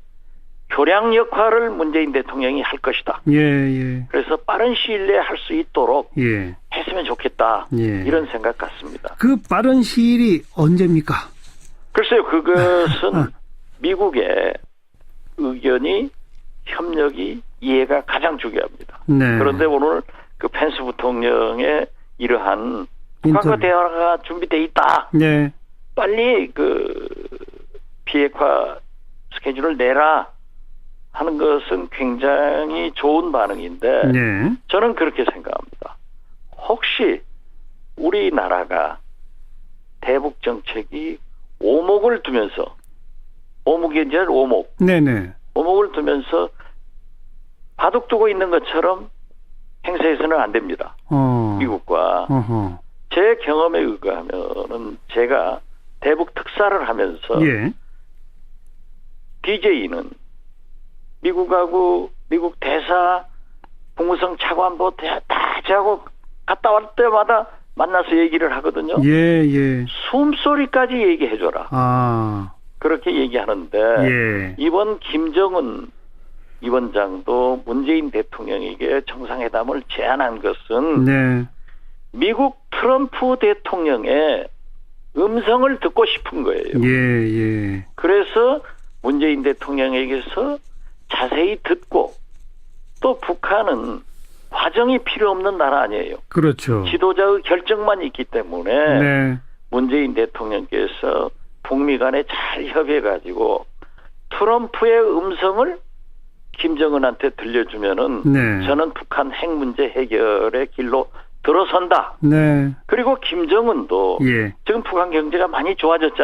B: 교량 역할을 문재인 대통령이 할 것이다.
A: 예.
B: 그래서 빠른 시일 내에 할 수 있도록
A: 예.
B: 했으면 좋겠다.
A: 예.
B: 이런 생각 같습니다.
A: 그 빠른 시일이 언제입니까?
B: 글쎄요, 그것은 미국의 의견이 협력이 이해가 가장 중요합니다.
A: 네.
B: 그런데 오늘 그 펜스 부통령의 이러한 북한과 대화가 준비돼 있다.
A: 네.
B: 빨리 그 비핵화 스케줄을 내라 하는 것은 굉장히 좋은 반응인데
A: 네.
B: 저는 그렇게 생각합니다. 혹시 우리나라가 대북 정책이 오목을 두면서 오목이 이제 오목.
A: 네네.
B: 오목을 두면서 바둑 두고 있는 것처럼 행세해서는 안 됩니다. 미국과.
A: 어허.
B: 제 경험에 의하면은 제가 대북 특사를 하면서
A: 예.
B: DJ는 미국하고 미국 대사 국무성 차관보 다 제하고 갔다 올 때마다 만나서 얘기를 하거든요.
A: 예.
B: 숨소리까지 얘기해줘라.
A: 아.
B: 그렇게 얘기하는데
A: 예.
B: 이번 김정은 위원장도 문재인 대통령에게 정상회담을 제안한 것은
A: 네.
B: 미국 트럼프 대통령의 음성을 듣고 싶은 거예요.
A: 예.
B: 그래서 문재인 대통령에게서 자세히 듣고 또 북한은 과정이 필요 없는 나라 아니에요.
A: 그렇죠.
B: 지도자의 결정만 있기 때문에
A: 네.
B: 문재인 대통령께서 북미 간에 잘 협의해가지고 트럼프의 음성을 김정은한테 들려주면은
A: 네.
B: 저는 북한 핵 문제 해결의 길로 들어선다.
A: 네.
B: 그리고 김정은도
A: 예.
B: 지금 북한 경제가 많이 좋아졌잖아요.